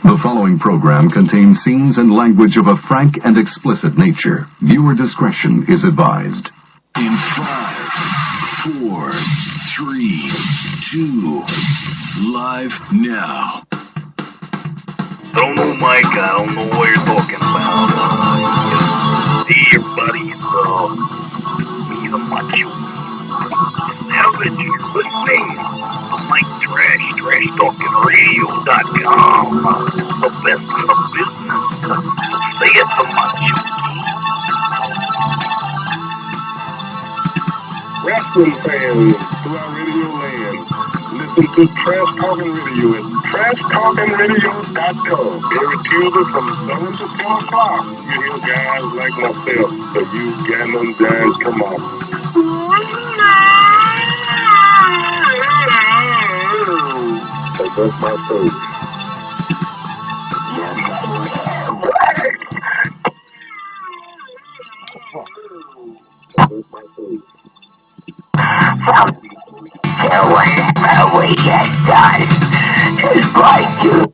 The following program contains scenes and language of a frank and explicit nature. Viewer discretion is advised. In 5, 4, 3, 2, live now. I don't know, Mike. I don't know what you're talking about. See your buddy, he's a macho. How did you listening to Mike Trash, TrashTalkingRadio.com. The best in the business. Say it to macho. Wrestling fans throughout radio land, listen to Trash Talking Radio at TrashTalkingRadio.com. Every Tuesday from 7 to 10 o'clock, you hear guys like myself, so you gambling guys come on. So that's my face. That's my face. Whatever we get done is going to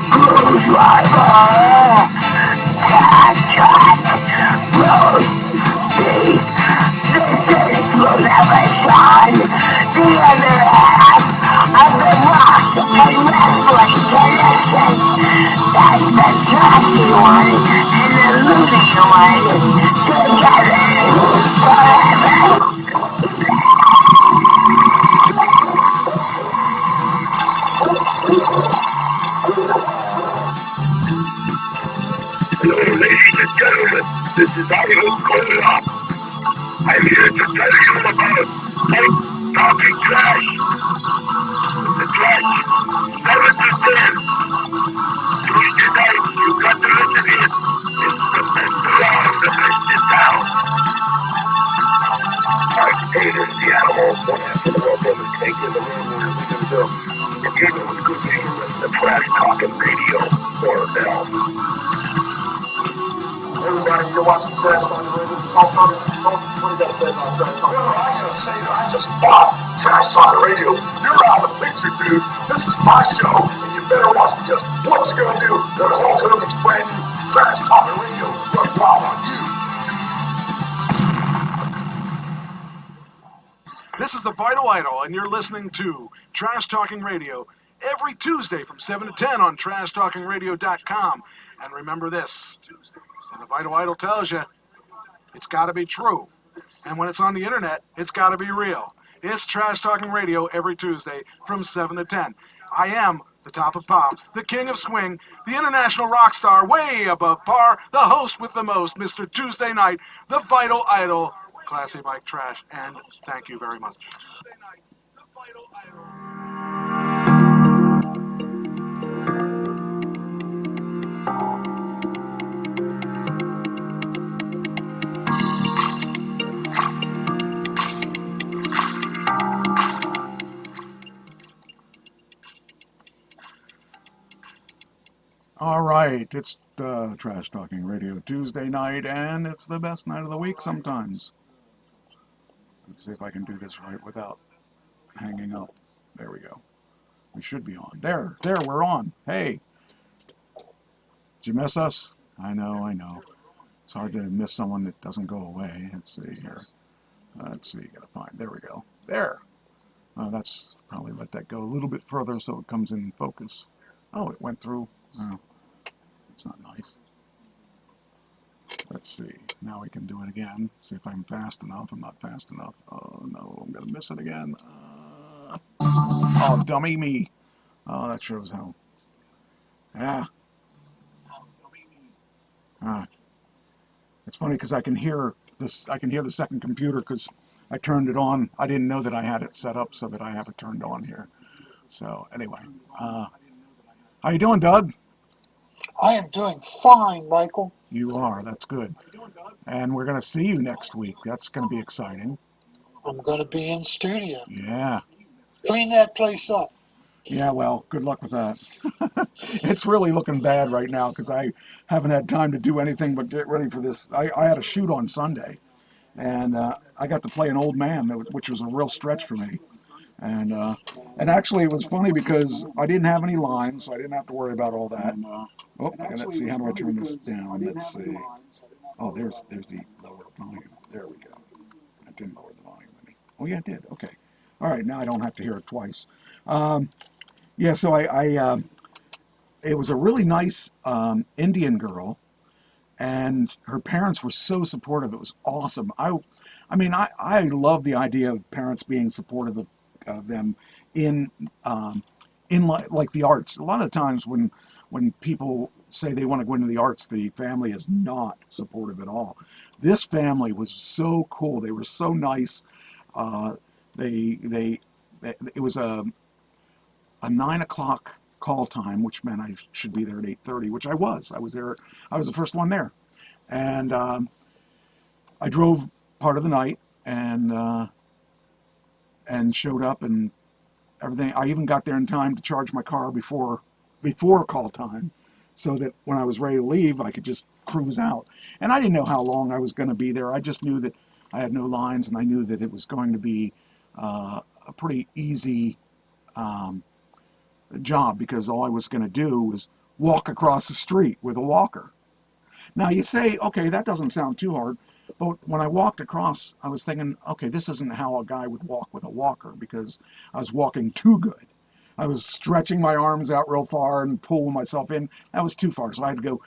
screwdriver, cat, roast beef, this is revolution, the other half of the rock and wrestling connection. That's the trashy one and the loony one together forever. Ladies and gentlemen, this is Idol Cleanup. I'm here to tell you about Mike Talking Trash. The trash, 7 to 10. Tuesday night, you got to listen in. It's the best around, the best in town. Mike Taylor, the animal, one after the world brother, take in the room where we can do. If you know it's good name, the Trash Talking Radio, or now. Everybody, you're watching Trash Talking Radio. This is Hulk Hogan. What do you got to say about Trash Talking Radio? I gotta say that I just bought Trash Talking Radio. You're out of the picture, dude. This is my show, and you better watch because what you gonna do? Go to Hulk Hogan's brand new Trash Talking Radio runs wild on you. This is the Vital Idol, and you're listening to Trash Talking Radio every Tuesday from 7 to 10 on TrashTalkingRadio.com. And remember this. And the Vital Idol tells you, it's got to be true. And when it's on the internet, it's got to be real. It's Trash Talking Radio every Tuesday from 7 to 10. I am the top of pop, the king of swing, the international rock star, way above par, the host with the most, Mr. Tuesday Night, the Vital Idol, Classy Mike Trash, and thank you very much. Tuesday Night, the Vital Idol. All right, it's Trash Talking Radio Tuesday night, and it's the best night of the week sometimes. Let's see if I can do this right without hanging up. There we go. We should be on. There, we're on. Hey, did you miss us? I know. It's hard to miss someone that doesn't go away. Let's see here. Let's see, gotta find, there we go. There. That's probably let that go a little bit further so it comes in focus. Oh, it went through. Oh, it's not nice. Let's see. Now we can do it again. See if I'm fast enough. I'm not fast enough. Oh, no. I'm going to miss it again. Oh, dummy me. Oh, that shows how. Yeah. It's funny because I can hear this. I can hear the second computer because I turned it on. I didn't know that I had it set up so that I have it turned on here. So anyway, how you doing, Doug? I am doing fine, Michael. You are. That's good. And we're going to see you next week. That's going to be exciting. I'm going to be in studio. Yeah. Clean that place up. Yeah, well, good luck with that. It's really looking bad right now because I haven't had time to do anything but get ready for this. I had a shoot on Sunday, and I got to play an old man, which was a real stretch for me. And actually, it was funny because I didn't have any lines, so I didn't have to worry about all that. Oh, let's see, how do I turn this down? Let's see. Oh, there's the lower volume. There we go. I didn't lower the volume any. Oh, yeah, I did. Okay. All right, now I don't have to hear it twice. Yeah, so it was a really nice Indian girl, and her parents were so supportive. It was awesome. I mean, I love the idea of parents being supportive of them in like the arts. A lot of times when people say they want to go into the arts, the family is not supportive at all. This family was so cool. They were so nice. It was a 9 o'clock call time, which meant I should be there at 8:30, which I was. I was there. I was the first one there, and I drove part of the night and showed up and everything. I even got there in time to charge my car before call time, so that when I was ready to leave, I could just cruise out. And I didn't know how long I was going to be there. I just knew that I had no lines, and I knew that it was going to be a pretty easy job, because all I was going to do was walk across the street with a walker. Now you say, okay, that doesn't sound too hard, but when I walked across, I was thinking, okay, this isn't how a guy would walk with a walker, because I was walking too good. I was stretching my arms out real far and pulling myself in. That was too far, so I had to go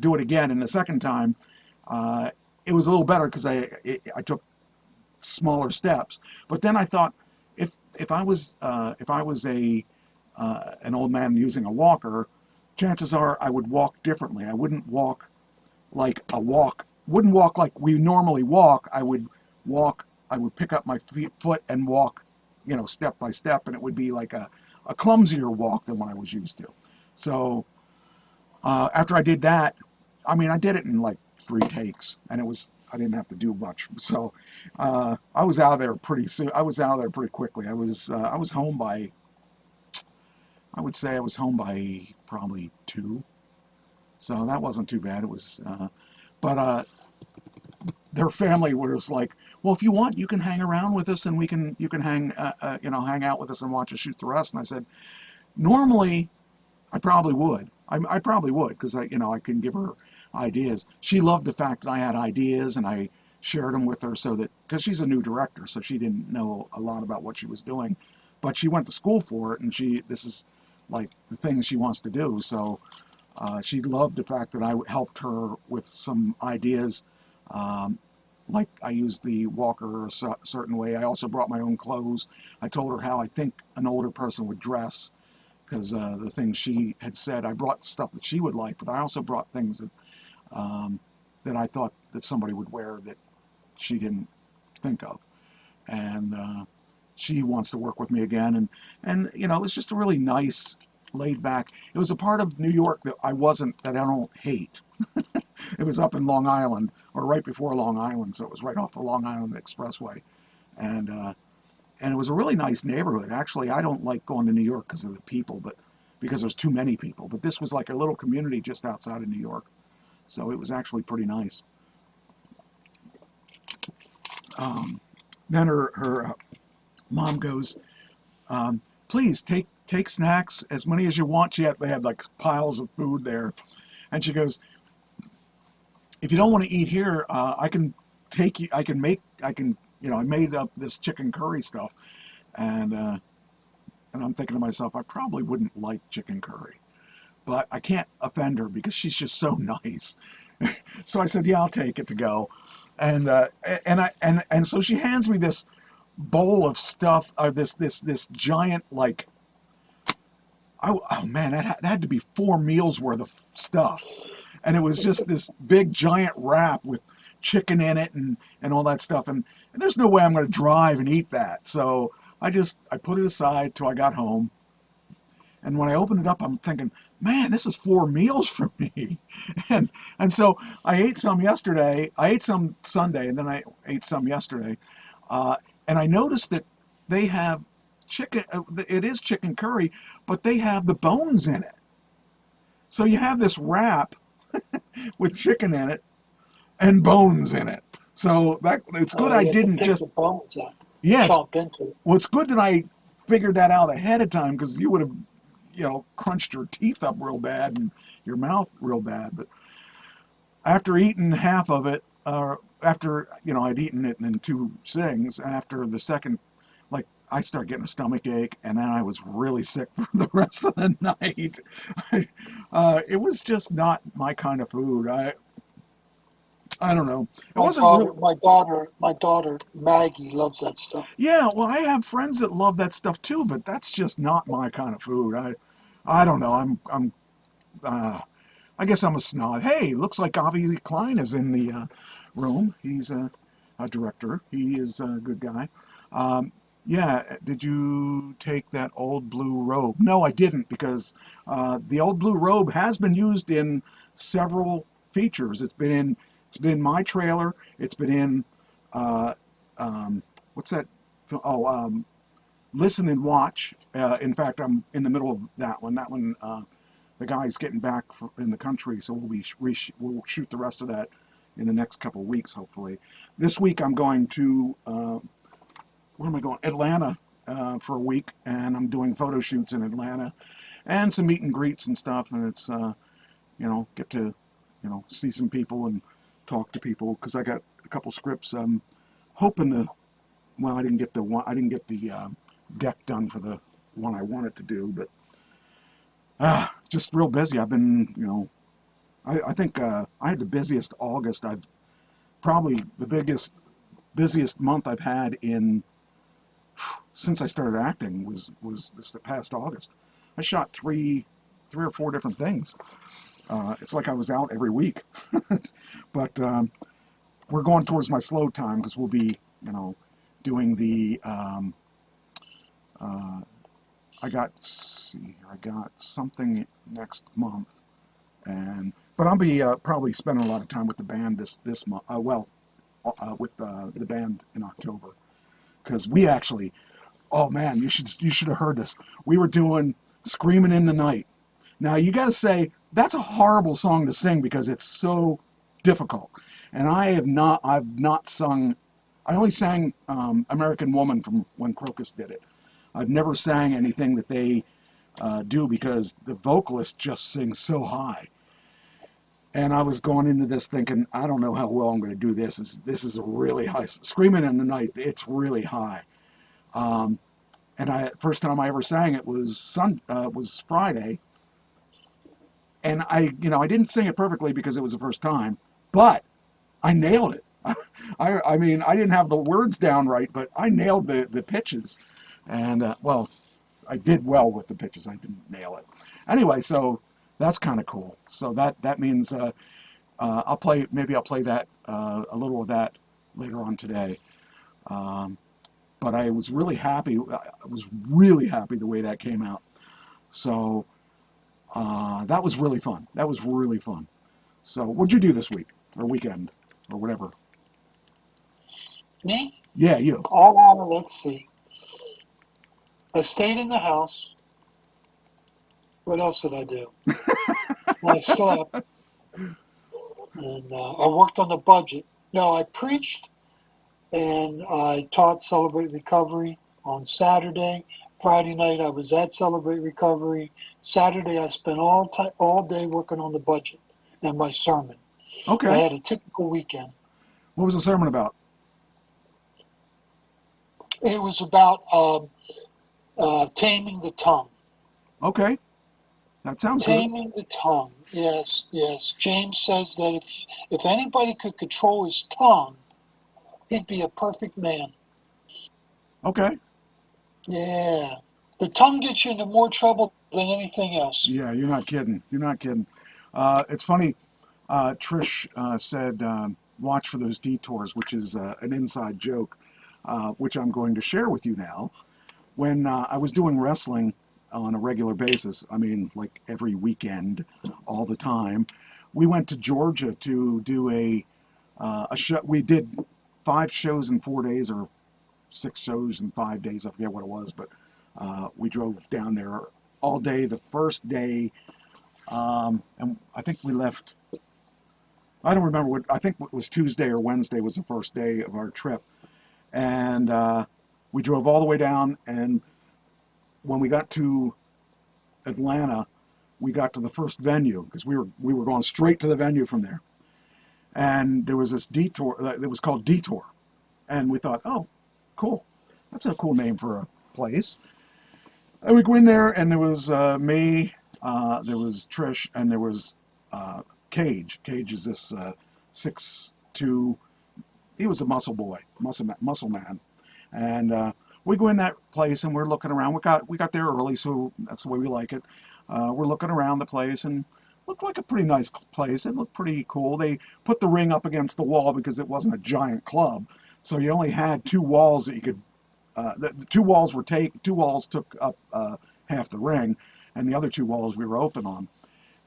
do it again. And the second time, it was a little better because I took smaller steps. But then I thought, if I was an old man using a walker, chances are I would walk differently. I wouldn't walk like we normally walk. I would pick up my foot and walk, step by step, and it would be like a clumsier walk than what I was used to. So after I did that, I mean, I did it in like 3 takes, and I didn't have to do much. So I was out of there pretty soon. I was out of there pretty quickly. I was home by, I would say I was home by probably 2. So that wasn't too bad. It was, but their family was like, well, if you want, you can hang around with us, and you can hang out with us and watch us shoot the rest. And I said, normally, I probably would. I probably would, because I can give her ideas. She loved the fact that I had ideas, and I shared them with her, so that, because she's a new director, so she didn't know a lot about what she was doing, but she went to school for it, and this is like the things she wants to do. So she loved the fact that I helped her with some ideas. Like I used the walker a certain way. I also brought my own clothes. I told her how I think an older person would dress, because the things she had said, I brought stuff that she would like, but I also brought things that I thought that somebody would wear that she didn't think of. And she wants to work with me again. And it was just a really nice, laid back. It was a part of New York that I don't hate. It was up in Long Island, or right before Long Island, so it was right off the Long Island Expressway. And it was a really nice neighborhood. Actually, I don't like going to New York because of the people, but because there's too many people. But this was like a little community just outside of New York. So it was actually pretty nice. Then her mom goes, please take snacks, as many as you want. They had like piles of food there. And she goes, if you don't want to eat here, I made up this chicken curry stuff. And I'm thinking to myself, I probably wouldn't like chicken curry, but I can't offend her because she's just so nice. So I said, yeah, I'll take it to go. And so she hands me this bowl of stuff, this giant, like, oh man, that had to be 4 meals worth of stuff. And it was just this big giant wrap with chicken in it and all that stuff. And there's no way I'm going to drive and eat that. So I put it aside till I got home. And when I opened it up, I'm thinking, man, this is 4 meals for me. And so I ate some yesterday. I ate some Sunday, and then I ate some yesterday. And I noticed that they have chicken. It is chicken curry, but they have the bones in it. So you have this wrap with chicken in it and bones in it. So it's good I didn't just the bones out, yeah. chomp into it. Well, it's good that I figured that out ahead of time, because you would have, crunched your teeth up real bad and your mouth real bad. But after eating half of it, after, I'd eaten it in 2 sings, after the second, like, I started getting a stomach ache, and then I was really sick for the rest of the night. It was just not my kind of food. I don't know. It wasn't My daughter Maggie loves that stuff. Yeah, well, I have friends that love that stuff too, but that's just not my kind of food. I don't know. I guess I'm a snob. Hey, looks like Avi Klein is in the room. He's a director. He is a good guy. Yeah, did you take that old blue robe? No, I didn't, because the old blue robe has been used in several features. It's been in my trailer. It's been in what's that? Oh, Listen and Watch. In fact, I'm in the middle of that one. That one, the guy's getting back in the country, so we'll shoot the rest of that in the next couple of weeks, hopefully. This week I'm going to where am I going? Atlanta for a week, and I'm doing photo shoots in Atlanta, and some meet and greets and stuff. And it's get to see some people and talk to people, because I got a couple scripts. I'm hoping to. Well, I didn't get the deck done for the one I wanted to do, but just real busy. I've been, I think I had the busiest August. I've probably the busiest month I've had since I started acting was this past August. I shot three or four different things. It's like I was out every week. But we're going towards my slow time, because we'll be, doing the I got something next month, but I'll be probably spending a lot of time with the band this month. With the band in October, because we actually, oh man, you should have heard this. We were doing "Screaming in the Night." Now you got to say that's a horrible song to sing, because it's so difficult, and I've not sung. I only sang American Woman from when Crocus did it. I've never sang anything that they do, because the vocalist just sings so high. And I was going into this thinking, I don't know how well I'm going to do this. This is a really high, "Screaming in the Night." It's really high. And first time I ever sang it was Friday. And I didn't sing it perfectly, because it was the first time, but I nailed it. I mean, I didn't have the words down right, but I nailed the pitches. And, I did well with the pitches. I didn't nail it. Anyway, so that's kind of cool. So that means I'll play that, a little of that later on today. But I was really happy. I was really happy the way that came out. So that was really fun. So what'd you do this week, or weekend, or whatever? Me? Yeah, you. Let's see. I stayed in the house. What else did I do? I slept. And I worked on the budget. No, I preached, and I taught Celebrate Recovery on Saturday. Friday night I was at Celebrate Recovery. Saturday I spent all day working on the budget and my sermon. Okay. I had a typical weekend. What was the sermon about? It was about taming the tongue. Okay. That sounds Taming the tongue. Yes. James says that if anybody could control his tongue, he'd be a perfect man. Okay. Yeah. The tongue gets you into more trouble than anything else. Yeah, you're not kidding. It's funny. Trish said, watch for those detours, which is an inside joke, which I'm going to share with you now. When I was doing wrestling on a regular basis, I mean, like every weekend, all the time, we went to Georgia to do a show. We did 5 shows in 4 days, or 6 shows in 5 days. I forget what it was, but we drove down there all day. The first day, and I think we left. I don't remember I think it was Tuesday or Wednesday was the first day of our trip. And we drove all the way down, and when we got to Atlanta, we got to the first venue because we were going straight to the venue from there. And there was this detour that was called Detour. And we thought, oh, cool. That's a cool name for a place. And we go in there, and there was me, there was Trish, and there was Cage. Cage is this 6'2", he was a muscle boy, muscle man. And we go in that place, and we're looking around. We got there early, so that's the way we like it. We're looking around the place, and looked like a pretty nice place. It looked pretty cool. They put the ring up against the wall because it wasn't a giant club, so you only had 2 walls that you could. The 2 walls were 2 walls took up half the ring, and the other 2 walls we were open on.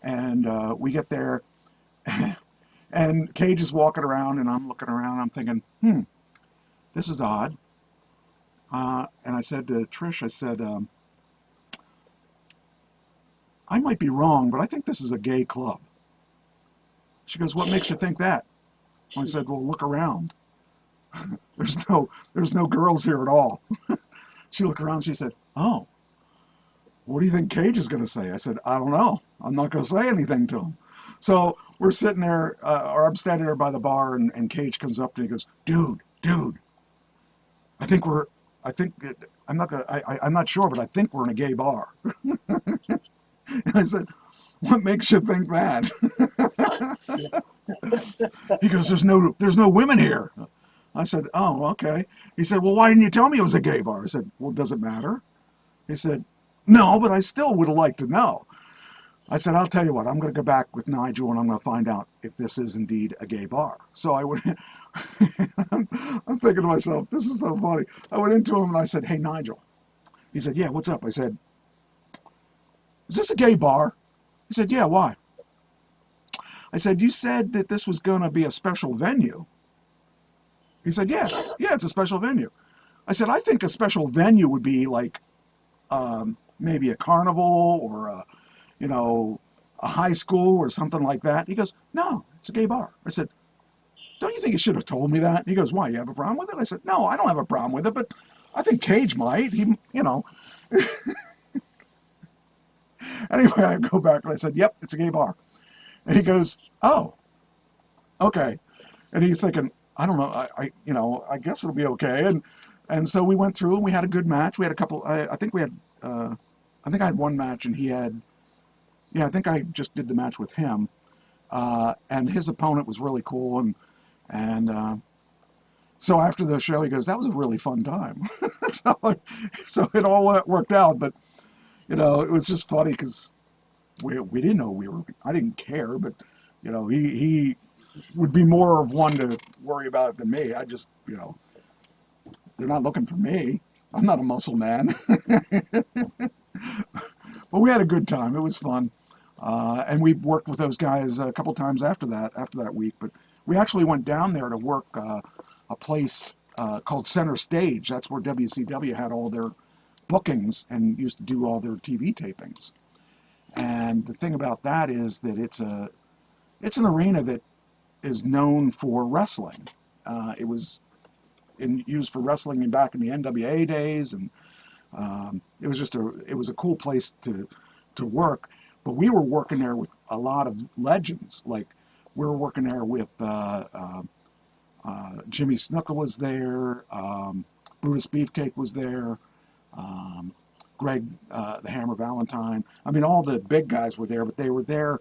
And we get there, and Cage is walking around, and I'm looking around. I'm thinking, this is odd. And I said to Trish, I said, I might be wrong, but I think this is a gay club. She goes, what makes you think that? I said, well, look around. There's no girls here at all. She looked around, she said, oh, what do you think Cage is going to say? I said, I don't know. I'm not going to say anything to him. So we're sitting there, or I'm standing there by the bar, and Cage comes up to me and he goes, dude, I'm not sure, but I think we're in a gay bar. And I said, what makes you think that? He goes, there's no women here. I said, oh, okay. He said, well, why didn't you tell me it was a gay bar? I said, well, does it matter? He said, no, but I still would have liked to know. I said, I'll tell you what, I'm going to go back with Nigel and I'm going to find out if this is indeed a gay bar. So I went, I'm thinking to myself, this is so funny. I went into him and I said, hey, Nigel. He said, yeah, what's up? I said, is this a gay bar? He said, yeah, why? I said, you said that this was going to be a special venue. He said, yeah, it's a special venue. I said, I think a special venue would be like maybe a carnival or a high school or something like that. He goes, no, it's a gay bar. I said, don't you think you should have told me that? He goes, why, you have a problem with it? I said, no, I don't have a problem with it, but I think Cage might. Anyway, I go back and I said, yep, it's a gay bar. And he goes, oh, okay. And he's thinking, I don't know, I guess it'll be okay. And so we went through and we had a good match. We had a couple, I think I had one match and he had, I think I just did the match with him. And his opponent was really cool. And so after the show, he goes, that was a really fun time. So it all worked out. But, it was just funny because we didn't know I didn't care, but, he would be more of one to worry about it than me. I just, they're not looking for me. I'm not a muscle man. But we had a good time. It was fun. And we worked with those guys a couple times after that week. But we actually went down there to work a place called Center Stage. That's where WCW had all their bookings and used to do all their TV tapings. And the thing about that is that it's an arena that is known for wrestling. It was used for wrestling back in the NWA days, and it was a cool place to work. But we were working there with a lot of legends. Like we were working there with Jimmy Snuka was there, Brutus Beefcake was there, Greg the Hammer Valentine. I mean, all the big guys were there, but they were there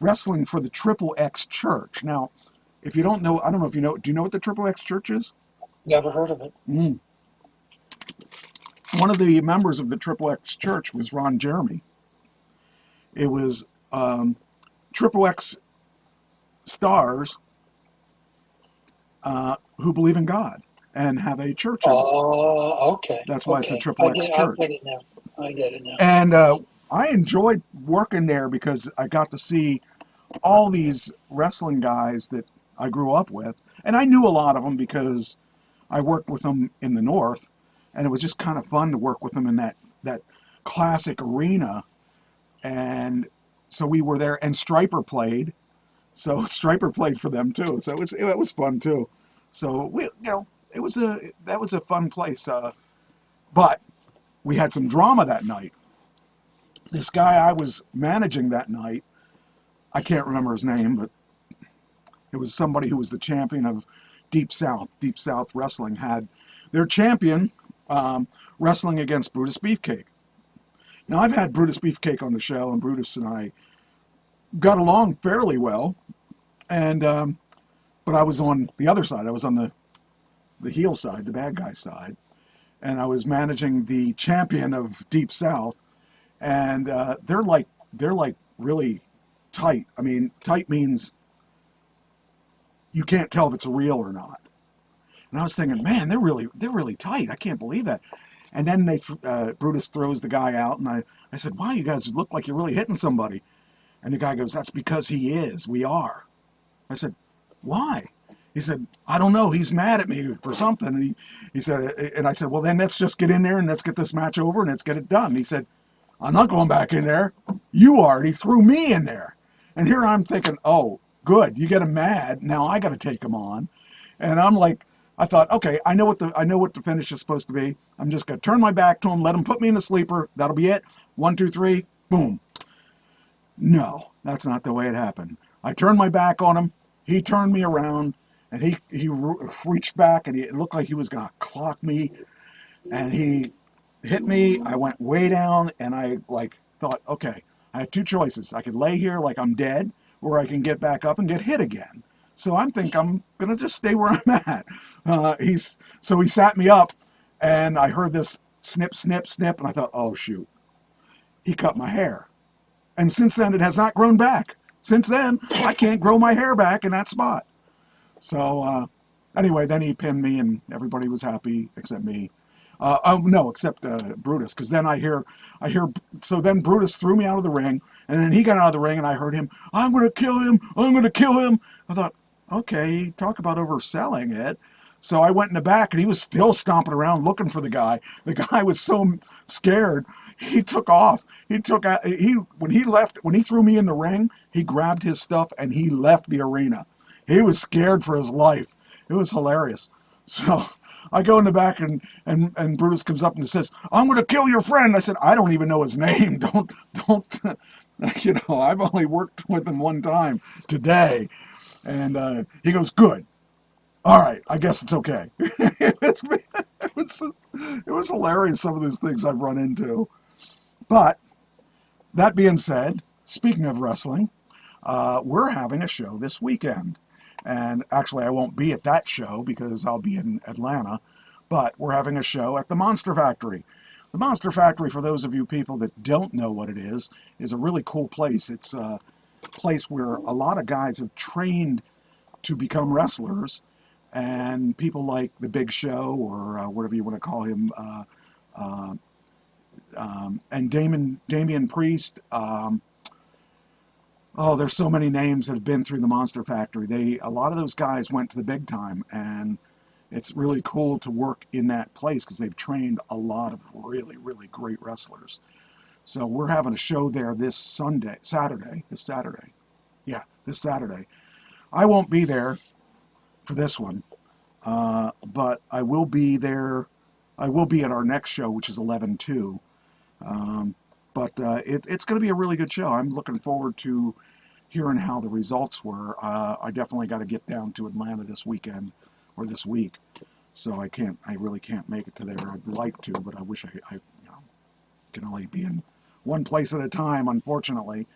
wrestling for the Triple X Church. Now, if you don't know, I don't know if you know, do you know what the Triple X Church is? Never heard of it. One of the members of the Triple X Church was Ron Jeremy. It was Triple X stars who believe in God and have a church. Oh, okay. That's why it's a Triple X Church. I get it now. And I enjoyed working there because I got to see all these wrestling guys that I grew up with. And I knew a lot of them because I worked with them in the North. And it was just kind of fun to work with them in that classic arena. And so we were there, and Striper played. So Striper played for them too. So it was fun too. So that was a fun place. But we had some drama that night. This guy I was managing that night, I can't remember his name, but it was somebody who was the champion of Deep South. Deep South Wrestling had their champion wrestling against Brutus Beefcake. Now, I've had Brutus Beefcake on the show, and Brutus and I got along fairly well, and but I was on the other side. I was on the heel side, the bad guy side, and I was managing the champion of Deep South, and they're like really tight. I mean, tight means you can't tell if it's real or not. And I was thinking, man, they're really tight. I can't believe that. And then Brutus throws the guy out, and I said, wow, you guys look like you're really hitting somebody. And the guy goes, that's because he is. We are. I said, why? He said, I don't know. He's mad at me for something. And he said, and I said, well, then let's just get in there and let's get this match over and let's get it done. And he said, I'm not going back in there. You are. And he threw me in there. And here I'm thinking, oh, good. You get him mad. Now I got to take him on. And I'm like, I thought, okay, I know what the finish is supposed to be. I'm just going to turn my back to him, let him put me in the sleeper. That'll be it. 1, 2, 3, boom. No, that's not the way it happened. I turned my back on him. He turned me around, and he reached back, and it looked like he was going to clock me. And he hit me. I went way down, and I thought, okay, I have two choices. I could lay here like I'm dead, or I can get back up and get hit again. So I'm going to just stay where I'm at. So he sat me up, and I heard this snip, snip, snip, and I thought, oh, shoot. He cut my hair. And since then, it has not grown back. Since then, I can't grow my hair back in that spot. So anyway, then he pinned me, and everybody was happy except me. Except Brutus, because then I hear, so then Brutus threw me out of the ring, and then he got out of the ring, and I heard him, I'm going to kill him, I'm going to kill him. I thought, okay, talk about overselling it. So I went in the back, and he was still stomping around looking for the guy. The guy was so scared, he took off. When he threw me in the ring, he grabbed his stuff, and he left the arena. He was scared for his life. It was hilarious. So I go in the back, and Brutus comes up and says, I'm going to kill your friend. I said, I don't even know his name. Don't, I've only worked with him one time today. And he goes, good. All right, I guess it's okay. It was hilarious, some of those things I've run into. But that being said, speaking of wrestling, we're having a show this weekend. And actually, I won't be at that show because I'll be in Atlanta. But we're having a show at the Monster Factory. The Monster Factory, for those of you people that don't know what it is a really cool place. It's a place where a lot of guys have trained to become wrestlers. And people like The Big Show, or whatever you want to call him, and Damian Priest. There's so many names that have been through the Monster Factory. A lot of those guys went to the big time, and it's really cool to work in that place because they've trained a lot of really, really great wrestlers. So we're having a show there this Saturday. Yeah, this Saturday. I won't be there for this one, but I will be there. I will be at our next show, which is 11/2. But it's going to be a really good show. I'm looking forward to hearing how the results were. I definitely got to get down to Atlanta this weekend or this week, so I really can't make it to there. I'd like to, but I wish I can only be in one place at a time, unfortunately.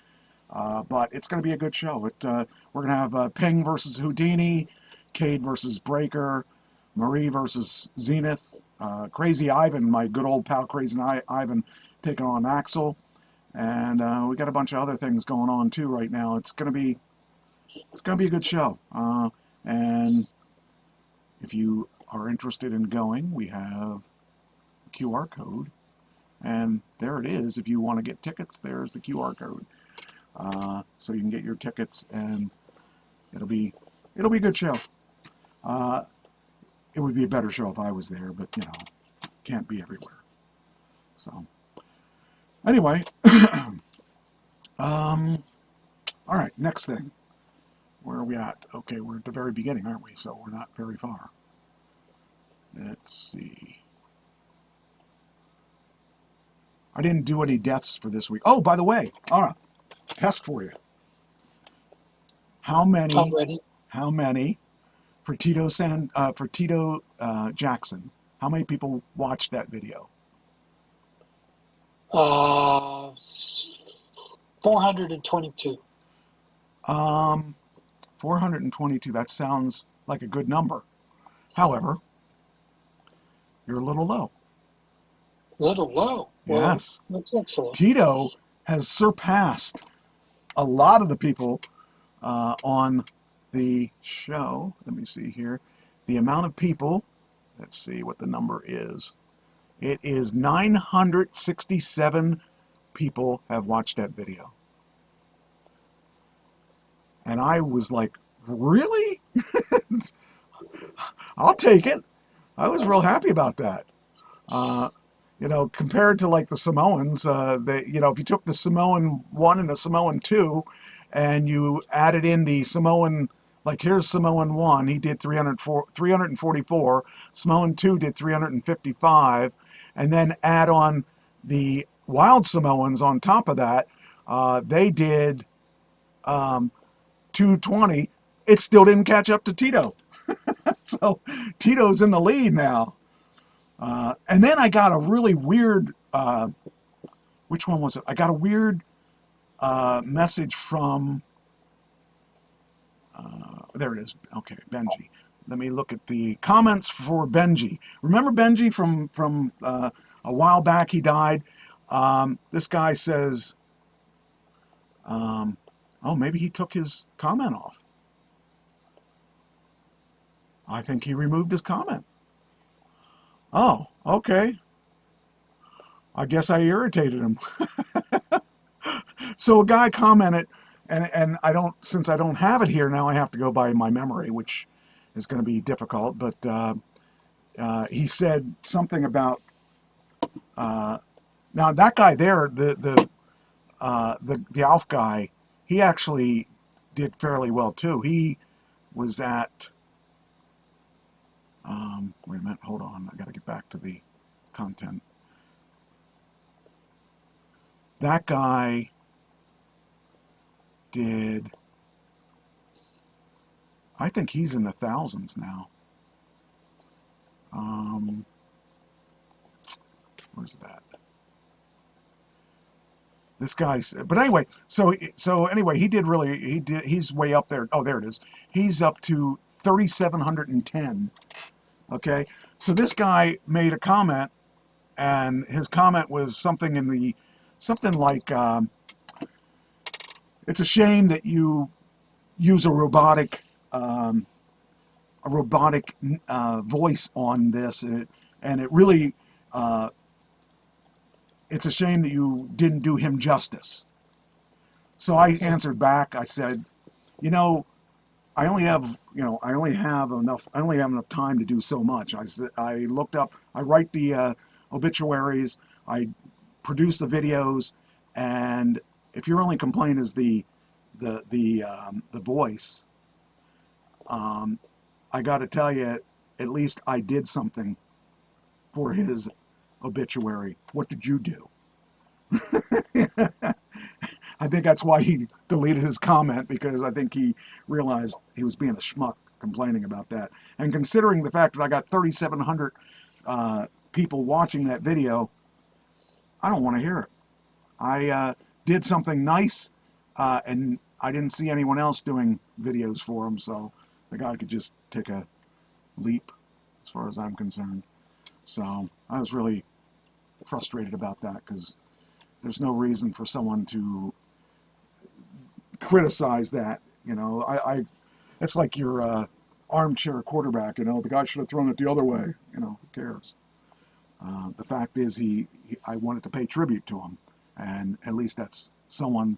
But it's going to be a good show. We're going to have Ping versus Houdini, Cade versus Breaker, Marie versus Zenith, Crazy Ivan, my good old pal Crazy Ivan, taking on Axel, and we got a bunch of other things going on too right now. It's gonna be a good show. And if you are interested in going, we have a QR code, and there it is. If you want to get tickets, there's the QR code. So you can get your tickets, and it'll be a good show. It would be a better show if I was there, but can't be everywhere. So anyway, all right, next thing. Where are we at? Okay, we're at the very beginning, aren't we? So we're not very far. Let's see. I didn't do any deaths for this week. Oh, by the way, all right, test for you. How I'm many ready. for Tito Jackson? How many people watched that video? 422. 422. That sounds like a good number. However, you're a little low. A little low. Well, Yes. that's excellent. Tito has surpassed a lot of the people on the show. Let me see here. The amount of people, let's see what the number is. It is 967 people have watched that video. And I was like, really? I'll take it. I was real happy about that. You know, compared to like the Samoans, if you took the Samoan 1 and the Samoan 2 and you added in the Samoan, like here's Samoan 1, he did 344, Samoan 2 did 355, and then add on the wild Samoans on top of that, they did 220. It still didn't catch up to Tito. So Tito's in the lead now. And then I got a really weird, which one was it? I got a weird message from, there it is. Okay, Benji. Let me look at the comments for Benji. Remember Benji from a while back? He died. This guy says, oh, maybe he took his comment off. I think he removed his comment. Oh, okay. I guess I irritated him. So a guy commented, and since I don't have it here now, I have to go by my memory, which is going to be difficult. But he said something about now that guy there, the Alf guy, he actually did fairly well too. He was at wait a minute, hold on, I got to get back to the content. That guy did, I think he's in the thousands now. Where's that? This guy's, but anyway, so anyway, he's way up there. Oh, there it is. He's up to 3,710. Okay, so this guy made a comment, and his comment was something like, it's a shame that you use a robotic voice on this, and it really, it's a shame that you didn't do him justice. So I answered back. I said, I only have enough time to do so much. I looked up, I write the obituaries, I produce the videos, and if your only complaint is the voice, I got to tell you, at least I did something for his obituary. What did you do? I think that's why he deleted his comment, because I think he realized he was being a schmuck complaining about that. And considering the fact that I got 3,700 people watching that video, I don't want to hear it. I did something nice, and I didn't see anyone else doing videos for him, so the guy could just take a leap as far as I'm concerned. So I was really frustrated about that, because there's no reason for someone to criticize that. It's like your armchair quarterback. The guy should have thrown it the other way. Who cares? The fact is, I wanted to pay tribute to him, and at least that's someone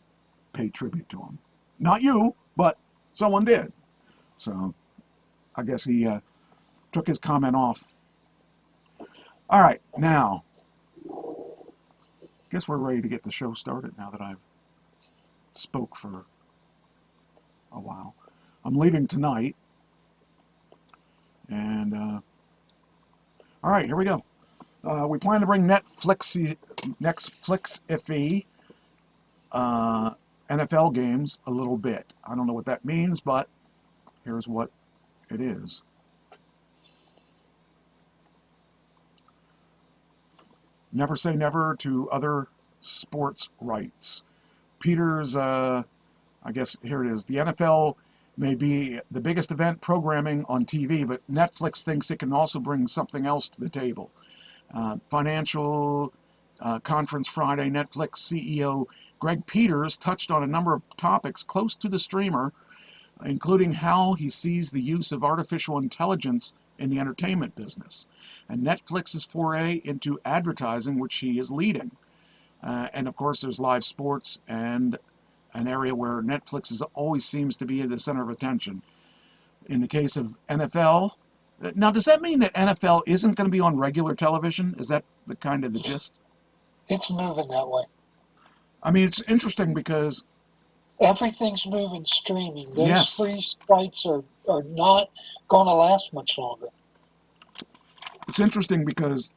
paid tribute to him. Not you, but someone did. So I guess he took his comment off. All right, now, guess we're ready to get the show started now that I've spoke for a while. I'm leaving tonight, and all right, here we go. We plan to bring Netflix Netflix-iffy NFL games a little bit. I don't know what that means, but here's what it is. Never say never to other sports rights. Peter's, I guess here it is. The NFL may be the biggest event programming on TV, but Netflix thinks it can also bring something else to the table. Financial conference Friday, Netflix CEO Greg Peters touched on a number of topics close to the streamer, including how he sees the use of artificial intelligence in the entertainment business, and Netflix's foray into advertising, which he is leading. And of course, there's live sports and an area where Netflix always seems to be at the center of attention. In the case of NFL, now does that mean that NFL isn't going to be on regular television? Is that the kind of the gist? It's moving that way. I mean, it's interesting because everything's moving streaming. Those yes. free sites are not going to last much longer. It's interesting because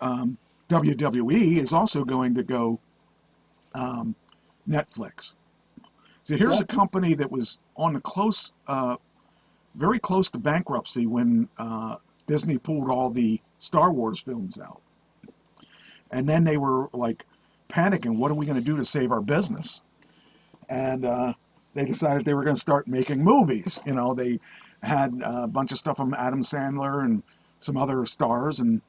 WWE is also going to go Netflix. So here's a company that was on a close, very close to bankruptcy when Disney pulled all the Star Wars films out. And then they were like panicking, what are we going to do to save our business? And they decided they were going to start making movies. You know, they had a bunch of stuff from Adam Sandler and some other stars, and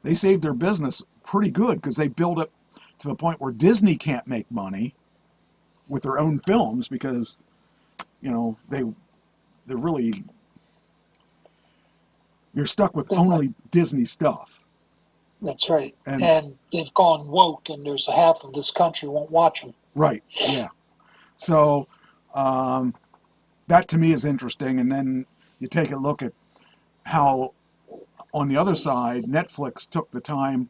they saved their business pretty good because they built it to the point where Disney can't make money with their own films because, you know, they're really, you're stuck with only Disney stuff. That's right. And they've gone woke, and there's a half of this country won't watch them. Right, yeah. So that to me is interesting. And then you take a look at how, on the other side, Netflix took the time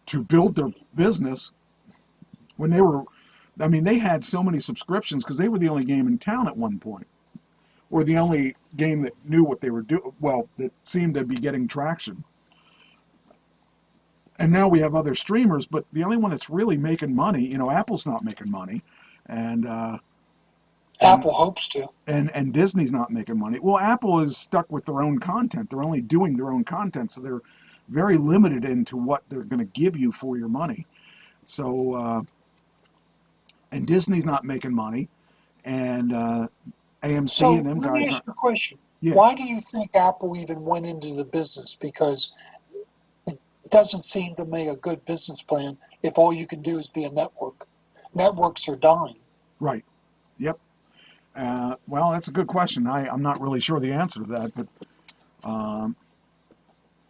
to build their business when they were, I mean, they had so many subscriptions because they were the only game in town at one point, or the only game that knew what they were doing, well, that seemed to be getting traction. And now we have other streamers, but the only one that's really making money, you know, Apple's not making money, and Apple hopes to. And Disney's not making money. Well, Apple is stuck with their own content. They're only doing their own content, so they're very limited into what they're going to give you for your money. So, and Disney's not making money, and AMC and them guys. Let me ask you a question. Yeah. Why do you think Apple even went into the business? Because it doesn't seem to make a good business plan if all you can do is be a network. Networks are dying. Right. Yep. Well, that's a good question. I'm not really sure the answer to that, but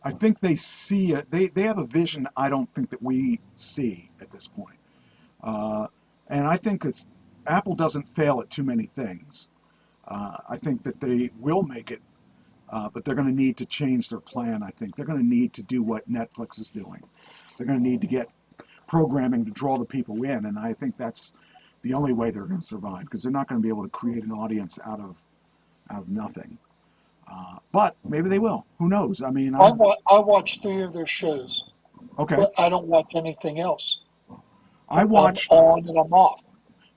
I think they see it. They have a vision I don't think that we see at this point. And I think Apple doesn't fail at too many things. I think that they will make it, but they're going to need to change their plan, I think. They're going to need to do what Netflix is doing. They're going to need to get programming to draw the people in, and I think that's the only way they're going to survive, because they're not going to be able to create an audience out of nothing. But maybe they will. Who knows? I mean, I watch 3 of their shows. Okay. But I don't watch anything else. I watched I'm on and I'm off.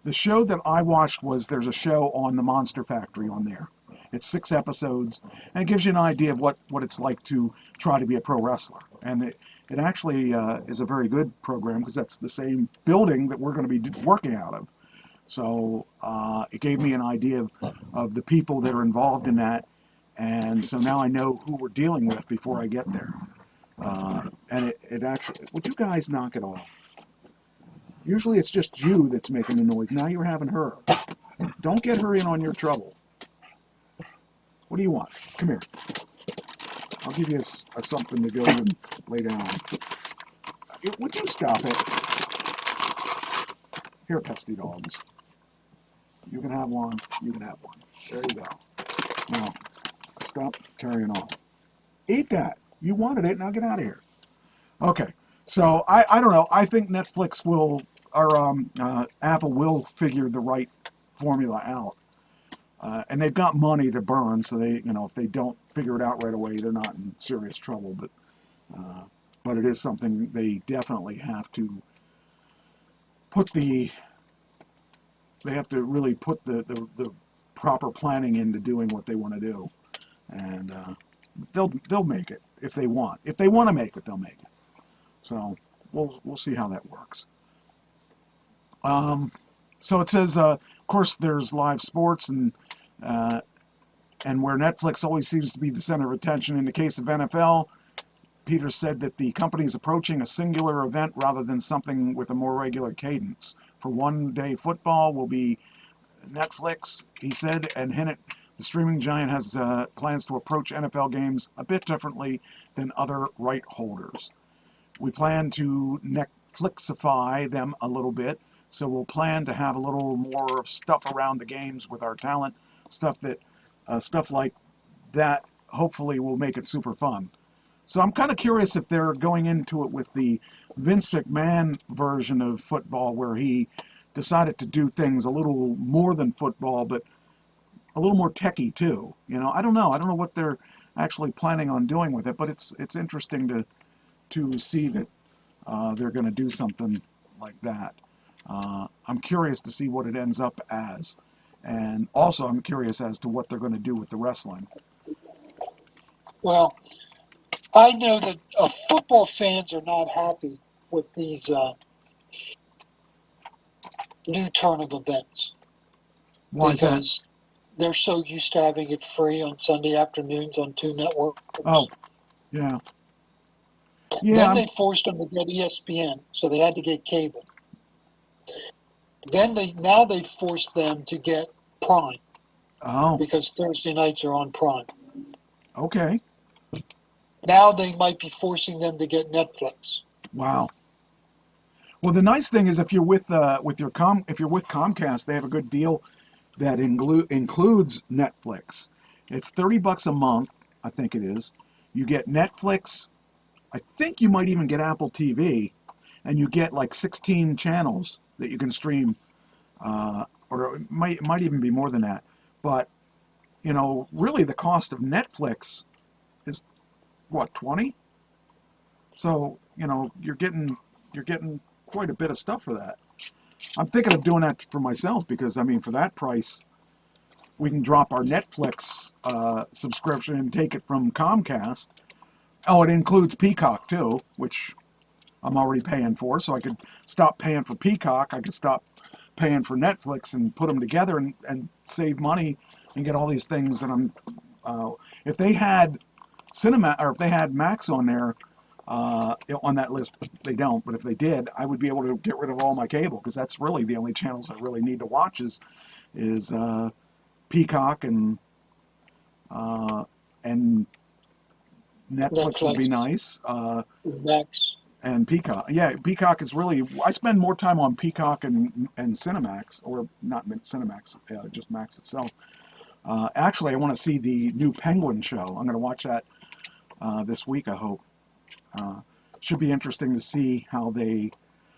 The show that I watched there's a show on the Monster Factory on there. It's 6 episodes, and it gives you an idea of what it's like to try to be a pro wrestler. And it actually is a very good program because that's the same building that we're going to be working out of. So it gave me an idea of the people that are involved in that, and so now I know who we're dealing with before I get there. And it actually, would you guys knock it off? Usually it's just you that's making the noise. Now you're having her. Don't get her in on your trouble. What do you want? Come here. I'll give you a something to go and lay down. Would you stop it? Here, pesky dogs. You can have one. You can have one. There you go. Now, stop carrying on. Eat that. You wanted it. Now get out of here. Okay. So, I don't know. I think Netflix will, or Apple will figure the right formula out. And they've got money to burn, so they, if they don't figure it out right away, they're not in serious trouble. But it is something they definitely have to they have to really put the proper planning into doing what they want to do, and they'll make it if they want. If they want to make it, they'll make it. So we'll see how that works. So it says, of course, there's live sports and where Netflix always seems to be the center of attention. In the case of NFL, Peters said that the company is approaching a singular event rather than something with a more regular cadence. For one-day football will be Netflix, he said, and hinted the streaming giant has plans to approach NFL games a bit differently than other right holders. We plan to Netflixify them a little bit, so we'll plan to have a little more of stuff around the games with our talent, stuff like that hopefully will make it super fun. So I'm kind of curious if they're going into it with the Vince McMahon version of football, where he decided to do things a little more than football, but a little more techie too. I don't know what they're actually planning on doing with it, but it's interesting to see that they're going to do something like that. I'm curious to see what it ends up as, and also I'm curious as to what they're going to do with the wrestling. Well, I know that football fans are not happy with these new turn of events. Why is that? Because they're so used to having it free on Sunday afternoons on two networks. Oh, yeah. Then they forced them to get ESPN, so they had to get cable. Then now they forced them to get Prime. Oh. Because Thursday nights are on Prime. Okay. Now they might be forcing them to get Netflix. Wow. Well, the nice thing is if you're with Comcast, they have a good deal that includes Netflix. It's $30 a month, I think it is. You get Netflix. I think you might even get Apple TV, and you get like 16 channels that you can stream, or it might even be more than that. But really, the cost of Netflix is what, 20? So you're getting quite a bit of stuff for that. I'm thinking of doing that for myself because for that price, we can drop our Netflix subscription and take it from Comcast. Oh, it includes Peacock too, which I'm already paying for, so I could stop paying for Peacock. I could stop paying for Netflix and put them together and save money and get all these things that I'm. If they had Cinema, or if they had Max on there, on that list, they don't. But if they did, I would be able to get rid of all my cable because that's really the only channels I really need to watch is Peacock and Netflix would be nice. Max. And Peacock. Yeah, Peacock is really... I spend more time on Peacock and Cinemax, or not Cinemax, just Max itself. Actually, I want to see the new Penguin show. I'm going to watch that this week, I hope. Should be interesting to see how they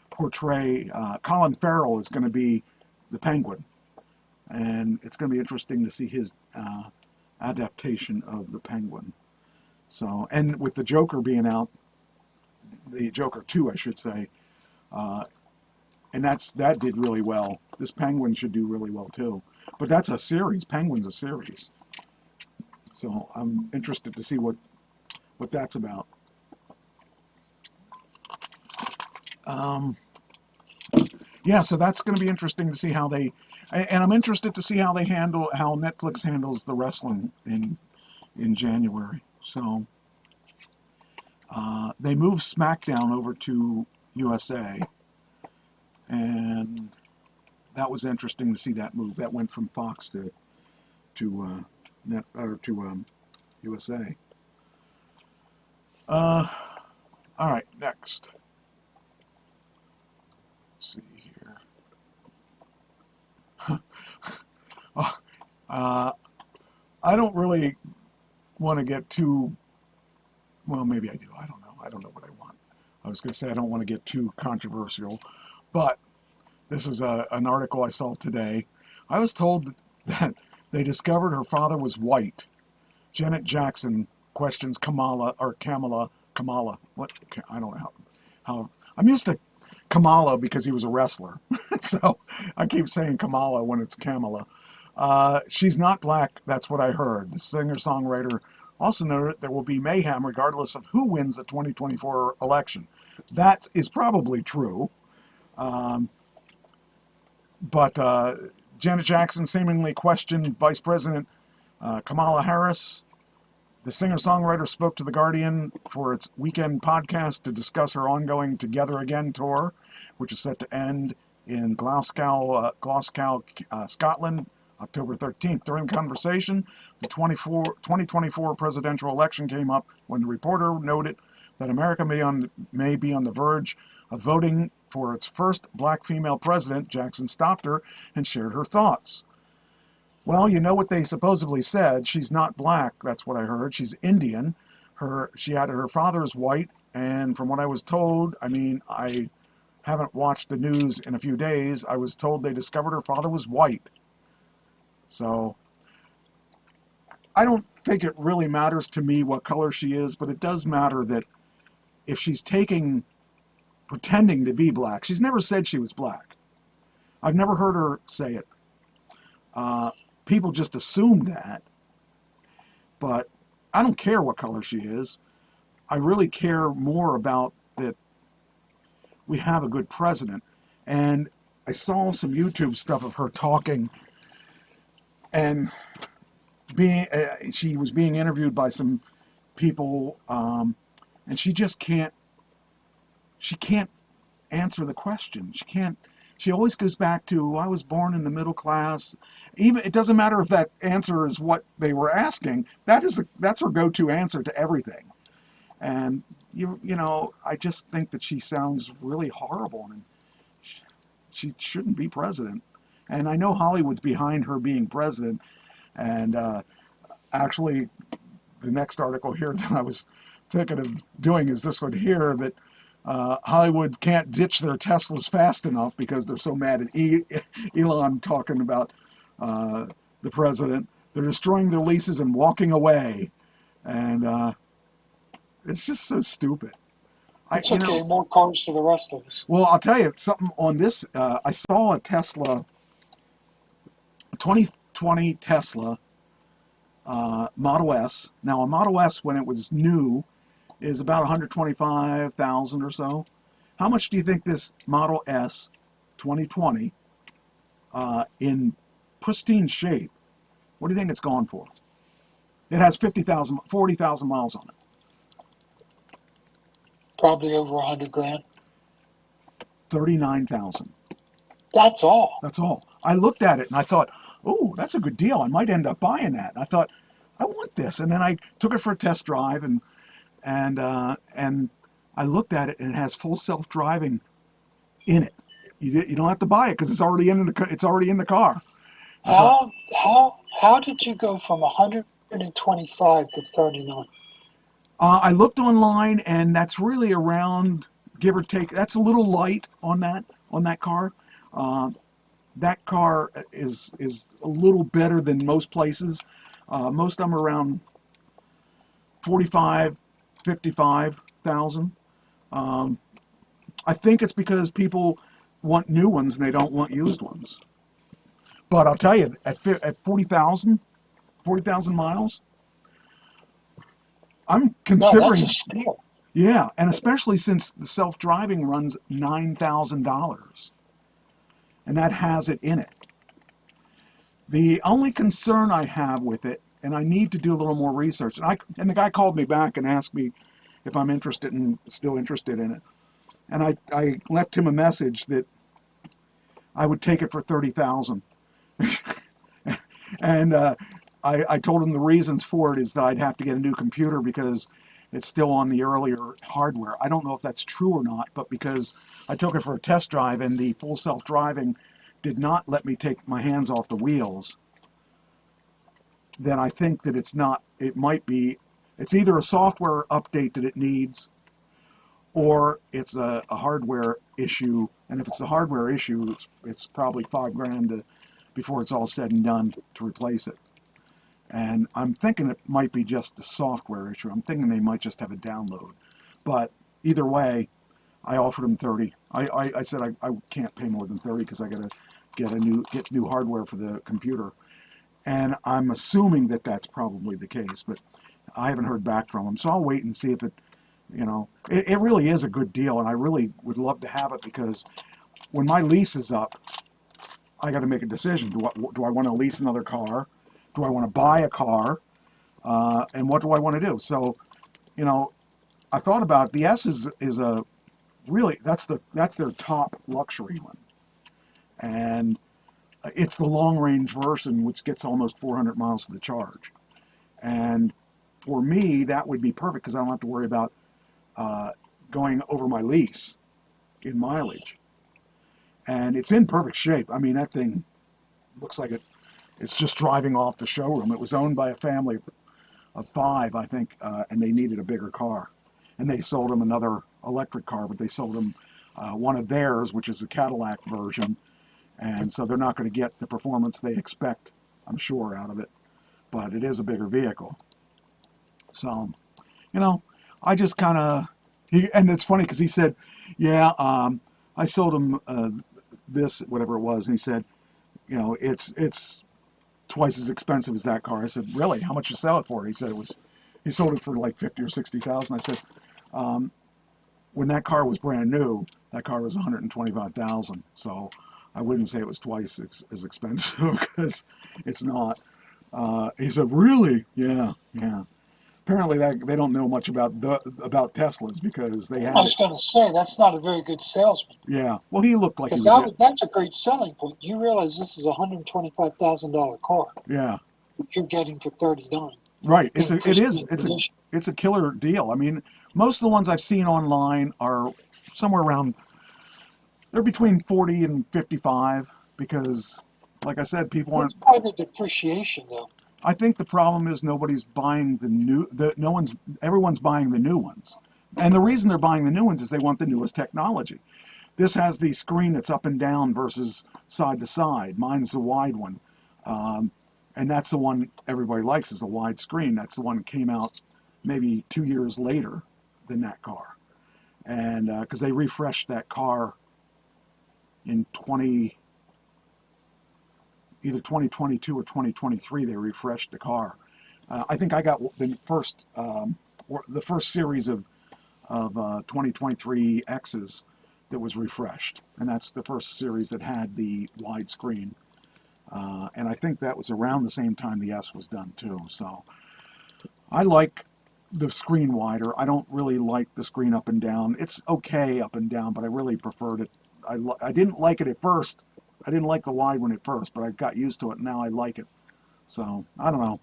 portray... Colin Farrell is going to be the Penguin. And it's going to be interesting to see his adaptation of the Penguin. So, and with the Joker being out, the Joker 2, I should say, and that did really well. This Penguin should do really well too. But that's a series. Penguin's a series. So I'm interested to see what that's about. Yeah, so that's going to be interesting to see how they, and I'm interested to see how Netflix handles the wrestling in January. So they moved SmackDown over to USA, and that was interesting to see that move. That went from Fox to USA. All right, next. Let's see here. I don't really want to get too, well, maybe I do. I don't know. I don't know what I want. I was going to say I don't want to get too controversial, but this is an article I saw today. I was told that they discovered her father was white. Janet Jackson questions Kamala. What? I don't know how. I'm used to Kamala because he was a wrestler. So I keep saying Kamala when it's Kamala. She's not black, that's what I heard. The singer-songwriter also noted there will be mayhem regardless of who wins the 2024 election. That is probably true. But Janet Jackson seemingly questioned Vice President Kamala Harris. The singer-songwriter spoke to The Guardian for its weekend podcast to discuss her ongoing Together Again tour, which is set to end in Glasgow, Scotland, October 13th. During the conversation, the 2024 presidential election came up when the reporter noted that America may be on the verge of voting for its first black female president. Jackson stopped her and shared her thoughts. Well, you know what they supposedly said. She's not black, that's what I heard. She's Indian. Her father is white, and from what I was told, I haven't watched the news in a few days. I was told they discovered her father was white. So I don't think it really matters to me what color she is, but it does matter that if she's pretending to be black, she's never said she was black. I've never heard her say it. People just assume that, but I don't care what color she is. I really care more about that we have a good president. And I saw some YouTube stuff of her talking, and she was being interviewed by some people, and she just can't answer the question. She always goes back to, I was born in the middle class. Even it doesn't matter if that answer is what they were asking. That's her go-to answer to everything. And you know, I just think that she sounds really horrible, and she shouldn't be president. And I know Hollywood's behind her being president. And actually, the next article here that I was thinking of doing is this one here, that Hollywood can't ditch their Teslas fast enough because they're so mad at Elon talking about the president. They're destroying their leases and walking away. And it's just so stupid. It's okay, more cars for the rest of us. Well, I'll tell you something on this. I saw a Tesla, a 2020 Tesla Model S. Now, a Model S, when it was new, is about 125,000 or so. How much do you think this Model S 2020 in pristine shape, what do you think it's gone for? It has 40,000 miles on it. Probably over 100 grand. 39,000. That's all. That's all. I looked at it and I thought, oh, that's a good deal. I might end up buying that. And I thought, I want this. And then I took it for a test drive, and I looked at it, and it has full self-driving in it. You don't have to buy it because it's already in the car. How did you go from 125 to 39? I looked online, and that's really around, give or take. That's a little light on that car. That car is a little better than most places. Most of them are around 45, 55,000. I think it's because people want new ones and they don't want used ones. But I'll tell you, at 40,000 miles, I'm considering. No, that's a steal. Yeah, and especially since the self-driving runs $9,000, and that has it in it. The only concern I have with it, and I need to do a little more research, and the guy called me back and asked me if I'm still interested in it, and I left him a message that I would take it for $30,000, and I told him the reasons for it is that I'd have to get a new computer because it's still on the earlier hardware. I don't know if that's true or not, but because I took it for a test drive and the full self-driving did not let me take my hands off the wheels, then I think that it's either a software update that it needs, or it's a hardware issue. And if it's a hardware issue, it's probably $5,000 before it's all said and done to replace it. And I'm thinking it might be just a software issue. I'm thinking they might just have a download. But either way, I offered him 30. I said I can't pay more than 30 because I got to get new hardware for the computer. And I'm assuming that that's probably the case, but I haven't heard back from him. So I'll wait and see if it really is a good deal, and I really would love to have it because when my lease is up, I got to make a decision. Do I want to lease another car? Do I want to buy a car? And what do I want to do? So, I thought about it. The S is a really that's their top luxury one, and it's the long range version, which gets almost 400 miles to the charge. And for me, that would be perfect because I don't have to worry about going over my lease in mileage. And it's in perfect shape. I mean, that thing looks like it's just driving off the showroom. It was owned by a family of 5, I think, and they needed a bigger car. And they sold them another electric car, but they sold them one of theirs, which is a Cadillac version. And so they're not going to get the performance they expect, I'm sure, out of it. But it is a bigger vehicle. So, I just kind of, and it's funny because he said, yeah, I sold him this, whatever it was, and he said, it's twice as expensive as that car. I said, really? How much you sell it for? He said he sold it for like 50 or 60,000. I said, when that car was brand new, that car was 125,000. So I wouldn't say it was twice as expensive because it's not. He said, really? Yeah. Apparently they don't know much about Teslas because they have. I was going to say that's not a very good salesman. Yeah. Well, he looked like he was. That's a great selling point. You realize this is a $125,000 car. Yeah. Which you're getting for $39. Right. It's a killer deal. I mean, most of the ones I've seen online are somewhere around. They're between 40 and 55 because, like I said, people aren't. It's part of depreciation, though. I think the problem is nobody's buying everyone's buying the new ones. And the reason they're buying the new ones is they want the newest technology. This has the screen that's up and down versus side to side. Mine's the wide one. And that's the one everybody likes is the wide screen. That's the one that came out maybe 2 years later than that car. And because they refreshed that car in either 2022 or 2023, they refreshed the car. I think I got the first series of 2023 X's that was refreshed, and that's the first series that had the widescreen. And I think that was around the same time the S was done too. So I like the screen wider. I don't really like the screen up and down. It's okay up and down, but I really preferred it. I didn't like it at first. I didn't like the wide one at first, but I got used to it, and now I like it. So, I don't know.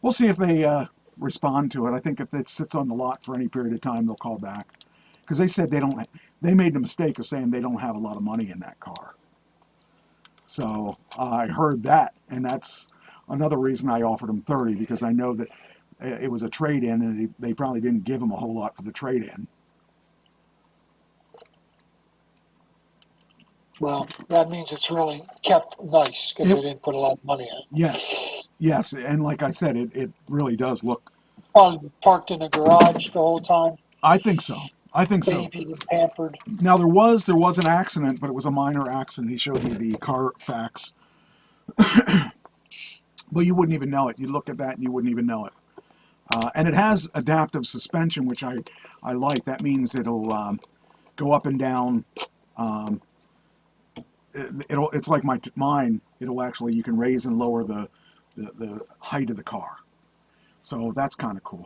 We'll see if they respond to it. I think if it sits on the lot for any period of time, they'll call back. Because they said they made the mistake of saying they don't have a lot of money in that car. So, I heard that, and that's another reason I offered them 30, because I know that it was a trade-in, and they probably didn't give them a whole lot for the trade-in. Well, that means it's really kept nice because they didn't put a lot of money in it. Yes, and like I said, it really does look. Probably parked in a garage the whole time. I think so. Babied and pampered. Now there was an accident, but it was a minor accident. He showed me the Carfax, but you wouldn't even know it. You look at that and you wouldn't even know it. And it has adaptive suspension, which I like. That means it'll go up and down. It's like mine. It'll actually, you can raise and lower the height of the car. So that's kind of cool.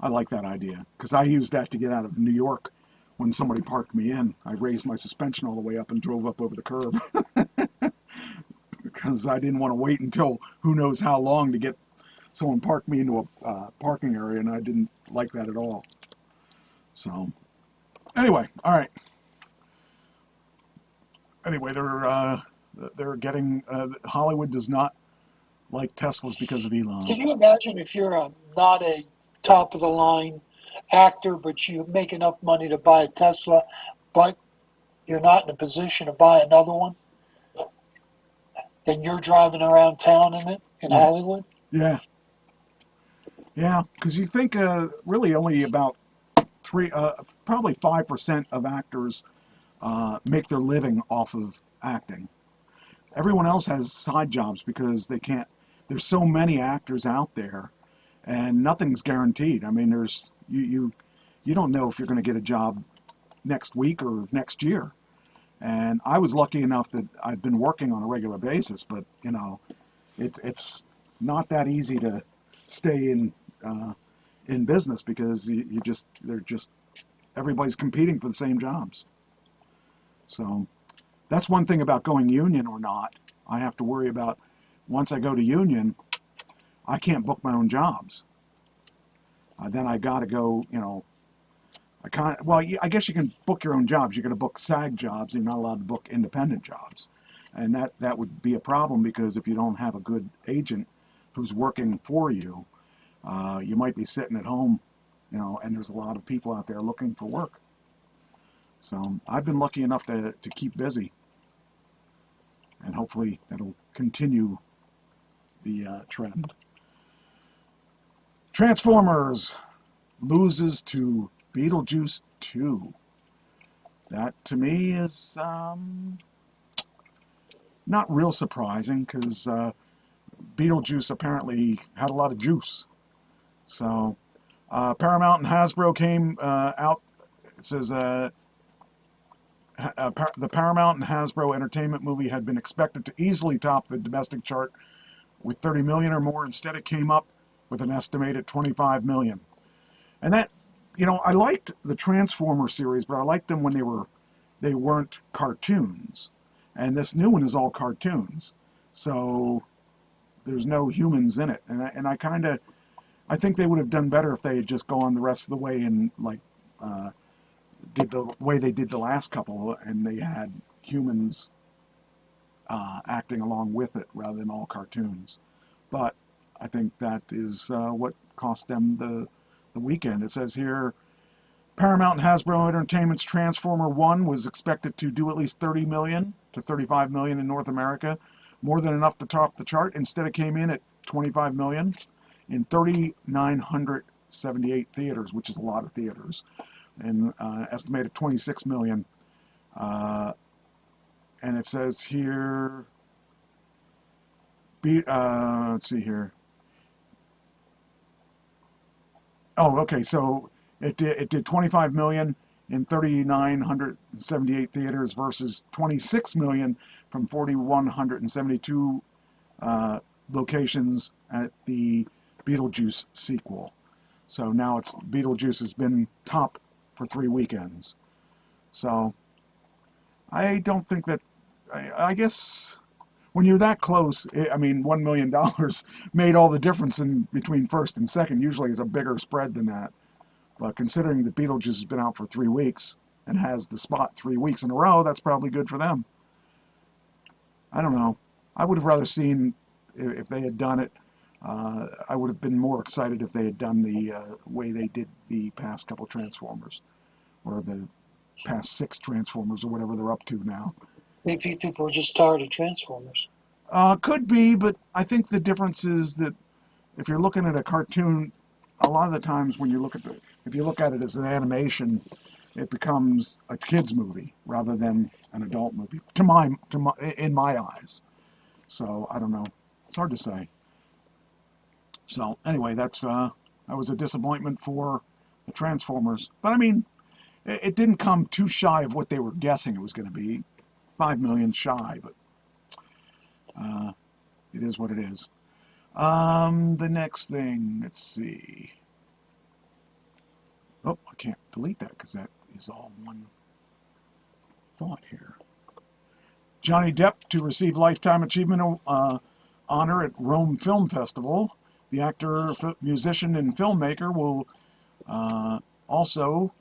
I like that idea because I used that to get out of New York when somebody parked me in. I raised my suspension all the way up and drove up over the curb because I didn't want to wait until who knows how long to get someone parked me into a parking area, and I didn't like that at all. So anyway, all right. Anyway, they're getting Hollywood does not like Teslas because of Elon. Can you imagine if you're not a top of the line actor, but you make enough money to buy a Tesla, but you're not in a position to buy another one, and you're driving around town in it in Hollywood? Yeah, because you think really only about probably 5% of actors make their living off of acting. Everyone else has side jobs because they can't. There's so many actors out there, and nothing's guaranteed. I mean, you don't know if you're going to get a job next week or next year. And I was lucky enough that I've been working on a regular basis, but you know, it's not that easy to stay in business because everybody's competing for the same jobs. So that's one thing about going union or not. I have to worry about once I go to union, I can't book my own jobs. Then I got to go, you know, I guess you can book your own jobs. You're going to book SAG jobs. You're not allowed to book independent jobs. And that would be a problem because if you don't have a good agent who's working for you, you might be sitting at home, you know, and there's a lot of people out there looking for work. So I've been lucky enough to keep busy. And hopefully that'll continue the trend. Transformers loses to Beetlejuice 2. That to me is not real surprising because Beetlejuice apparently had a lot of juice. So Paramount and Hasbro came out. It says the Paramount and Hasbro entertainment movie had been expected to easily top the domestic chart with 30 million or more. Instead, it came up with an estimated 25 million. And that, you know, I liked the Transformer series, but I liked them when they weren't cartoons. And this new one is all cartoons. So there's no humans in it. And I think they would have done better if they had just gone the rest of the way and like did the way they did the last couple, and they had humans acting along with it rather than all cartoons. But I think that is what cost them the weekend. It says here, Paramount and Hasbro Entertainment's Transformer 1 was expected to do at least 30 million to 35 million in North America, more than enough to top the chart. Instead, it came in at 25 million in 3,978 theaters, which is a lot of theaters, and estimated 26 million. And it says here, let's see here. Oh, okay, so it did 25 million in 3,978 theaters versus 26 million from 4,172 locations at the Beetlejuice sequel. So now Beetlejuice has been top for 3 weekends. So I don't think that, I guess when you're that close, I mean, $1 million made all the difference in between first and second. Usually it's a bigger spread than that. But considering that Beetlejuice has been out for 3 weeks and has the spot 3 weeks in a row, that's probably good for them. I don't know. I would have rather seen, if they had done it, I would have been more excited if they had done the way they did the past couple Transformers, or the past 6 Transformers, or whatever they're up to now. Maybe people are just tired of Transformers. Could be, but I think the difference is that if you're looking at a cartoon, a lot of the times when you look at if you look at it as an animation, it becomes a kid's movie rather than an adult movie, in my eyes. So I don't know. It's hard to say. So anyway, that was a disappointment for the Transformers. But I mean, it didn't come too shy of what they were guessing it was going to be. 5 million shy, but it is what it is. The next thing, let's see. Oh, I can't delete that because that is all one thought here. Johnny Depp to receive Lifetime Achievement honor at Rome Film Festival. The actor, musician, and filmmaker will also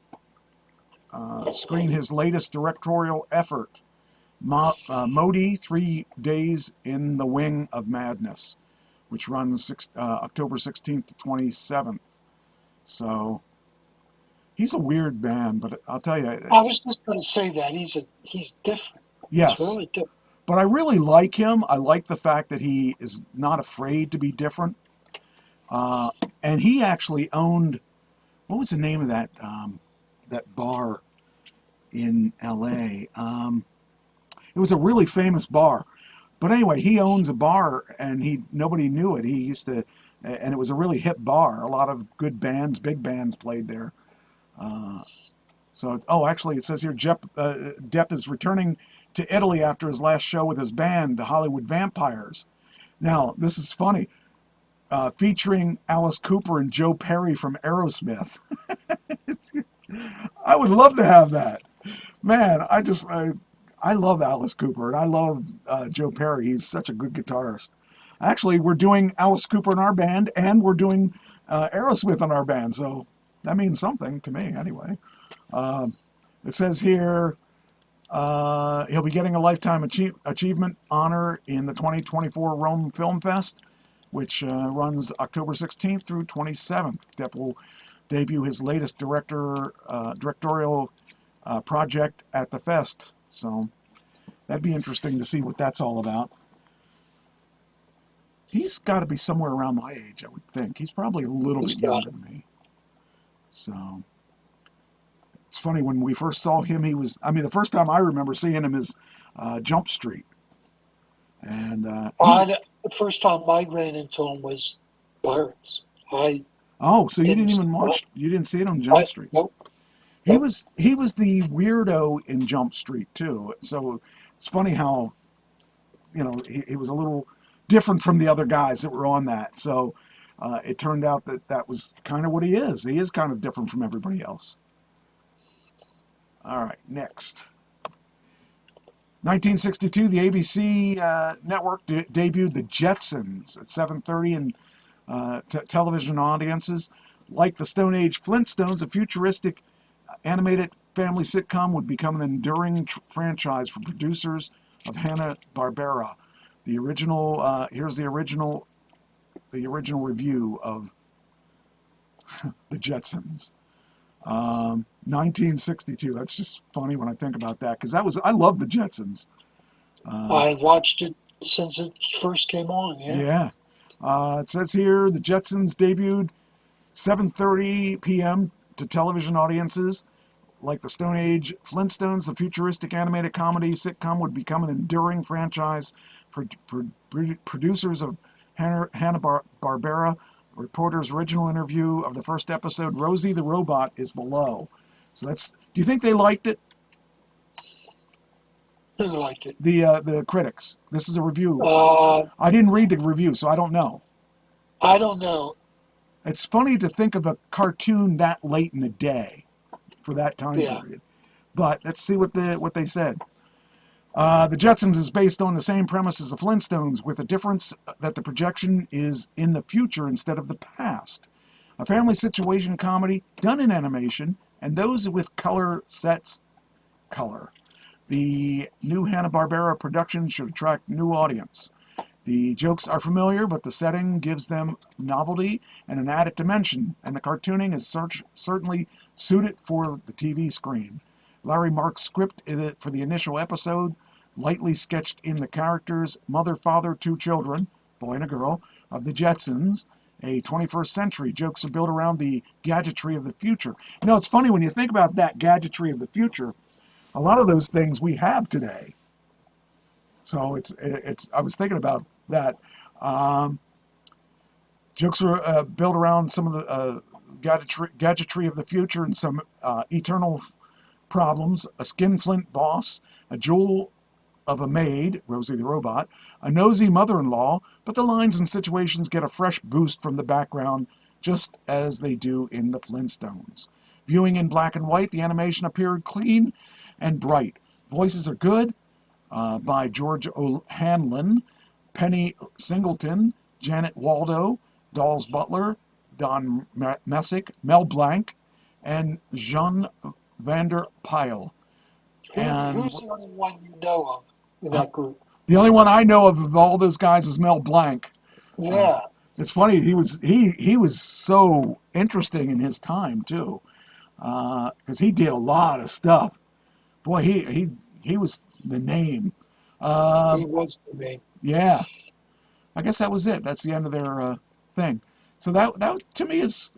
screen his latest directorial effort, Modi, 3 Days in the Wing of Madness, which runs October 16th to 27th. So he's a weird man, but I'll tell you. I was just going to say that he's different. Yes, He's really different. But I really like him. I like the fact that he is not afraid to be different. And he actually owned, what was the name of that that bar in L.A. It was a really famous bar. But anyway, he owns a bar, and nobody knew it. He used to, and it was a really hip bar. A lot of good bands, big bands played there. Actually, it says here Depp is returning to Italy after his last show with his band, the Hollywood Vampires. Now, this is funny, featuring Alice Cooper and Joe Perry from Aerosmith. I would love to have that. Man, I love Alice Cooper, and I love Joe Perry. He's such a good guitarist. Actually, we're doing Alice Cooper in our band, and we're doing Aerosmith in our band, so that means something to me, anyway. It says here he'll be getting a Lifetime Achievement honor in the 2024 Rome Film Fest, which runs October 16th through 27th. Depp will debut his latest directorial project at the fest. So that'd be interesting to see what that's all about. He's got to be somewhere around my age, I would think. He's probably a little bit younger than me. So it's funny, when we first saw him, the first time I remember seeing him is Jump Street. And the first time I ran into him was Pirates. So you didn't even watch? You didn't see it on Jump Street? Nope. He was the weirdo in Jump Street too. So it's funny how, he was a little different from the other guys that were on that. So it turned out that was kind of what he is. He is kind of different from everybody else. All right, next. 1962, the ABC network debuted The Jetsons at 7:30 in television audiences. Like the Stone Age Flintstones, a futuristic animated family sitcom would become an enduring franchise for producers of Hanna-Barbera. The original, here's the original review of The Jetsons. 1962. That's just funny when I think about that, because I love The Jetsons. I watched it since it first came on. Yeah. It says here The Jetsons debuted 7:30 p.m. to television audiences. Like the Stone Age Flintstones, the futuristic animated comedy sitcom would become an enduring franchise for producers of Hanna-Barbera. Reporter's original interview of the first episode, Rosie the Robot, is below. So do you think they liked it? Who liked it? The critics. This is a review. I didn't read the review, so I don't know. I don't know. It's funny to think of a cartoon that late in the day for that time period. But let's see what they said. The Jetsons is based on the same premise as the Flintstones, with a difference that the projection is in the future instead of the past. A family situation comedy done in animation, and those with color sets color. The new Hanna-Barbera production should attract new audience. The jokes are familiar, but the setting gives them novelty and an added dimension, and the cartooning is certainly suited for the TV screen. Larry Mark's script for the initial episode lightly sketched in the characters mother, father, two children, boy and a girl, of the Jetsons, a 21st century. Jokes are built around the gadgetry of the future. It's funny when you think about that gadgetry of the future, a lot of those things we have today. So I was thinking about that. Jokes are built around some of the gadgetry of the future and some eternal problems. A skinflint boss, a jewel of a maid, Rosie the Robot, a nosy mother-in-law, but the lines and situations get a fresh boost from the background, just as they do in the Flintstones. Viewing in black and white, the animation appeared clean and bright. Voices are good by George O'Hanlon, Penny Singleton, Janet Waldo, Dolls Butler, Don Messick, Mel Blanc, and Jean Vander Pyle. Who's the only one you know of in that group? The only one I know of all those guys is Mel Blanc. Yeah. It's funny, he was so interesting in his time too, because he did a lot of stuff. Boy, he was the name. He was the name. Yeah, I guess that was it. That's the end of their thing. So that to me is,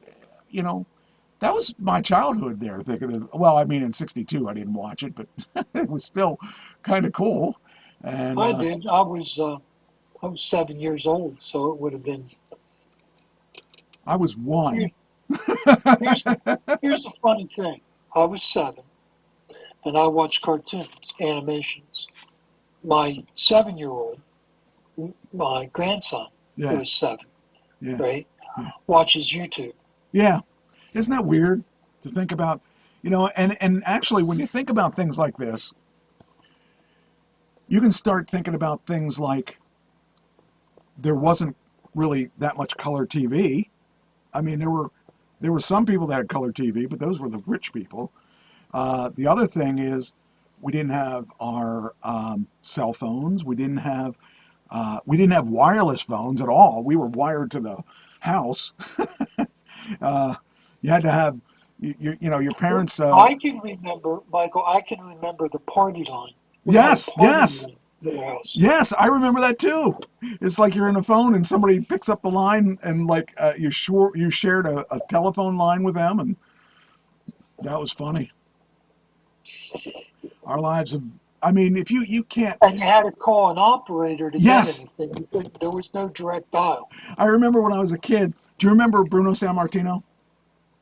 that was my childhood there. Thinking of, well, I mean, in '62 I didn't watch it, but it was still kind of cool. And I did. I was 7 years old, so it would have been. I was one. Here's here's the funny thing. I was 7, and I watched cartoons, animations. My 7-year-old, my grandson, who Yeah, is 7, yeah, right, yeah. watches YouTube. Yeah. Isn't that weird to think about? And actually, when you think about things like this, you can start thinking about things like there wasn't really that much color TV. I mean, there were some people that had color TV, but those were the rich people. The other thing is we didn't have our cell phones. We didn't have wireless phones at all. We were wired to the house. uh, you had to have your parents. I can remember, Michael, I can remember the party line. We had a Yes, party yes. line in the house. Yes, I remember that too. It's like you're in a phone and somebody picks up the line and like you shared a telephone line with them, and that was funny. Our lives have. I mean, if you can't. And you had to call an operator to Yes, get anything. There was no direct dial. I remember when I was a kid. Do you remember Bruno Sammartino?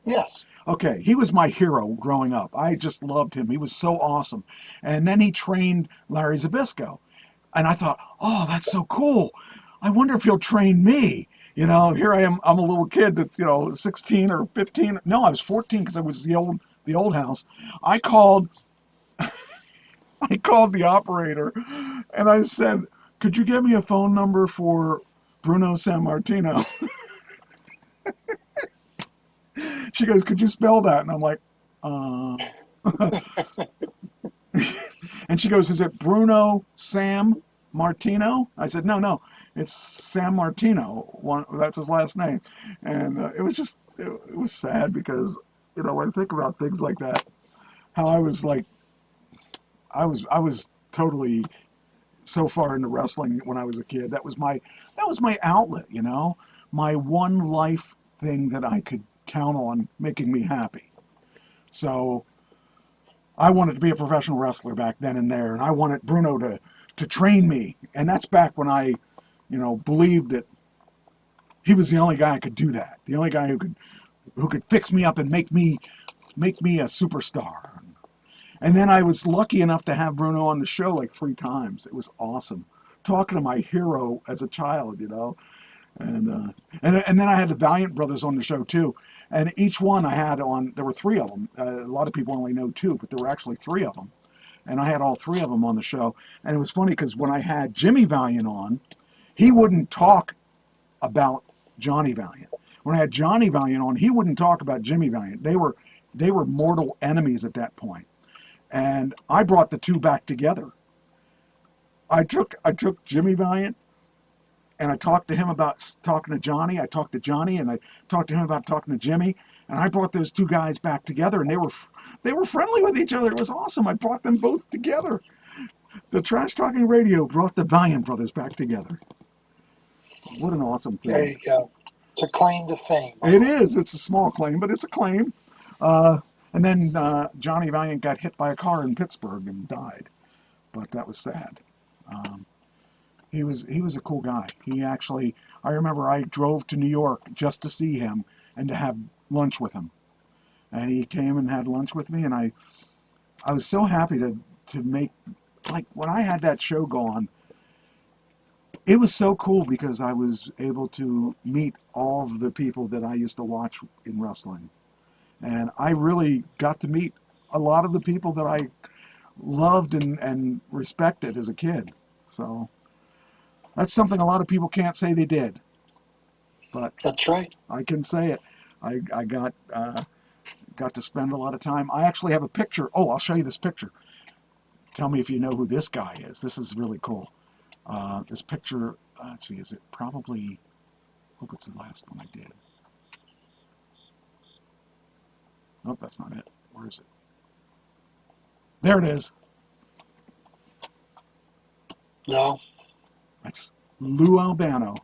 Yes. Okay, he was my hero growing up. I just loved him. He was so awesome. And then he trained Larry Zabisco. And I thought, oh, that's so cool. I wonder if he'll train me. Here I am. I'm a little kid that, 16 or 15. No, I was 14 because it was the old house. I called the operator and I said, could you get me a phone number for Bruno Sammartino? She goes, could you spell that? And I'm like, and she goes, is it Bruno Sam Martino? I said, no, it's Sam Martino. That's his last name. And it was sad because, when I think about things like that, how I was like, I was totally so far into wrestling when I was a kid. That was my outlet, my one life thing that I could count on making me happy. So I wanted to be a professional wrestler back then and there, and I wanted Bruno to train me. And that's back when I, believed that he was the only guy I could do that. The only guy who could fix me up and make me a superstar. And then I was lucky enough to have Bruno on the show like 3 times. It was awesome. Talking to my hero as a child, And then I had the Valiant brothers on the show too. And each one I had on, there were 3 of them. A lot of people only know 2, but there were actually 3 of them. And I had all 3 of them on the show. And it was funny because when I had Jimmy Valiant on, he wouldn't talk about Johnny Valiant. When I had Johnny Valiant on, he wouldn't talk about Jimmy Valiant. They were mortal enemies at that point. And I brought the 2 back together. I took Jimmy Valiant and I talked to him about talking to Johnny. I talked to Johnny and I talked to him about talking to Jimmy. And I brought those 2 guys back together, and they were friendly with each other. It was awesome. I brought them both together. The Trash Talking Radio brought the Valiant brothers back together. What an awesome thing. There you go. It's a claim to fame. It is. It's a small claim, but it's a claim. And then Johnny Valiant got hit by a car in Pittsburgh and died. But that was sad. He was a cool guy. I remember I drove to New York just to see him and to have lunch with him. And he came and had lunch with me, and I was so happy to make, like, when I had that show go on, it was so cool because I was able to meet all of the people that I used to watch in wrestling. And I really got to meet a lot of the people that I loved and respected as a kid. So that's something a lot of people can't say they did. But That's right. I can say it. I got to spend a lot of time. I actually have a picture. Oh, I'll show you this picture. Tell me if you know who this guy is. This is really cool. This picture, let's see, is it probably, I hope it's the last one I did. Nope, that's not it. Where is it? There it is. No. That's Lou Albano.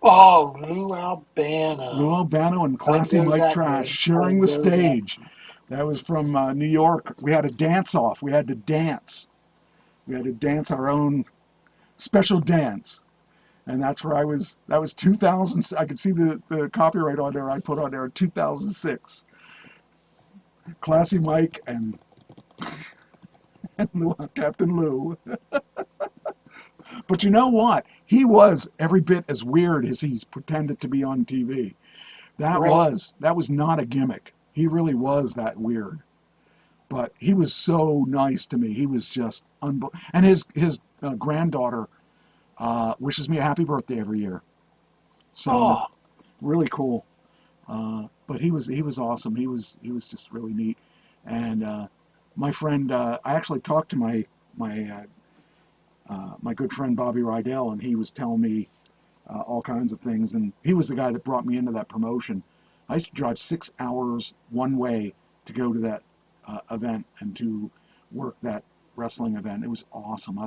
Oh, Lou Albano. Lou Albano and Classy know Mike that Trash name. sharing I the know that. stage. That was from New York. We had a dance-off. We had to dance. We had to dance our own special dance. And that's where I was. That was 2000. I could see the copyright on there. I put on there 2006. Classy Mike and Captain Lou. But you know what? He was every bit as weird as he's pretended to be on TV. That Really? was not a gimmick. He really was that weird. But he was so nice to me. He was just unbelievable. And his granddaughter wishes me a happy birthday every year. So Oh, really cool. But he was awesome. He was just really neat. And my friend, I actually talked to my good friend Bobby Rydell, and he was telling me all kinds of things. And he was the guy that brought me into that promotion. I used to drive 6 hours one way to go to that event and to work that wrestling event. It was awesome. I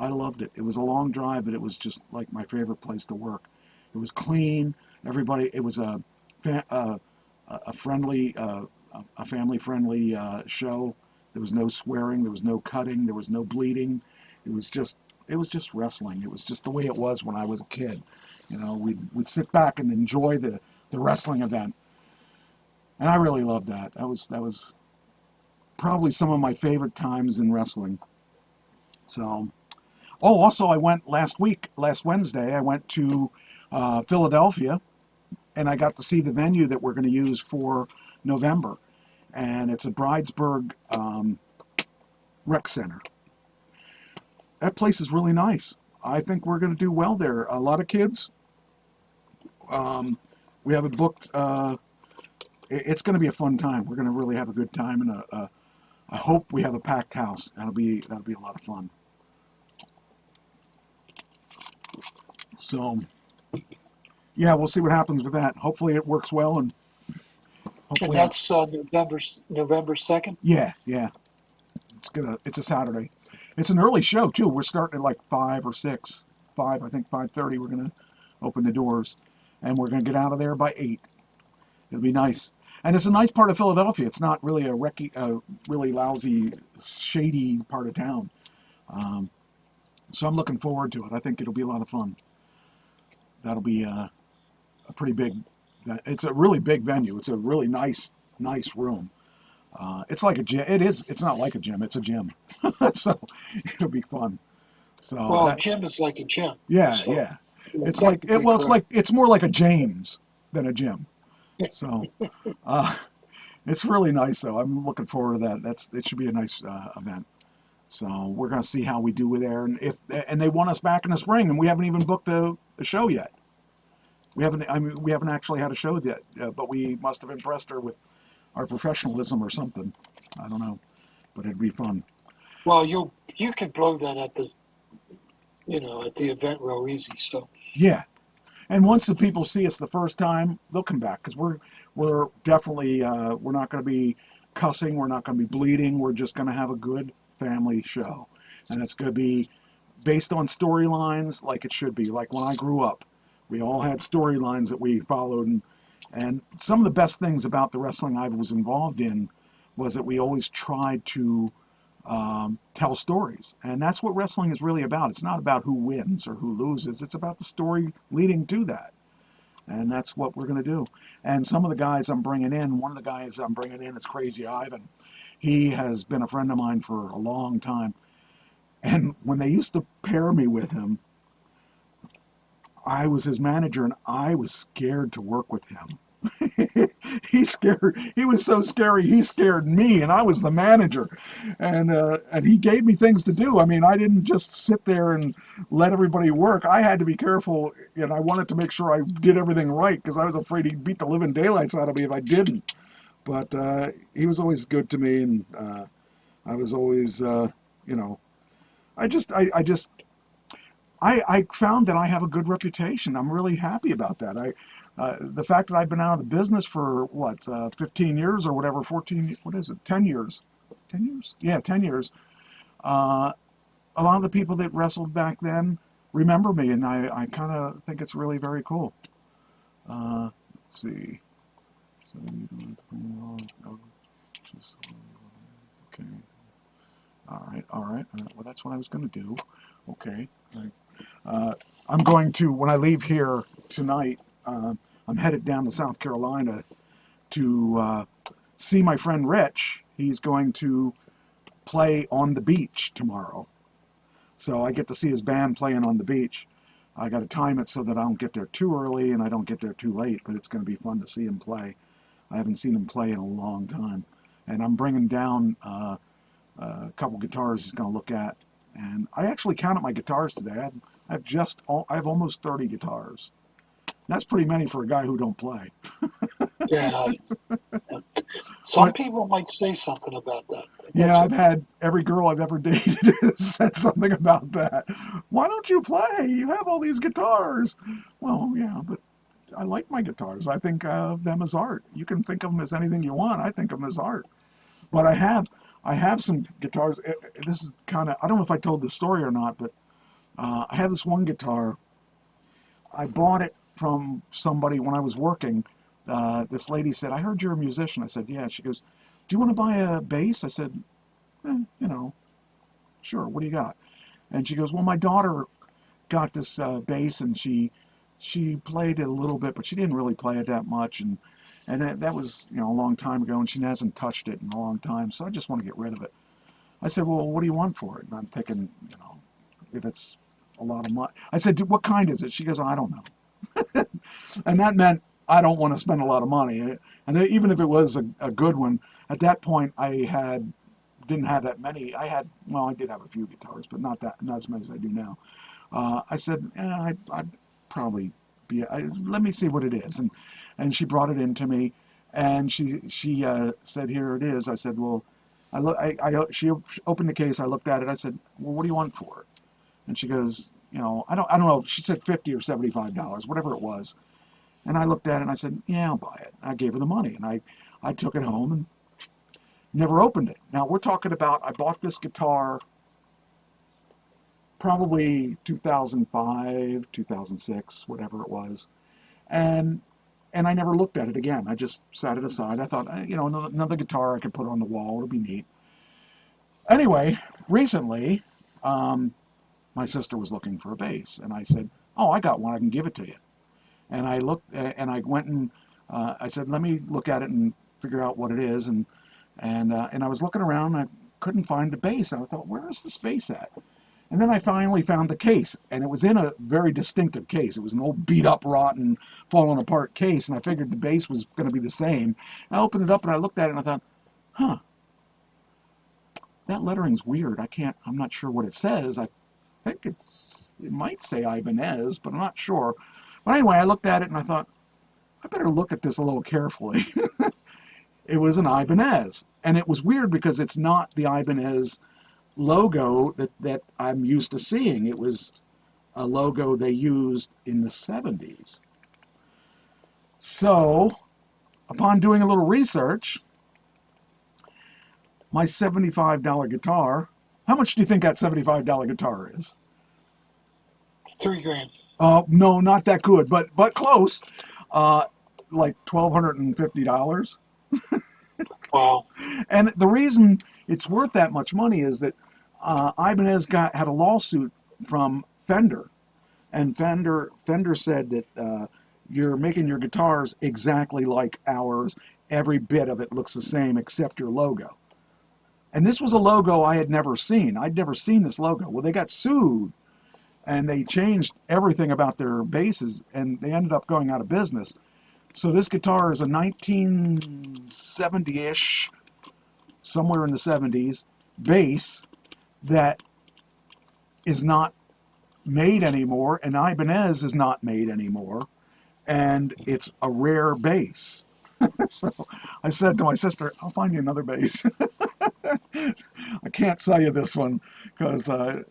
loved it. It was a long drive, but it was just like my favorite place to work. It was clean. Everybody. It was a friendly, a family-friendly show. There was no swearing. There was no cutting. There was no bleeding. It was just wrestling. It was just the way it was when I was a kid. You know, we'd sit back and enjoy the wrestling event, and I really loved that. That was probably some of my favorite times in wrestling. So, oh, also I went last Wednesday. I went to Philadelphia, and I got to see the venue that we're going to use for November, and it's a Bridesburg rec center. That place is really nice. I think we're going to do well there. A lot of kids. We have it booked. It's going to be a fun time. We're going to really have a good time, and I hope we have a packed house. That'll be a lot of fun. So, yeah, we'll see what happens with that. Hopefully, it works well, and and hopefully, that's November 2nd. yeah. It's a Saturday. It's an early show too. We're starting at like 5 or 6. 5, I think 5:30. We're gonna open the doors, and we're gonna get out of there by 8. It'll be nice, and it's a nice part of Philadelphia. It's not really a really lousy, shady part of town. So I'm looking forward to it. I think it'll be a lot of fun. That'll be a pretty big. It's a really big venue. It's a really nice room. It's like a gym. It's not like a gym. It's a gym. So it'll be fun. So Well, gym is like a gym. yeah, So, yeah. you're It's like technically correct. it's more like a James than a gym. So it's really nice though. I'm looking forward to that. It should be a nice event. So we're gonna see how we do with there, and they want us back in the spring, and we haven't even booked a show yet. We haven't actually had a show yet, but we must have impressed her with our professionalism or something. I don't know, but it'd be fun. Well, you could blow that at the event real easy. So Yeah, and once the people see us the first time, they'll come back because we're definitely we're not going to be cussing, we're not going to be bleeding. We're just going to have a good family show, and it's going to be based on storylines like it should be. Like when I grew up, we all had storylines that we followed, and some of the best things about the wrestling I was involved in was that we always tried to tell stories. And that's what wrestling is really about. It's not about who wins or who loses. It's about the story leading to that. And that's what we're going to do. And some of the guys I'm bringing in, one of the guys I'm bringing in is Crazy Ivan. He has been a friend of mine for a long time. And when they used to pair me with him, I was his manager, and I was scared to work with him. He was so scary. He scared me, and I was the manager, and he gave me things to do. I mean, I didn't just sit there and let everybody work. I had to be careful, and I wanted to make sure I did everything right because I was afraid he'd beat the living daylights out of me if I didn't. But he was always good to me, and I was always, I found that I have a good reputation. I'm really happy about that. The fact that I've been out of the business for 15 years or whatever, 14, 10 years? 10 years? Yeah, 10 years. A lot of the people that wrestled back then remember me, and I kind of think it's really very cool. Let's see. So, okay. All right. Well, that's what I was going to do. Okay. I'm going to, when I leave here tonight, I'm headed down to South Carolina to see my friend Rich. He's going to play on the beach tomorrow. So I get to see his band playing on the beach. I got to time it so that I don't get there too early and I don't get there too late, but it's going to be fun to see him play. I haven't seen him play in a long time. And I'm bringing down a couple guitars he's going to look at. And I actually counted my guitars today. I have almost 30 guitars. That's pretty many for a guy who don't play. Yeah. Some people might say something about that. Yeah, I've had every girl I've ever dated said something about that. Why don't you play? You have all these guitars. Well, yeah, but I like my guitars. I think of them as art. You can think of them as anything you want. I think of them as art. But I have some guitars. This is kind of, I don't know if I told this story or not, but I have this one guitar. I bought it from somebody when I was working. This lady said, I heard you're a musician. I said, yeah. She goes, do you want to buy a bass? I said, sure. What do you got? And she goes, well, my daughter got this bass, and she played it a little bit, but she didn't really play it that much. And that was, a long time ago, and she hasn't touched it in a long time. So I just want to get rid of it. I said, well, what do you want for it? And I'm thinking, if it's a lot of money. I said, what kind is it? She goes, I don't know. And that meant I don't want to spend a lot of money. And even if it was a good one, at that point I didn't have that many. I did have a few guitars, but not as many as I do now. I said, I'd probably be. Let me see what it is. And she brought it in to me, and she said, here it is. I said, well, she opened the case. I looked at it. I said, well, what do you want for it? And she goes, I don't know. She said $50 or $75, whatever it was. And I looked at it and I said, yeah, I'll buy it. I gave her the money, and I took it home and never opened it. Now we're talking about, I bought this guitar probably 2005, 2006, whatever it was. And I never looked at it again. I just sat it aside. I thought, another guitar I could put on the wall. It'll be neat. Anyway, recently, my sister was looking for a bass, and I said, oh, I got one. I can give it to you. And I looked, and I went and I said, let me look at it and figure out what it is. And I was looking around, and I couldn't find the bass. And I thought, where is the bass at? And then I finally found the case, and it was in a very distinctive case. It was an old beat-up, rotten, fallen apart case, and I figured the bass was going to be the same. I opened it up, and I looked at it, and I thought, that lettering's weird. I'm not sure what it says. I think it might say Ibanez, but I'm not sure. But anyway, I looked at it, and I thought, I better look at this a little carefully. It was an Ibanez, and it was weird because it's not the Ibanez logo that I'm used to seeing. It was a logo they used in the 70s. So, upon doing a little research, my $75 guitar, how much do you think that $75 guitar is? $3,000. No, not that good, but close. Like $1,250. Wow. And the reason it's worth that much money is that Ibanez had a lawsuit from Fender, and Fender said that you're making your guitars exactly like ours. Every bit of it looks the same except your logo. And this was a logo I had never seen. I'd never seen this logo. Well, they got sued, and they changed everything about their basses, and they ended up going out of business. So this guitar is a 1970-ish, somewhere in the 70s, bass that is not made anymore, and Ibanez is not made anymore, and it's a rare bass. So I said to my sister, I'll find you another bass. I can't sell you this one because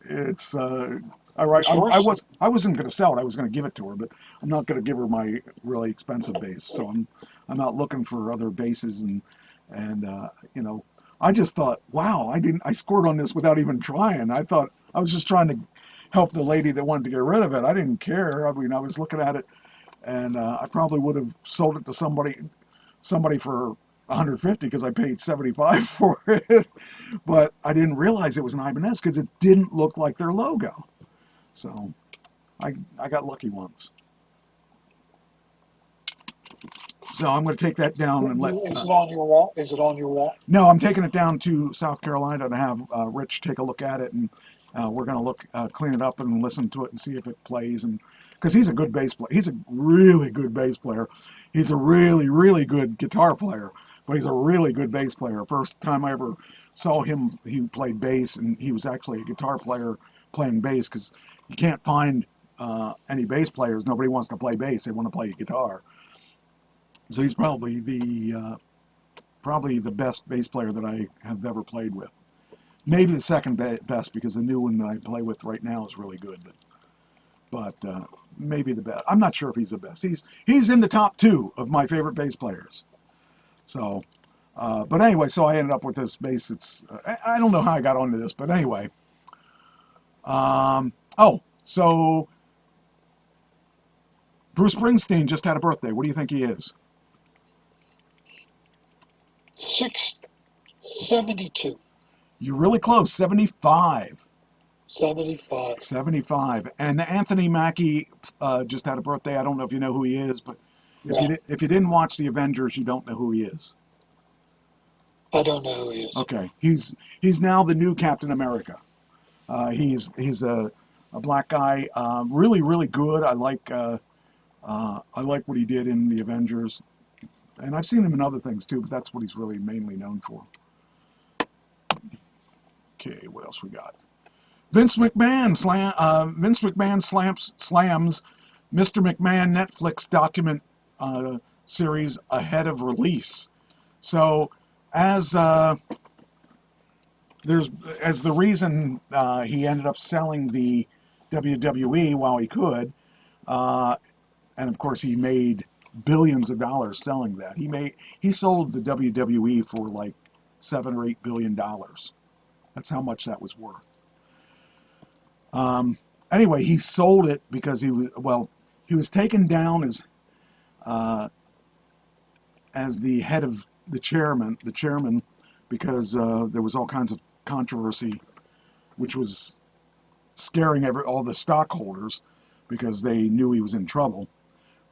it's I wasn't going to sell it. I was going to give it to her, but I'm not going to give her my really expensive bass. So I'm not looking for other basses, and I just thought, wow, I scored on this without even trying. I thought I was just trying to help the lady that wanted to get rid of it. I didn't care. I mean, I was looking at it, and I probably would have sold it to somebody for 150 because I paid 75 for it. But I didn't realize it was an Ibanez because it didn't look like their logo. So I got lucky once. So I'm going to take that down and let. Is it on your wall? Is it on your wall? No, I'm taking it down to South Carolina to have Rich take a look at it, and we're going to clean it up and listen to it and see if it plays. And because he's a good bass player, he's a really good bass player. He's a really, really good guitar player, but he's a really good bass player. First time I ever saw him, he played bass, and he was actually a guitar player playing bass because you can't find any bass players. Nobody wants to play bass; they want to play guitar. So he's probably the best bass player that I have ever played with. Maybe the second best because the new one that I play with right now is really good. But maybe the best. I'm not sure if he's the best. He's in the top 2 of my favorite bass players. So, but anyway, so I ended up with this bass. It's I don't know how I got onto this, but anyway. So Bruce Springsteen just had a birthday. What do you think he is? 672. You're really close. 75. 75. 75. And Anthony Mackie just had a birthday. I don't know if you know who he is, but if you didn't watch The Avengers, you don't know who he is. I don't know who he is. Okay. He's now the new Captain America. He's a black guy. Really, really good. I like what he did in The Avengers. And I've seen him in other things too, but that's what he's really mainly known for. Okay, what else we got? Vince McMahon slams Mr. McMahon Netflix document series ahead of release. So as the reason he ended up selling the WWE while he could, and of course he made billions of dollars selling that. He sold the WWE for like $7 or $8 billion. That's how much that was worth. Anyway, he sold it because he was taken down as the head of the chairman, because there was all kinds of controversy, which was scaring all the stockholders because they knew he was in trouble.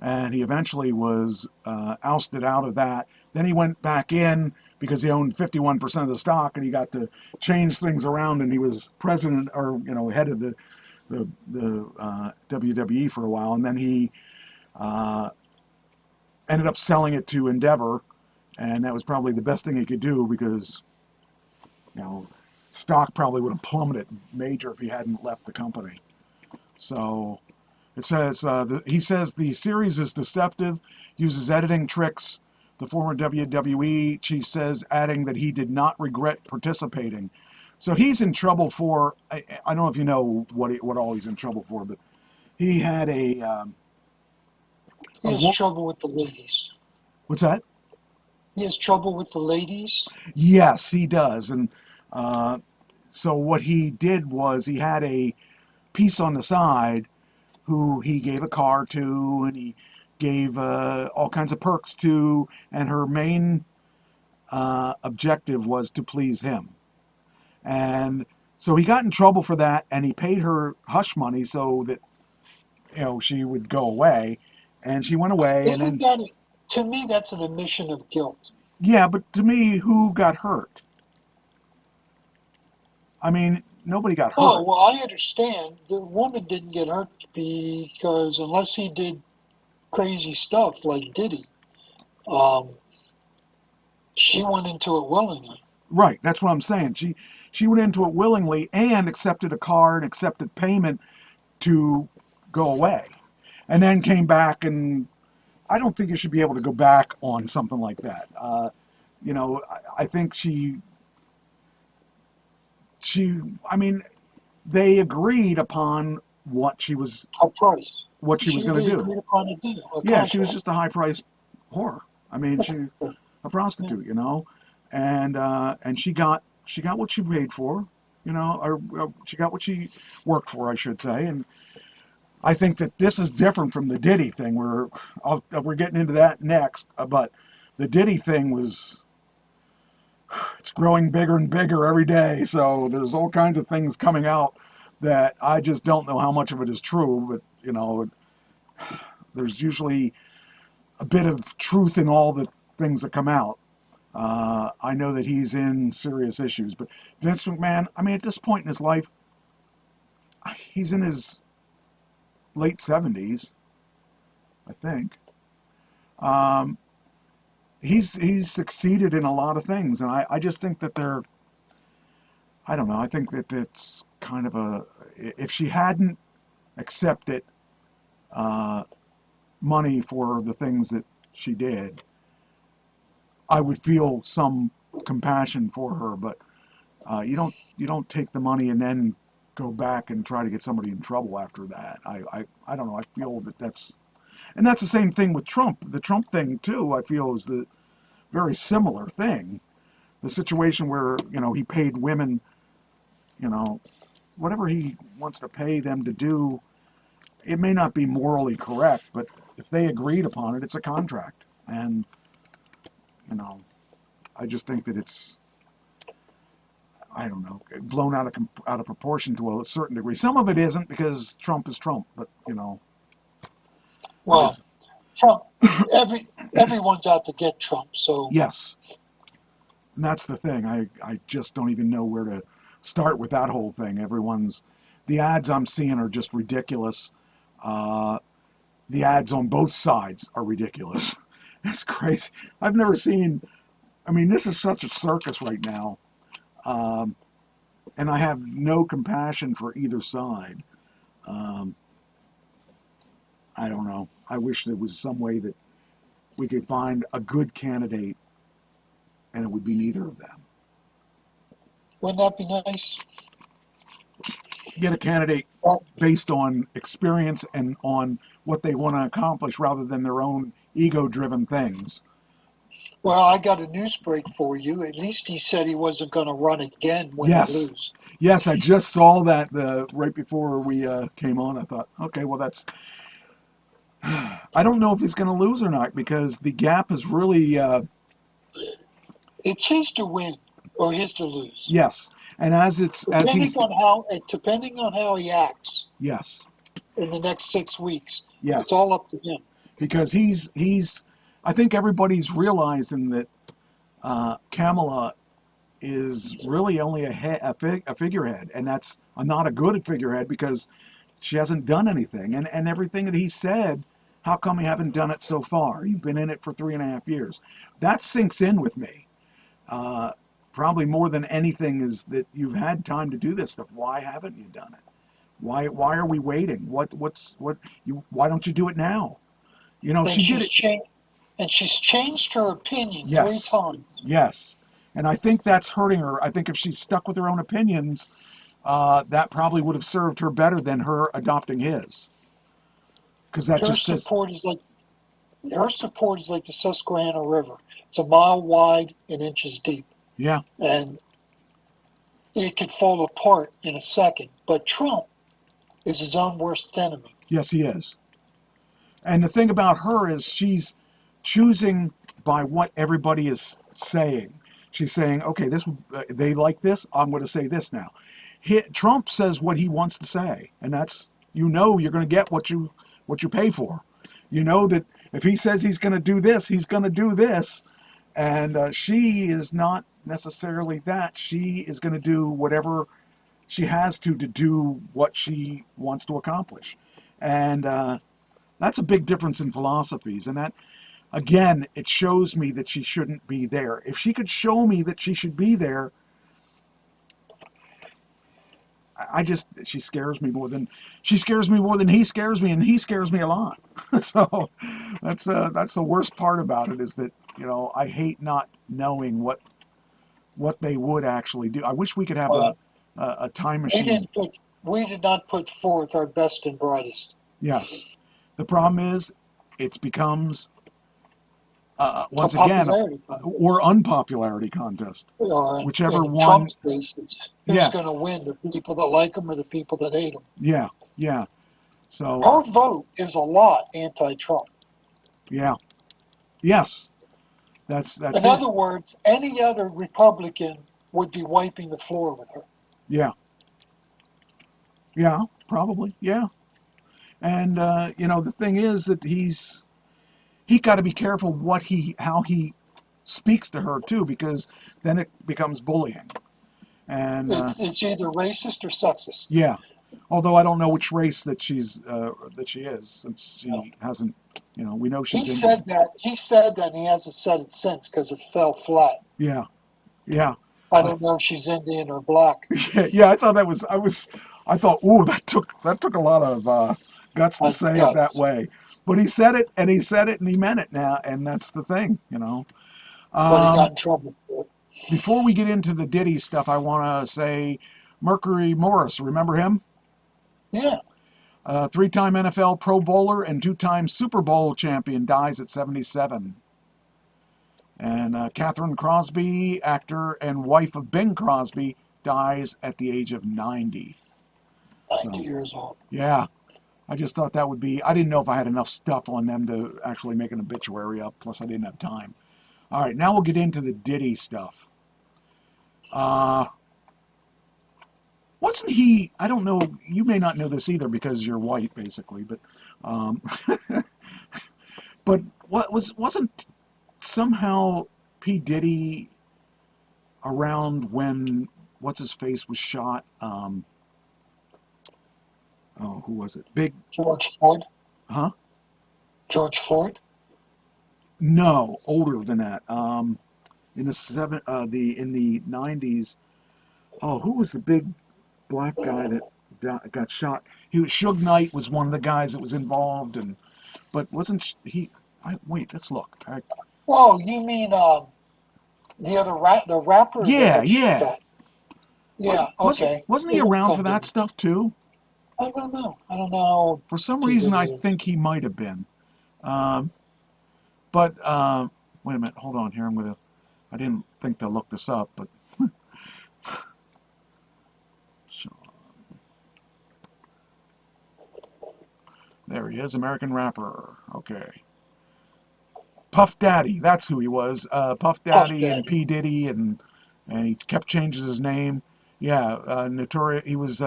And he eventually was ousted out of that. Then he went back in because he owned 51% of the stock, and he got to change things around. And he was president, or head of the WWE for a while. And then he ended up selling it to Endeavor, and that was probably the best thing he could do because stock probably would have plummeted major if he hadn't left the company. So. It says, he says the series is deceptive, uses editing tricks. The former WWE chief says, adding that he did not regret participating. So he's in trouble for, I don't know if you know what all he's in trouble for, but he had he has trouble with the ladies. What's that? He has trouble with the ladies? Yes, he does. And so what he did was he had a piece on the side who he gave a car to, and he gave all kinds of perks to, and her main objective was to please him. And so he got in trouble for that, and he paid her hush money so that she would go away, and she went away. To me, that's an admission of guilt. Yeah, but to me, who got hurt? I mean, nobody got hurt. Oh, well, I understand. The woman didn't get hurt because unless he did crazy stuff like Diddy, she went into it willingly. Right, that's what I'm saying. She went into it willingly and accepted a car and accepted payment to go away. And then came back, and I don't think you should be able to go back on something like that. I think they agreed upon what she was going to do. Yeah, she was just a high price whore. I mean, she's a prostitute, and she got what she paid for, you know, or she got what she worked for, I should say. And I think that this is different from the Diddy thing. We're getting into that next, but the Diddy thing it's growing bigger and bigger every day. So there's all kinds of things coming out that I just don't know how much of it is true. But, you know, there's usually a bit of truth in all the things that come out. I know that he's in serious issues. But Vince McMahon, I mean, at this point in his life, he's in his late 70s, I think. He's succeeded in a lot of things, and I just think that I don't know, I think that it's kind of if she hadn't accepted money for the things that she did, I would feel some compassion for her, but you don't take the money and then go back and try to get somebody in trouble after that. I don't know, I feel that's the same thing with Trump. The Trump thing too, I feel, is the very similar thing. The situation where, you know, he paid women, you know, whatever he wants to pay them to do, it may not be morally correct, but if they agreed upon it, it's a contract. And, you know, I just think that it's, I don't know, blown out of proportion to a certain degree. Some of it isn't, because Trump is Trump, but, you know. Well, Trump, everyone's out to get Trump, so. Yes. And that's the thing. I just don't even know where to start with that whole thing. The ads I'm seeing are just ridiculous. The ads on both sides are ridiculous. It's crazy. I've never seen, I mean, this is such a circus right now. And I have no compassion for either side. I don't know. I wish there was some way that we could find a good candidate and it would be neither of them. Wouldn't that be nice? Get a candidate based on experience and on what they want to accomplish rather than their own ego-driven things. Well, I got a news break for you. At least he said he wasn't going to run again when he lose. Yes, I just saw that right before we came on. I thought, okay, well, that's... I don't know if he's going to lose or not, because the gap is really... It's his to win or his to lose. Yes, and depending on how he acts. Yes. In the next 6 weeks. Yes. It's all up to him. Because he's I think everybody's realizing that Kamala is really only a figurehead, and that's not a good figurehead, because she hasn't done anything. And everything that he said, how come you haven't done it so far? You've been in it for 3.5 years. That sinks in with me. Probably more than anything is that you've had time to do this stuff. Why haven't you done it? Why are we waiting? Why don't you do it now? You know, she did it. And she's changed her opinion 3 times. Yes. And I think that's hurting her. I think if she's stuck with her own opinions, that probably would have served her better than her adopting his. Because that her support is like the Susquehanna River. It's 1 mile wide and inches deep. Yeah. And it could fall apart in a second. But Trump is his own worst enemy. Yes, he is. And the thing about her is she's choosing by what everybody is saying. She's saying, okay, they like this, I'm going to say this now. Trump says what he wants to say, and that's, you know, you're going to get what you pay for. You know that if he says he's going to do this, he's going to do this. And she is not necessarily that. She is going to do whatever she has to do what she wants to accomplish. And that's a big difference in philosophies. And that, again, it shows me that she shouldn't be there. If she could show me that she should be there, she scares me more than he scares me, and he scares me a lot. So that's the worst part about it, is that, you know, I hate not knowing what they would actually do. I wish we could have a time machine. We did not put forth our best and brightest. Yes. The problem is, it becomes once A again, popularity contest. or unpopularity contest. Or Whichever in one. Trump's case, it's who's Yeah. going to win, the people that like him or the people that hate him. Yeah, yeah. So, Our vote is a lot anti-Trump. yeah. Yes. That's In it. other words, any other Republican would be wiping the floor with her. Yeah. Yeah, probably. Yeah. And, the thing is that he got to be careful how he speaks to her too, because then it becomes bullying. And It's either racist or sexist. yeah, although I don't know which race that she is, since she hasn't. We know she's. He said that. He said that, and he hasn't said it since because it fell flat. Yeah, yeah, I don't know if she's Indian or black. yeah. I thought I thought, ooh, that took a lot of guts to say it that way. But he said it, and he meant it now, and that's the thing, But he got in trouble for it. Before we get into the Diddy stuff, I want to say Mercury Morris. Remember him? Yeah. 3-time NFL Pro Bowler and 2-time Super Bowl champion, dies at 77. And Catherine Crosby, actor and wife of Bing Crosby, dies at the age of 90. 90 years old. Yeah. I just thought that would be... I didn't know if I had enough stuff on them to actually make an obituary up, plus I didn't have time. All right, now we'll get into the Diddy stuff. Wasn't he... I don't know, you may not know this either because you're white, basically, but... but wasn't somehow P. Diddy around when what's-his-face was shot? Who was it? George Floyd? Huh? George Floyd? No, older than that. In the 90s. Oh, who was the big black guy that got shot? Suge Knight was one of the guys that was involved, but wasn't he? Wait, let's look. Oh, you mean the other the rapper? Yeah, yeah. Yeah, okay. Wasn't he around for that stuff too? I don't know. For some reason, I think he might have been. But wait a minute, hold on here. I didn't think to look this up, but there he is, American rapper. Okay. Puff Daddy, that's who he was. Puff Daddy and P. Diddy, and he kept changing his name. Yeah, Notorious. He was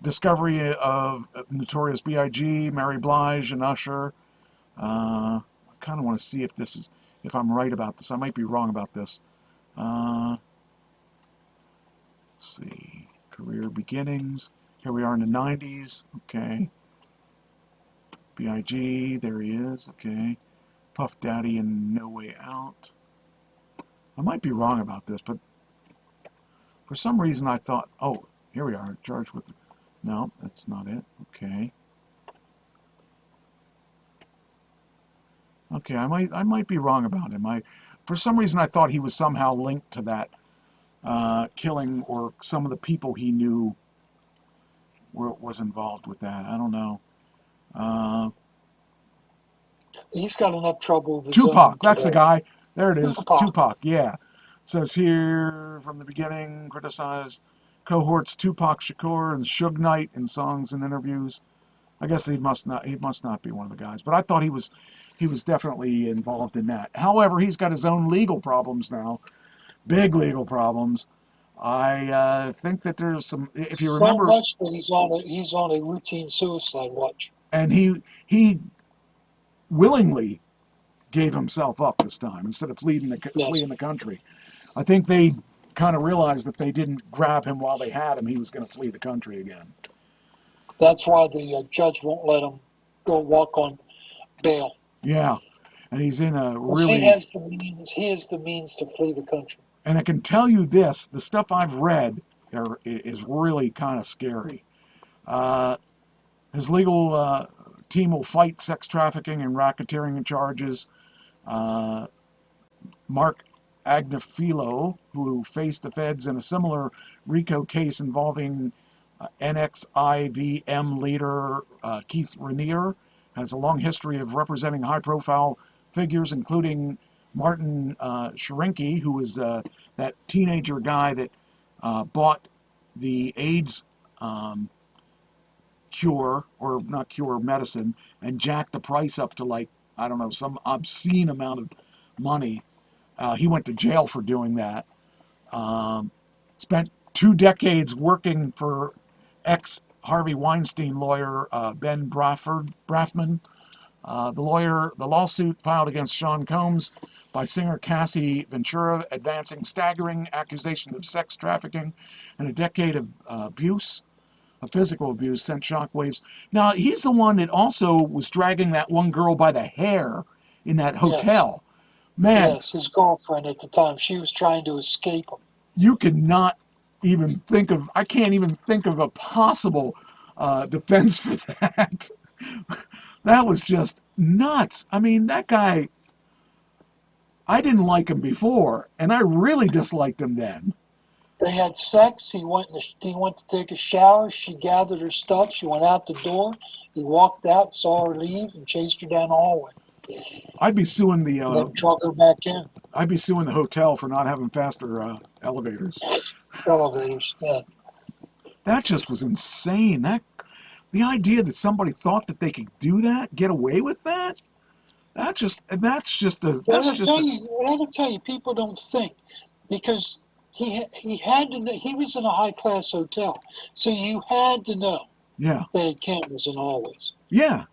discovery of Notorious B.I.G., Mary Blige, and Usher. I kind of want to see if I'm right about this. I might be wrong about this. Let's see. Career beginnings. Here we are in the 90s. Okay. B.I.G., there he is. Okay. Puff Daddy and No Way Out. I might be wrong about this, but for some reason I thought, oh, here we are, charged with... No, that's not it. Okay. Okay, I might be wrong about him. For some reason, I thought he was somehow linked to that killing, or some of the people he knew was involved with that. I don't know. He's got enough trouble with Tupac, that's the guy. There it is. Tupac, yeah. It says here, from the beginning, criticized cohorts Tupac Shakur and Suge Knight in songs and interviews. I guess he must not be one of the guys, but I thought he was definitely involved in that. However, he's got his own legal problems now, big legal problems. I think that there's some. If you remember, so much that he's on a routine suicide watch, and he willingly gave himself up this time instead of fleeing the country. I think they kind of realized if they didn't grab him while they had him, he was going to flee the country again. That's why the judge won't let him go walk on bail. Yeah, and he's in a really... He has the means to flee the country. And I can tell you this, the stuff I've read is really kind of scary. His legal team will fight sex trafficking and racketeering charges. Mark Agnifilo, who faced the feds in a similar RICO case involving NXIVM leader Keith Raniere, has a long history of representing high-profile figures, including Martin Sherinky, who was that teenager guy that bought the AIDS cure, or not cure, medicine, and jacked the price up to, like, I don't know, some obscene amount of money. He went to jail for doing that. Spent 2 decades working for ex-Harvey Weinstein lawyer Ben Brafman. The lawsuit filed against Sean Combs by singer Cassie Ventura, advancing staggering accusations of sex trafficking and a decade of physical abuse, sent shockwaves. Now, he's the one that also was dragging that one girl by the hair in that hotel. Yes. Man. Yes, his girlfriend at the time. She was trying to escape him. You cannot even think of, I can't even think of a possible defense for that. That was just nuts. I mean, that guy, I didn't like him before, and I really disliked him then. They had sex. He went to take a shower. She gathered her stuff. She went out the door. He walked out, saw her leave, and chased her down the hallway. I'd be suing the. Then drug her back in. I'd be suing the hotel for not having faster elevators. Elevators, yeah. That just was insane. The idea that somebody thought that they could do that, get away with that. I gotta tell you, people don't think, because he had to know, he was in a high class hotel, so you had to know. Yeah. They had cameras in always. Yeah.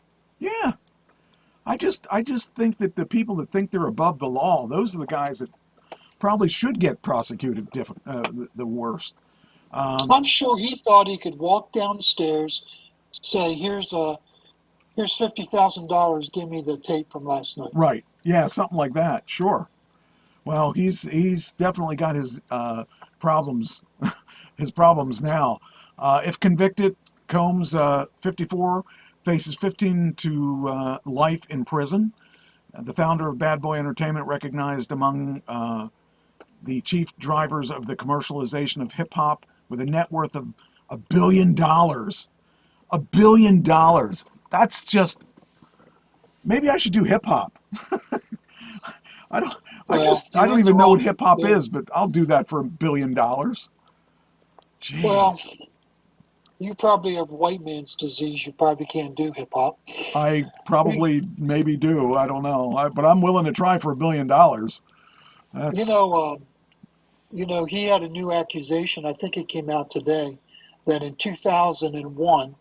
I just think that the people that think they're above the law, those are the guys that probably should get prosecuted the worst. I'm sure he thought he could walk downstairs, say, "Here's $50,000. Give me the tape from last night." Right. Yeah, something like that. Sure. Well, he's definitely got his problems, now. If convicted, Combs, 54, faces 15 to life in prison. The founder of Bad Boy Entertainment, recognized among the chief drivers of the commercialization of hip hop, with a net worth of $1 billion. $1 billion. That's just. Maybe I should do hip hop. I don't even know what hip hop is, but I'll do that for $1 billion. Jeez. Well, you probably have white man's disease. You probably can't do hip hop. I probably maybe do. I don't know. But I'm willing to try for $1 billion. He had a new accusation. I think it came out today that in 2001,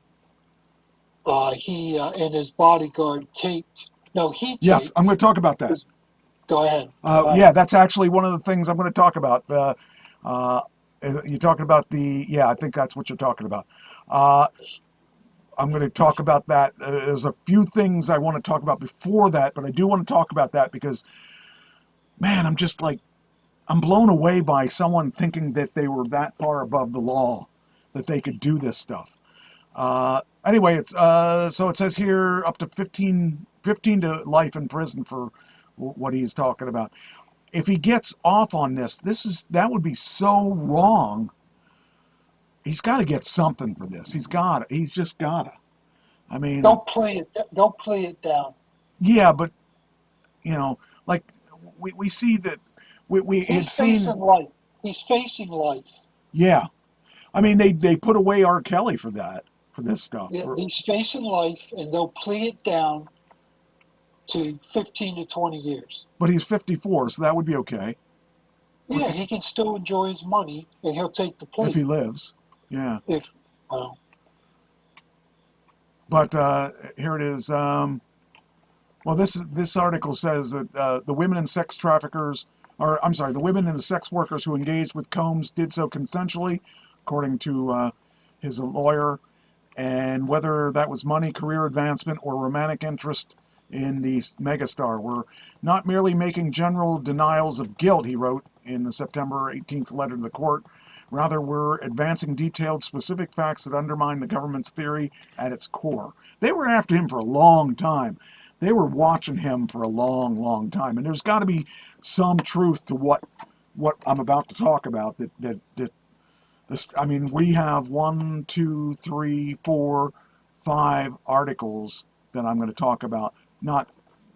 he and his bodyguard taped. Yes, I'm going to talk about that. Go ahead. Yeah, that's actually one of the things I'm going to talk about. You're talking about I think that's what you're talking about. I'm going to talk about that. There's a few things I want to talk about before that, but I do want to talk about that because, man, I'm blown away by someone thinking that they were that far above the law, that they could do this stuff. Anyway, so it says here up to 15 to life in prison for what he's talking about. If he gets off on that would be so wrong. He's got to get something for this. He's just got to. I mean, don't play it down. Yeah, but like we see that he's facing life. He's facing life. Yeah, I mean they put away R. Kelly for this stuff. Yeah, he's facing life, and they'll plea it down to 15 to 20 years. But he's 54, so that would be okay. Yeah, he can still enjoy his money, and he'll take the plea. If he lives, yeah. But here it is. This article says that the women and the women and the sex workers who engaged with Combs did so consensually, according to his lawyer, and whether that was money, career advancement, or romantic interest in the megastar, were not merely making general denials of guilt, he wrote in the September 18th letter to the court. Rather, we're advancing detailed, specific facts that undermine the government's theory at its core. They were after him for a long time. They were watching him for a long, long time. And there's got to be some truth to what I'm about to talk about. We have 1, 2, 3, 4, 5 articles that I'm going to talk about. Not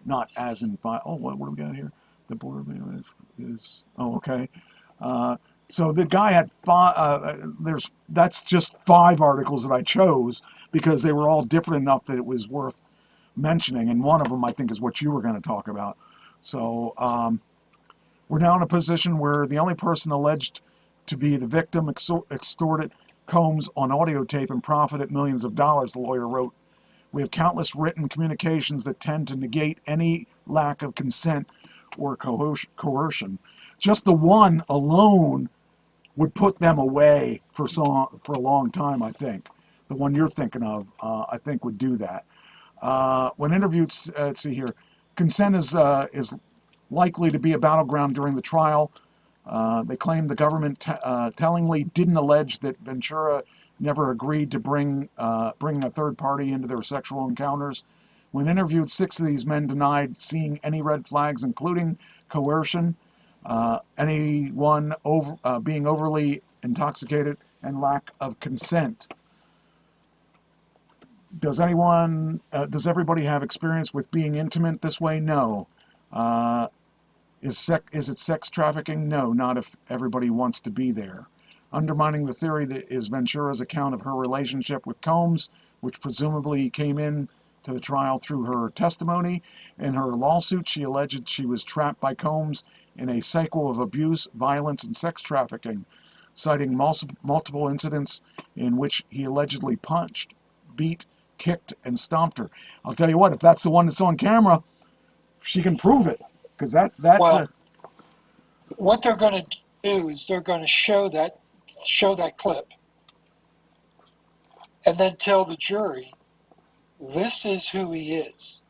not as in file. Oh, what do we got here? The board is okay. So the guy had that's just 5 articles that I chose because they were all different enough that it was worth mentioning, and one of them I think is what you were going to talk about. So we're now in a position where the only person alleged to be the victim extorted Combs on audio tape and profited millions of dollars, the lawyer wrote. We have countless written communications that tend to negate any lack of consent or coercion. Just the one alone would put them away for a long time, I think. The one you're thinking of, I think, would do that. When interviewed, let's see here, consent is likely to be a battleground during the trial. They claim the government tellingly didn't allege that Ventura never agreed to bring a third party into their sexual encounters. When interviewed, 6 of these men denied seeing any red flags, including coercion, anyone being overly intoxicated, and lack of consent. Does everybody have experience with being intimate this way? No. Is it sex trafficking? No, not if everybody wants to be there. Undermining the theory that is Ventura's account of her relationship with Combs, which presumably came in to the trial through her testimony. In her lawsuit, she alleged she was trapped by Combs in a cycle of abuse, violence, and sex trafficking, citing multiple incidents in which he allegedly punched, beat, kicked, and stomped her. I'll tell you what, if that's the one that's on camera, she can prove it. Because what they're going to do is they're going to show that clip and then tell the jury, this is who he is.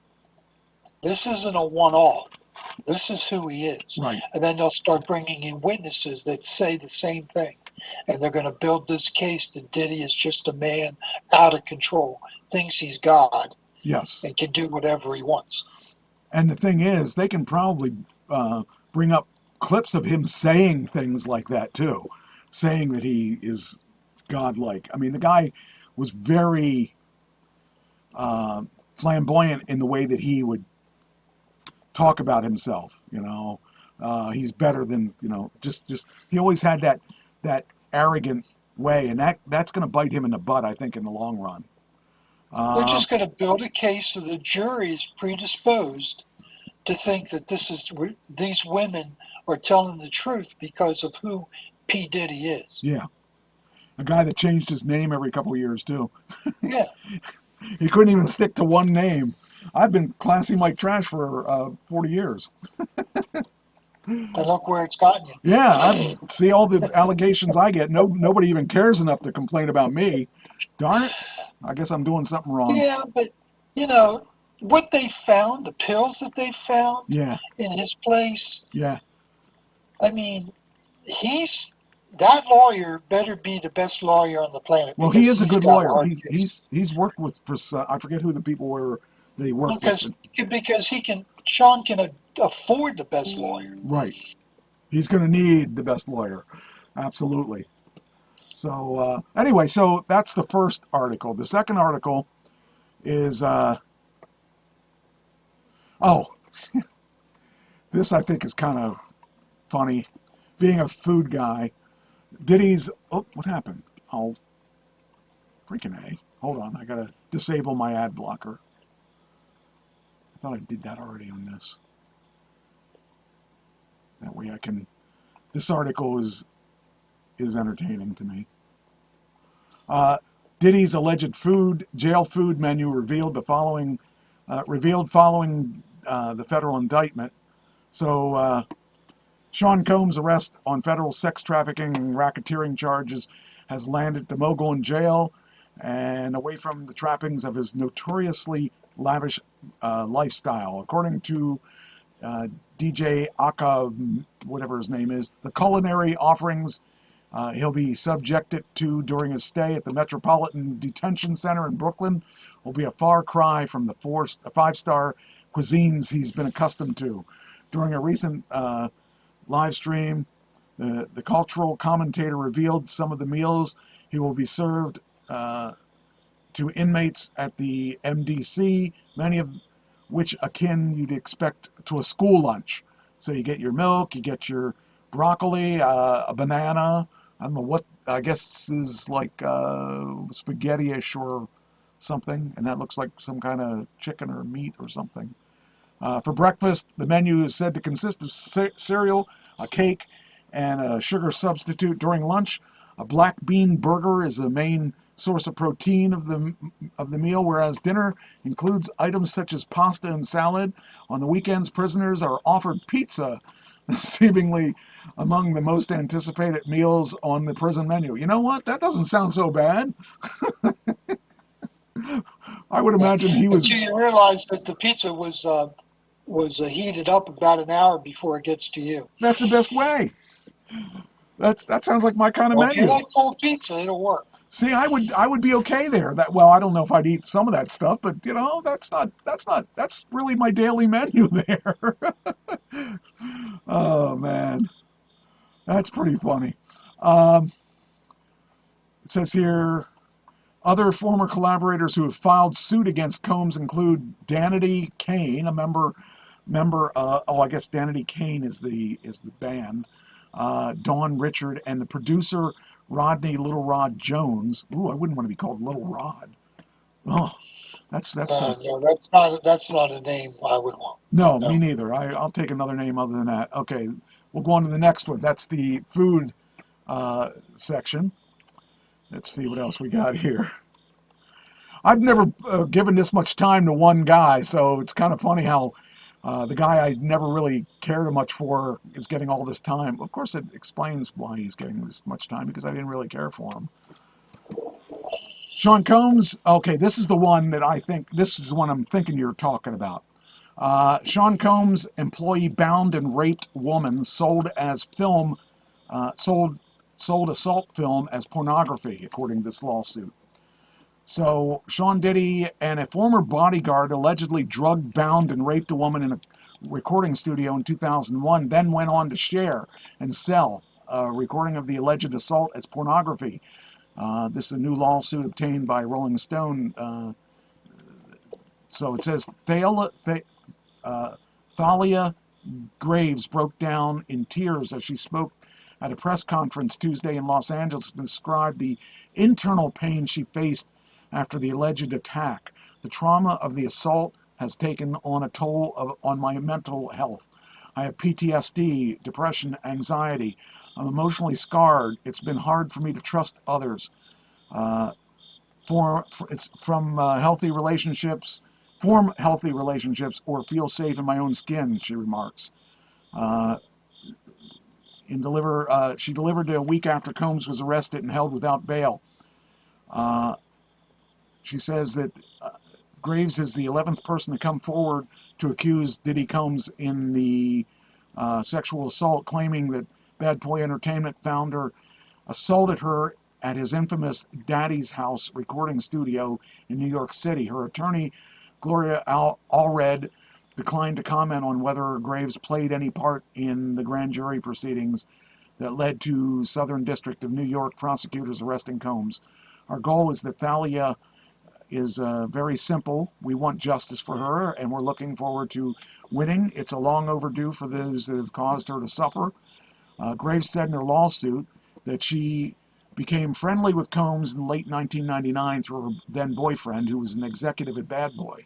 This isn't a one-off. This is who he is. Right. And then they'll start bringing in witnesses that say the same thing. And they're going to build this case that Diddy is just a man out of control, thinks he's God, yes, and can do whatever he wants. And the thing is, they can probably bring up clips of him saying things like that too, saying that he is godlike. I mean, the guy was very flamboyant in the way that he would talk about himself. He's better than, just he always had that arrogant way, and that's going to bite him in the butt, I think, in the long run. They're just going to build a case so the jury is predisposed to think that these women are telling the truth because of who P. Diddy is. Yeah. A guy that changed his name every couple of years, too. Yeah. He couldn't even stick to one name. I've been Classy Mike Trash for 40 years. And look where it's gotten you. Yeah, I see all the allegations I get. Nobody even cares enough to complain about me. Darn it. I guess I'm doing something wrong. Yeah, but, what they found, the pills that they found in his place. Yeah. I mean, that lawyer better be the best lawyer on the planet. Well, he is a good lawyer. He's worked for I forget who the people were that he worked with. Because Sean can afford the best lawyer. Right. He's going to need the best lawyer. Absolutely. So anyway, so that's the first article. The second article is this I think is kind of funny. Being a food guy, Diddy's what happened? Freaking A. Hold on, I gotta disable my ad blocker. I thought I did that already on this. That way I can. This article is entertaining to me. Diddy's alleged jail food menu revealed following the federal indictment. So Sean Combs' arrest on federal sex trafficking and racketeering charges has landed the mogul in jail and away from the trappings of his notoriously lavish lifestyle. According to DJ Aka, whatever his name is, the culinary offerings he'll be subjected to during his stay at the Metropolitan Detention Center in Brooklyn will be a far cry from the 5-star cuisines he's been accustomed to. During a recent live stream, the cultural commentator revealed some of the meals he will be served to inmates at the MDC, many of which akin you'd expect to a school lunch. So you get your milk, you get your broccoli, a banana. I don't know what, I guess is like spaghetti-ish or something, and that looks like some kind of chicken or meat or something. For breakfast, the menu is said to consist of cereal, a cake, and a sugar substitute. During lunch, a black bean burger is the main source of protein of the meal, whereas dinner includes items such as pasta and salad. On the weekends, prisoners are offered pizza, seemingly among the most anticipated meals on the prison menu. You know what? That doesn't sound so bad. I would imagine he was... But you realize that the pizza was heated up about an hour before it gets to you. That's the best way. That sounds like my kind of Well, menu. if you like cold pizza, it'll work. See, I would be okay there. Well, I don't know if I'd eat some of that stuff, but that's really my daily menu there. Oh man, that's pretty funny. It says here, other former collaborators who have filed suit against Combs include Danity Kane, a member. I guess Danity Kane is the band. Dawn Richard and the producer Rodney Little Rod Jones. Ooh, I wouldn't want to be called Little Rod. Oh, that's No, that's not a name I would want. No, me neither. I'll take another name other than that. Okay, we'll go on to the next one. That's the food section. Let's see what else we got here. I've never given this much time to one guy, so it's kind of funny how the guy I never really cared much for is getting all this time. Of course, it explains why he's getting this much time, because I didn't really care for him. Sean Combs, okay, this is the one I'm thinking you're talking about. Sean Combs, employee bound and raped woman, sold assault film as pornography, according to this lawsuit. So Sean Diddy and a former bodyguard allegedly drugged, bound, and raped a woman in a recording studio in 2001, then went on to share and sell a recording of the alleged assault as pornography. This is a new lawsuit obtained by Rolling Stone. So it says Thalia Graves broke down in tears as she spoke at a press conference Tuesday in Los Angeles and described the internal pain she faced after the alleged attack. The trauma of the assault has taken on a toll on my mental health. I have PTSD, depression, anxiety. I'm emotionally scarred. It's been hard for me to trust others. Form healthy relationships or feel safe in my own skin, she remarks. She delivered a week after Combs was arrested and held without bail. She says that Graves is the 11th person to come forward to accuse Diddy Combs in the sexual assault, claiming that Bad Boy Entertainment founder assaulted her at his infamous Daddy's House recording studio in New York City. Her attorney, Gloria Allred, declined to comment on whether Graves played any part in the grand jury proceedings that led to Southern District of New York prosecutors arresting Combs. Our goal is that Thalia is very simple. We want justice for her, and we're looking forward to winning. It's a long overdue for those that have caused her to suffer. Graves said in her lawsuit that she became friendly with Combs in late 1999 through her then boyfriend, who was an executive at Bad Boy.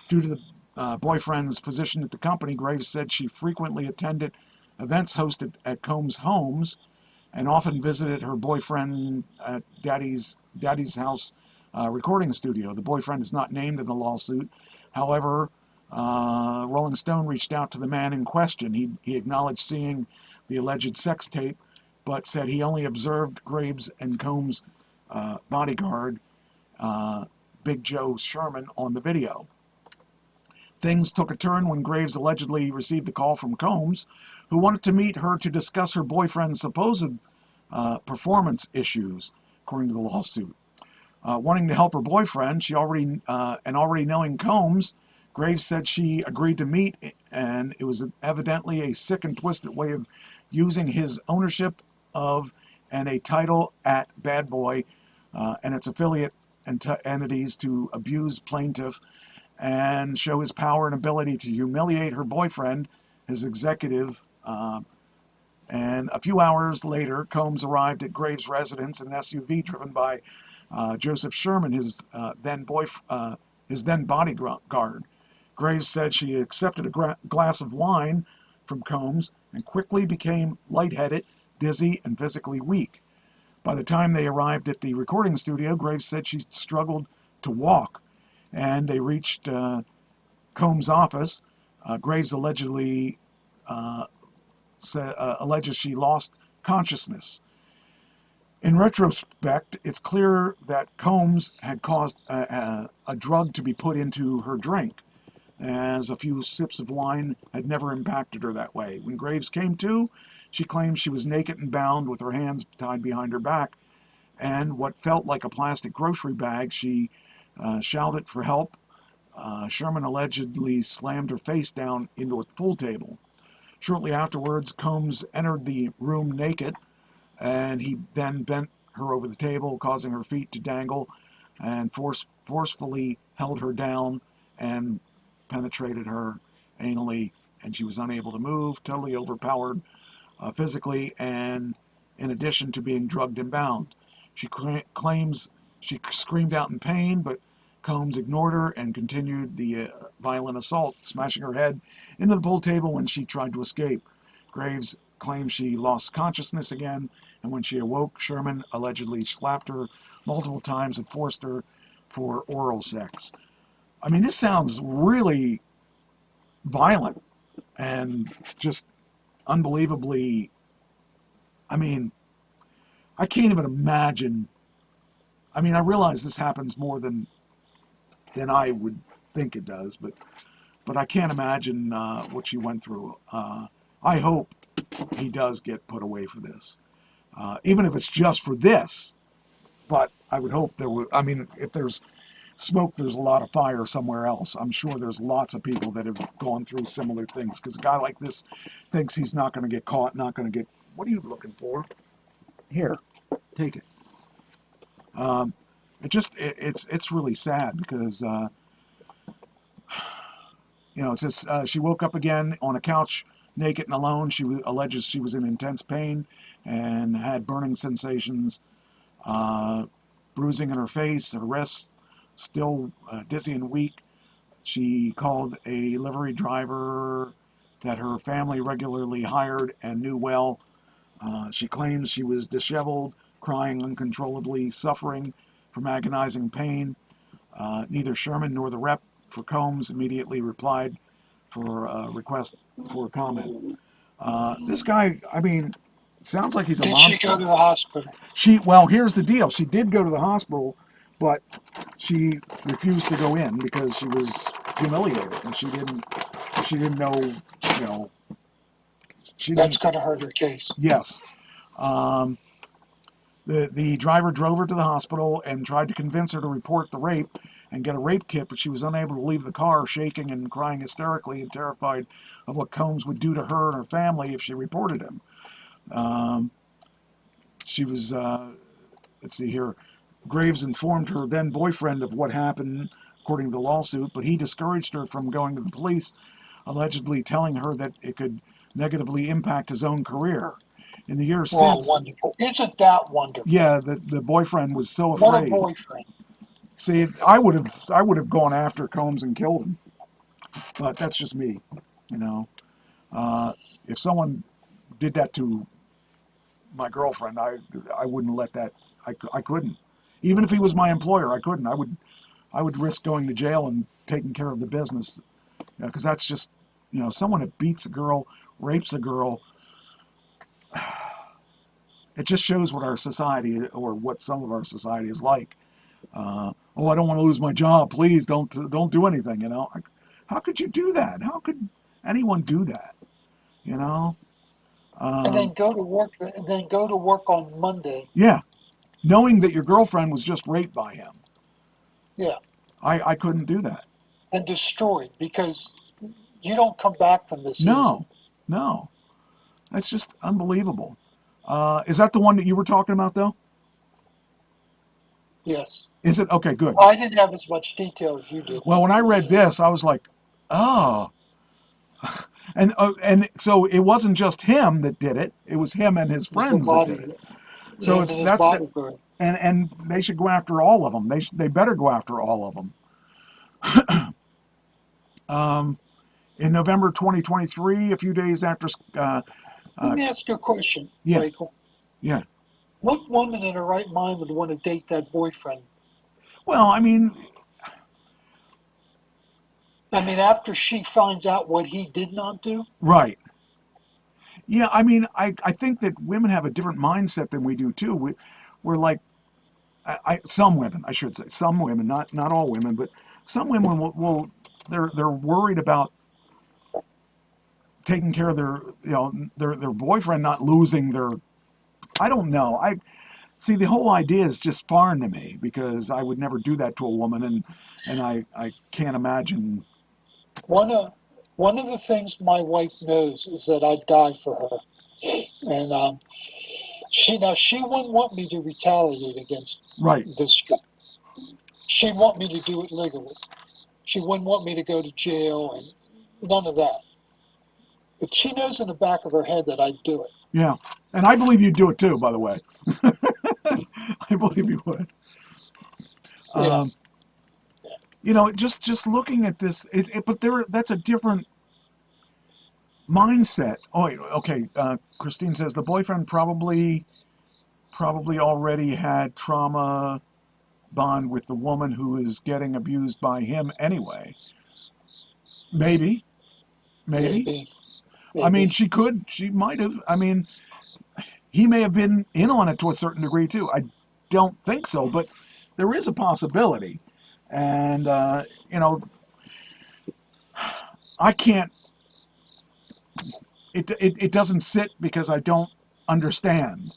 Due to the boyfriend's position at the company, Graves said she frequently attended events hosted at Combs' homes and often visited her boyfriend at Daddy's House recording studio. The boyfriend is not named in the lawsuit. However, Rolling Stone reached out to the man in question. He acknowledged seeing the alleged sex tape, but said he only observed Graves and Combs' bodyguard, Big Joe Sherman, on the video. Things took a turn when Graves allegedly received a call from Combs, who wanted to meet her to discuss her boyfriend's supposed performance issues, according to the lawsuit. Wanting to help her boyfriend, already knowing Combs, Graves said she agreed to meet, and it was evidently a sick and twisted way of using his ownership of and a title at Bad Boy and its affiliate entities to abuse plaintiff and show his power and ability to humiliate her boyfriend, his executive. And a few hours later, Combs arrived at Graves' residence in an SUV driven by Joseph Sherman, his then bodyguard. Graves said she accepted a glass of wine from Combs and quickly became lightheaded, dizzy, and physically weak. By the time they arrived at the recording studio, Graves said she struggled to walk, and they reached Combs' office. Graves allegedly alleges she lost consciousness. In retrospect, it's clear that Combs had caused a drug to be put into her drink, as a few sips of wine had never impacted her that way. When Graves came to, she claimed she was naked and bound with her hands tied behind her back, and what felt like a plastic grocery bag. She shouted for help. Sherman allegedly slammed her face down into a pool table. Shortly afterwards, Combs entered the room naked, and he then bent her over the table, causing her feet to dangle, and forcefully held her down and penetrated her anally, and she was unable to move, totally overpowered physically, and in addition to being drugged and bound. She claims she screamed out in pain, but Combs ignored her and continued the violent assault, smashing her head into the pool table when she tried to escape. Graves claims she lost consciousness again, and when she awoke, Sherman allegedly slapped her multiple times and forced her for oral sex. I mean, this sounds really violent and just unbelievably, I mean, I can't even imagine. I mean, I realize this happens more than I would think it does, but I can't imagine what she went through. I hope he does get put away for this, even if it's just for this. But I would hope there would. I mean, if there's smoke, there's a lot of fire somewhere else. I'm sure there's lots of people that have gone through similar things, because a guy like this thinks he's not going to get caught, not going to get. What are you looking for? Here, take it. It's really sad because it says she woke up again on a couch, naked and alone. She alleges she was in intense pain and had burning sensations, bruising in her face, her wrists, still dizzy and weak. She called a livery driver that her family regularly hired and knew well. She claims she was disheveled, crying uncontrollably, suffering from agonizing pain. Neither Sherman nor the rep for Combs immediately replied for a request for comment. This guy, I mean, sounds like he's a monster. Did she go to the hospital? Well, here's the deal. She did go to the hospital, but she refused to go in because she was humiliated, and she didn't know, That's going to hurt her case. Yes. The driver drove her to the hospital and tried to convince her to report the rape and get a rape kit, but she was unable to leave the car, shaking and crying hysterically and terrified of what Combs would do to her and her family if she reported him. She was, let's see here, Graves informed her then boyfriend of what happened, according to the lawsuit, but he discouraged her from going to the police, allegedly telling her that it could negatively impact his own career. In the years since, wonderful. Isn't that wonderful? Yeah, the boyfriend was so afraid. What a boyfriend. See, I would have gone after Combs and killed him, but that's just me, If someone did that to my girlfriend, I wouldn't let that. I couldn't. Even if he was my employer, I couldn't. I would risk going to jail and taking care of the business, because that's just, someone that beats a girl, rapes a girl. It just shows what our society, or what some of our society is like. I don't want to lose my job. Please don't do anything. How could you do that? How could anyone do that? And then go to work. And then go to work on Monday. Yeah, knowing that your girlfriend was just raped by him. Yeah. I couldn't do that. And destroyed, because you don't come back from this. No. That's just unbelievable. Is that the one that you were talking about, though? Yes. Is it? Okay, good. I didn't have as much detail as you did. Well, when I read this, I was like, oh. And so it wasn't just him that did it. It was him and his It was friends that did it. So him it's and his bodyguard. and they should go after all of them. They better go after all of them. In November 2023, a few days after, Let me ask you a question, yeah. Michael. Yeah. What woman in her right mind would want to date that boyfriend? Well, I mean, after she finds out what he did not do? right. Yeah, I mean, I think that women have a different mindset than we do too. We're like, some women, I should say, some women, not all women, but some women will they're worried about taking care of their boyfriend not losing their. I don't know. I see the whole idea is just foreign to me because I would never do that to a woman, and I can't imagine. One of the things my wife knows is that I'd die for her, and she wouldn't want me to retaliate against Right. this guy. She'd want me to do it legally. She wouldn't want me to go to jail and none of that. But she knows in the back of her head that I'd do it. Yeah, and I believe you'd do it too. By the way, I believe you would. Yeah. Just looking at this, but that's a different mindset. Oh, okay. Christine says the boyfriend probably already had trauma bond with the woman who is getting abused by him anyway. Maybe. I mean, she might have. I mean, he may have been in on it to a certain degree too. I don't think so, but there is a possibility. And, I can't, it doesn't sit because I don't understand.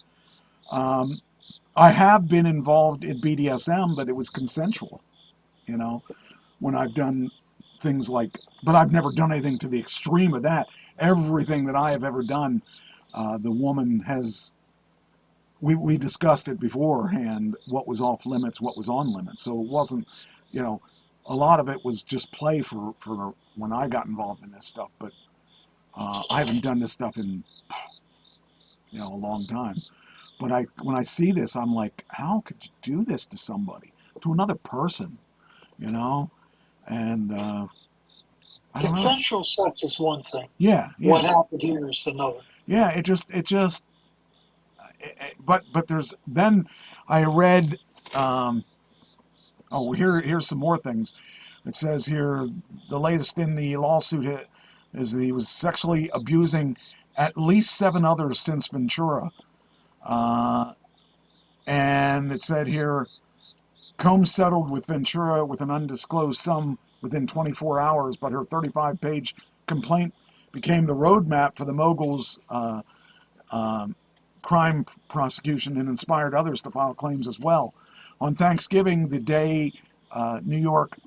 I have been involved in BDSM, but it was consensual, when I've done things like, but I've never done anything to the extreme of that. Everything that I have ever done, the woman has, we discussed it beforehand, what was off limits, what was on limits. So it wasn't, a lot of it was just play for when I got involved in this stuff. But I haven't done this stuff in, a long time. But when I see this, I'm like, how could you do this to somebody, to another person, And I don't know. Consensual sex is one thing. Yeah. What happened here is another. Yeah, but there's, then I read, here's some more things. It says here, the latest in the lawsuit is that he was sexually abusing at least 7 others since Ventura. And it said here, Combs settled with Ventura with an undisclosed sum within 24 hours, but her 35-page complaint became the roadmap for the mogul's crime prosecution and inspired others to file claims as well. On Thanksgiving, the day New York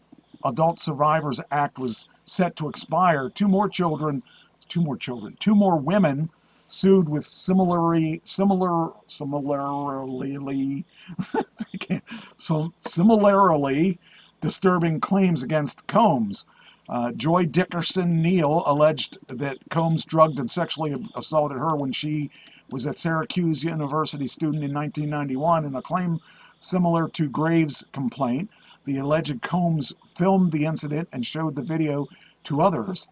Adult Survivors Act was set to expire, two more women sued with similarly disturbing claims against Combs. Joy Dickerson Neal alleged that Combs drugged and sexually assaulted her when she was at Syracuse University student in 1991. In a claim similar to Graves' complaint, the alleged Combs filmed the incident and showed the video to others.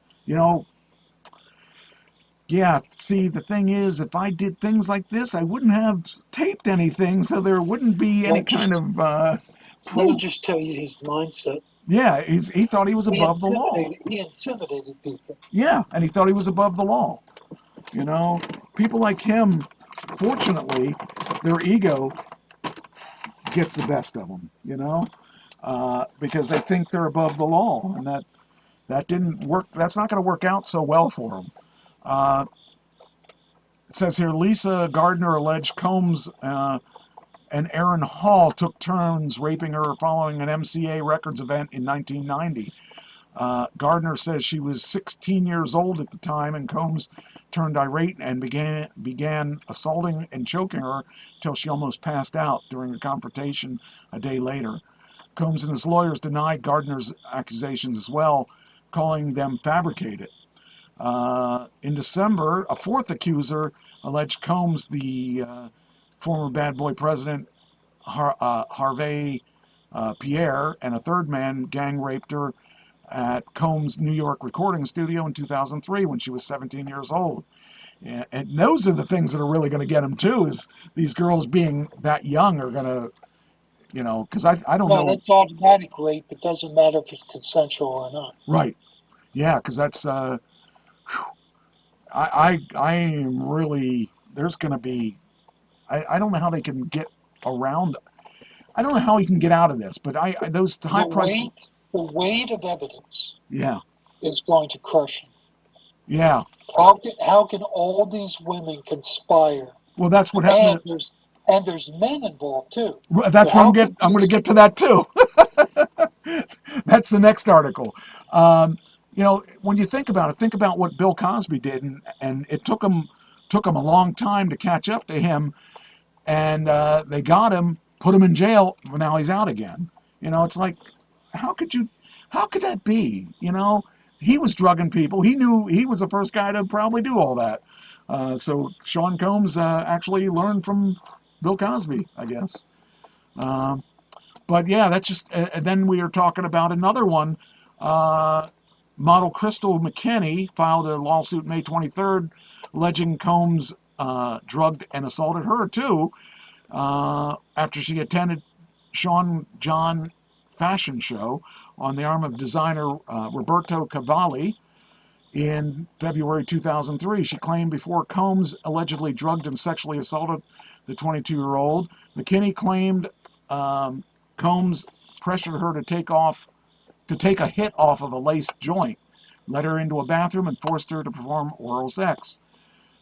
Yeah, see, the thing is, if I did things like this, I wouldn't have taped anything, so there wouldn't be any kind of Let me just tell you his mindset. Yeah, he thought he was above the law. He intimidated people. Yeah, and he thought he was above the law. People like him, fortunately, their ego gets the best of them, because they think they're above the law, and that didn't work. That's not going to work out so well for them. It says here, Lisa Gardner alleged Combs and Aaron Hall took turns raping her following an MCA Records event in 1990. Gardner says she was 16 years old at the time, and Combs turned irate and began assaulting and choking her till she almost passed out during a confrontation a day later. Combs and his lawyers denied Gardner's accusations as well, calling them fabricated. In December, a fourth accuser alleged Combs, the former Bad Boy president, Harvey Pierre, and a third man gang raped her at Combs' New York recording studio in 2003 when she was 17 years old. And those are the things that are really going to get them too, is these girls being that young are going to, because I don't know. No, that's automatic rape. It doesn't matter if it's consensual or not. Right. Yeah, because that's, I am really, there's going to be, I don't know how they can get around, I don't know how he can get out of this, but those high price. The weight of evidence Yeah. is going to crush him. Yeah. How can all these women conspire? Well, that's what happened. And there's men involved too. That's what I'm going to get to that too. That's the next article. When you think about it, think about what Bill Cosby did, and it took him a long time to catch up to him, and they got him, put him in jail, but now he's out again. It's like, how could that be? He was drugging people. He knew he was the first guy to probably do all that. So Sean Combs actually learned from Bill Cosby, I guess. But yeah, that's just, and then we are talking about another one. Model Crystal McKinney filed a lawsuit May 23rd alleging Combs drugged and assaulted her too after she attended Sean John fashion show on the arm of designer Roberto Cavalli in February 2003. She claimed before Combs allegedly drugged and sexually assaulted the 22-year-old. McKinney claimed Combs pressured her to take a hit off of a laced joint, led her into a bathroom, and forced her to perform oral sex.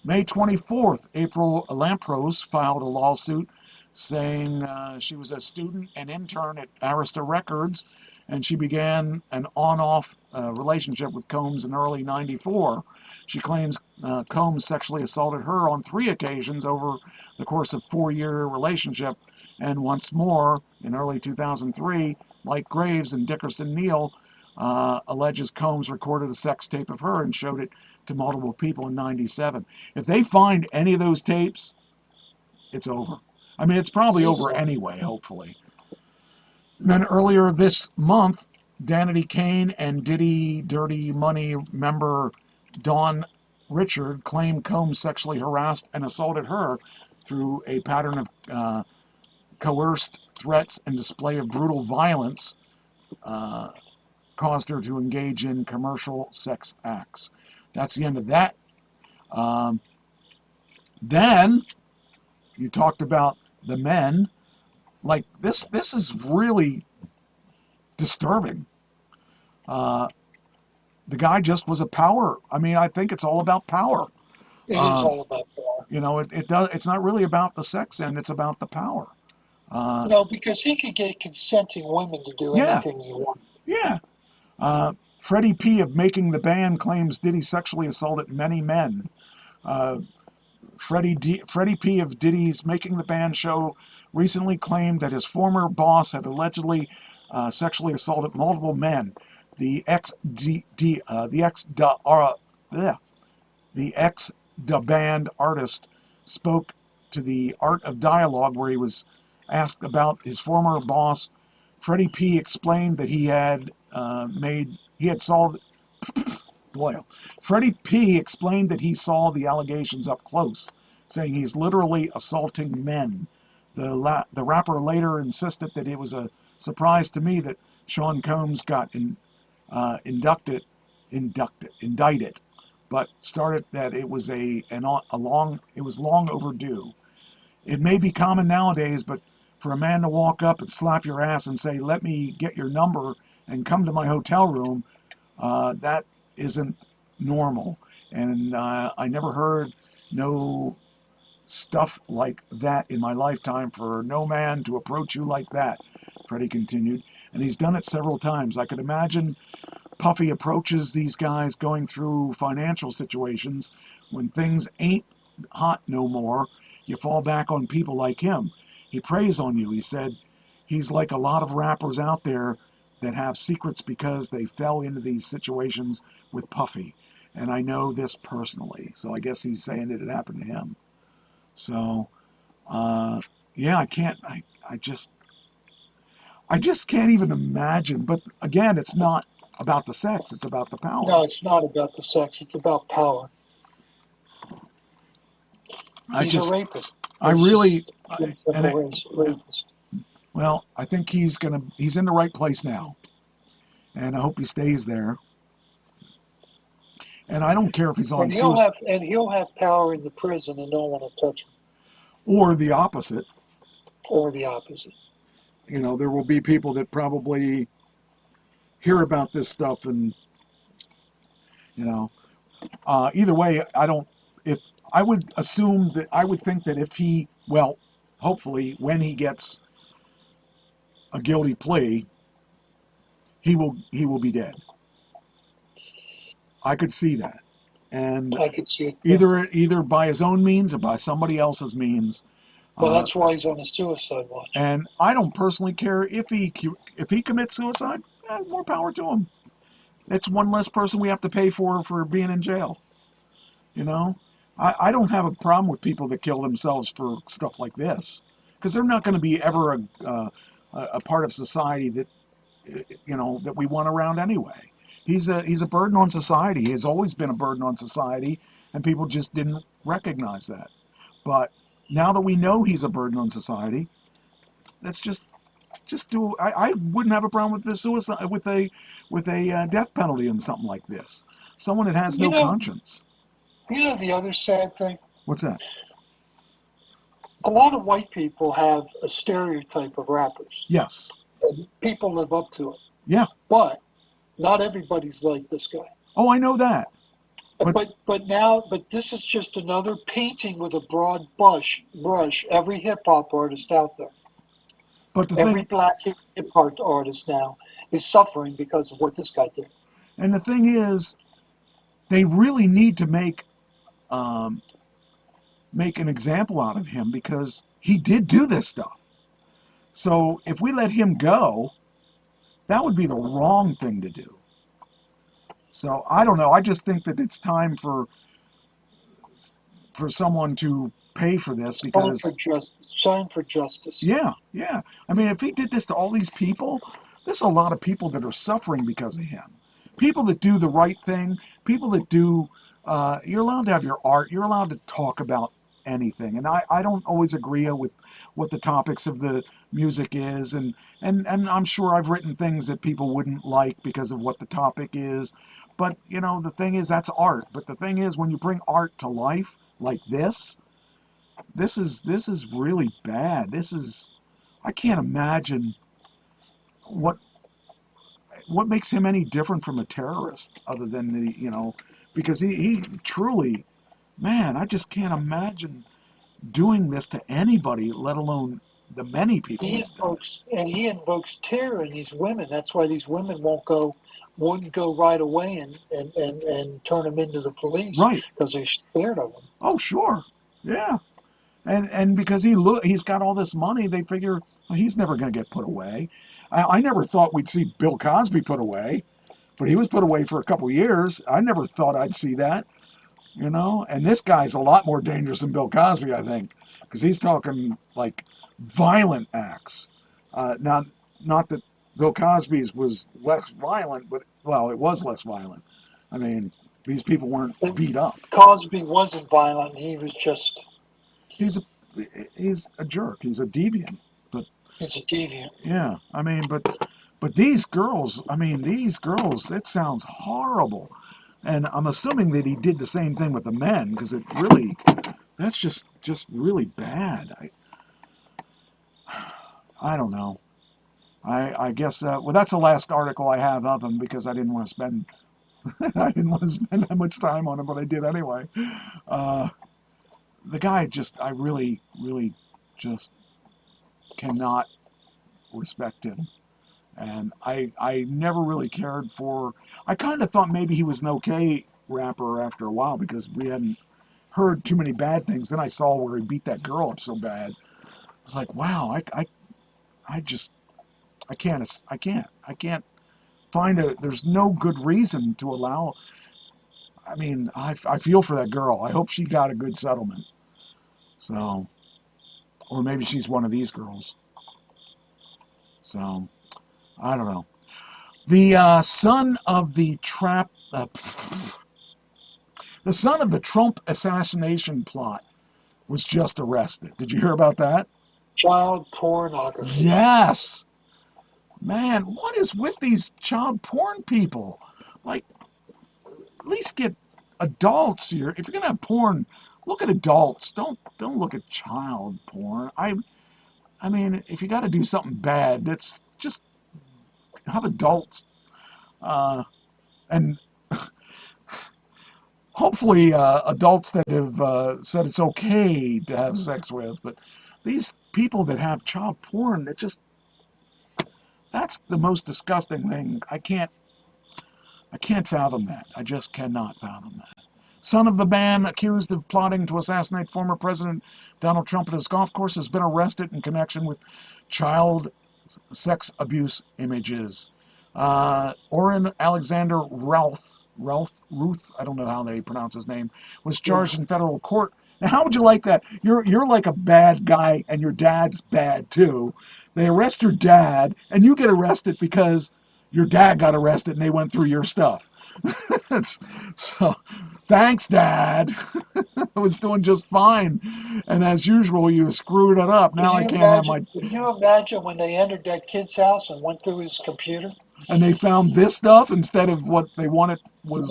May 24th, April Lampros filed a lawsuit saying she was a student and intern at Arista Records, and she began an on-off relationship with Combs in early '94. She claims Combs sexually assaulted her on 3 occasions over the course of a 4-year relationship, and once more in early 2003, Mike Graves and Dickerson Neal alleges Combs recorded a sex tape of her and showed it to multiple people in '97. If they find any of those tapes, it's over. I mean, it's probably over anyway, hopefully. And then earlier this month, Danity Kane and Diddy Dirty Money member Dawn Richard claimed Combs sexually harassed and assaulted her through a pattern of coerced threats and display of brutal violence caused her to engage in commercial sex acts. That's the end of that. Then you talked about the men. Like this is really disturbing. The guy just was a power. I mean, I think it's all about power. It is all about power. It's not really about the sex end. It's about the power. Because he could get consenting women to do anything he wanted. Yeah. Freddie P. of Making the Band claims Diddy sexually assaulted many men. Freddie P. of Diddy's Making the Band show recently claimed that his former boss had allegedly sexually assaulted multiple men. The ex-band artist spoke to the Art of Dialogue, where he was asked about his former boss. Freddie P. explained that Freddie P. explained that he saw the allegations up close, saying he's literally assaulting men. The rapper later insisted that it was a surprise to me that Sean Combs got indicted, but started that it was long overdue. It may be common nowadays, but for a man to walk up and slap your ass and say, "Let me get your number and come to my hotel room," that isn't normal. And I never heard no stuff like that in my lifetime, for no man to approach you like that, Freddie continued. And he's done it several times. I could imagine Puffy approaches these guys going through financial situations. When things ain't hot no more, you fall back on people like him. He preys on you. He said he's like a lot of rappers out there that have secrets because they fell into these situations with Puffy. And I know this personally. So I guess he's saying that it happened to him. So, yeah, I just can't even imagine. But again, it's not about the sex. It's about the power. No, it's not about the sex. It's about power. He's a rapist. Rapist. Well, I think he's in the right place now. And I hope he stays there. And I don't care if he's on suicide. He'll have power in the prison and no one will touch him. Or the opposite. You know, there will be people that probably hear about this stuff and, you know, either way, I would think that if he, well, hopefully when he gets a guilty plea, he will be dead. I could see that. And I could see it. Either by his own means or by somebody else's means. Well, that's why he's on a suicide watch. And I don't personally care if he commits suicide. More power to him. It's one less person we have to pay for being in jail. You know, I don't have a problem with people that kill themselves for stuff like this, because they're not going to be ever a part of society that, you know, that we want around anyway. He's a burden on society. He has always been a burden on society, and people just didn't recognize that. But now that we know he's a burden on society, let's just do. I wouldn't have a problem with the suicide with a death penalty and something like this. Someone that has no conscience. You know the other sad thing? What's that? A lot of white people have a stereotype of rappers. Yes. And people live up to it. Yeah. But not everybody's like this guy. Oh, I know that. But this is just another painting with a broad brush. Every hip hop artist out there. But every black hip hop artist now is suffering because of what this guy did. And the thing is, they really need to make an example out of him, because he did do this stuff. So if we let him go, that would be the wrong thing to do. So I don't know. I just think that it's time for someone to pay for this, because time for justice. Yeah. I mean, if he did this to all these people, there's a lot of people that are suffering because of him. People that do the right thing, people that do. You're allowed to have your art. You're allowed to talk about anything, and I don't always agree with what the topics of the music is, and I'm sure I've written things that people wouldn't like because of what the topic is. But, you know, the thing is, that's art. But the thing is, when you bring art to life like this is really bad. I can't imagine what makes him any different from a terrorist, other than because he truly, man, I just can't imagine doing this to anybody, let alone the many people. He invokes terror in these women. That's why these women wouldn't go right away and turn him into the police. Right. Because they're scared of him. Oh, sure. Yeah. And because he's got all this money, they figure, well, he's never going to get put away. I never thought we'd see Bill Cosby put away, but he was put away for a couple years. I never thought I'd see that, and this guy's a lot more dangerous than Bill Cosby, I think, because he's talking like violent acts. Not that Bill Cosby's was less violent, but, well, it was less violent. I mean, these people weren't beat up. Cosby wasn't violent. He was just... He's a jerk. He's a deviant. But he's a deviant. Yeah, I mean, but these girls, it sounds horrible. And I'm assuming that he did the same thing with the men, because that's just really bad. I don't know. I guess, that's the last article I have of him, because I didn't want to spend that much time on him, but I did anyway. The guy I really, really just cannot respect him. And I never really cared for. I kind of thought maybe he was an okay rapper after a while because we hadn't heard too many bad things. Then I saw where he beat that girl up so bad. It's like, wow, I just I can't find a. There's no good reason to allow. I mean, I feel for that girl. I hope she got a good settlement. So, or maybe she's one of these girls. So, I don't know. The son of the the son of the Trump assassination plot was just arrested. Did you hear about that? Child pornography. Yes. Man, what is with these child porn people? Like, at least get adults here. If you're gonna have porn, look at adults. Don't look at child porn. I mean, if you got to do something bad, it's just have adults. And hopefully adults that have said it's okay to have sex with. But these people that have child porn, that's the most disgusting thing. I can't fathom that. I just cannot fathom that. Son of the man accused of plotting to assassinate former President Donald Trump at his golf course has been arrested in connection with child sex abuse images. Orrin Alexander Ruth, I don't know how they pronounce his name, was charged in federal court. Now, how would you like that? You're like a bad guy, and your dad's bad too. They arrest your dad, and you get arrested because your dad got arrested, and they went through your stuff. So, thanks, Dad. I was doing just fine, and as usual, you screwed it up. Now I can't have my. Can you imagine when they entered that kid's house and went through his computer? And they found this stuff instead of what they wanted was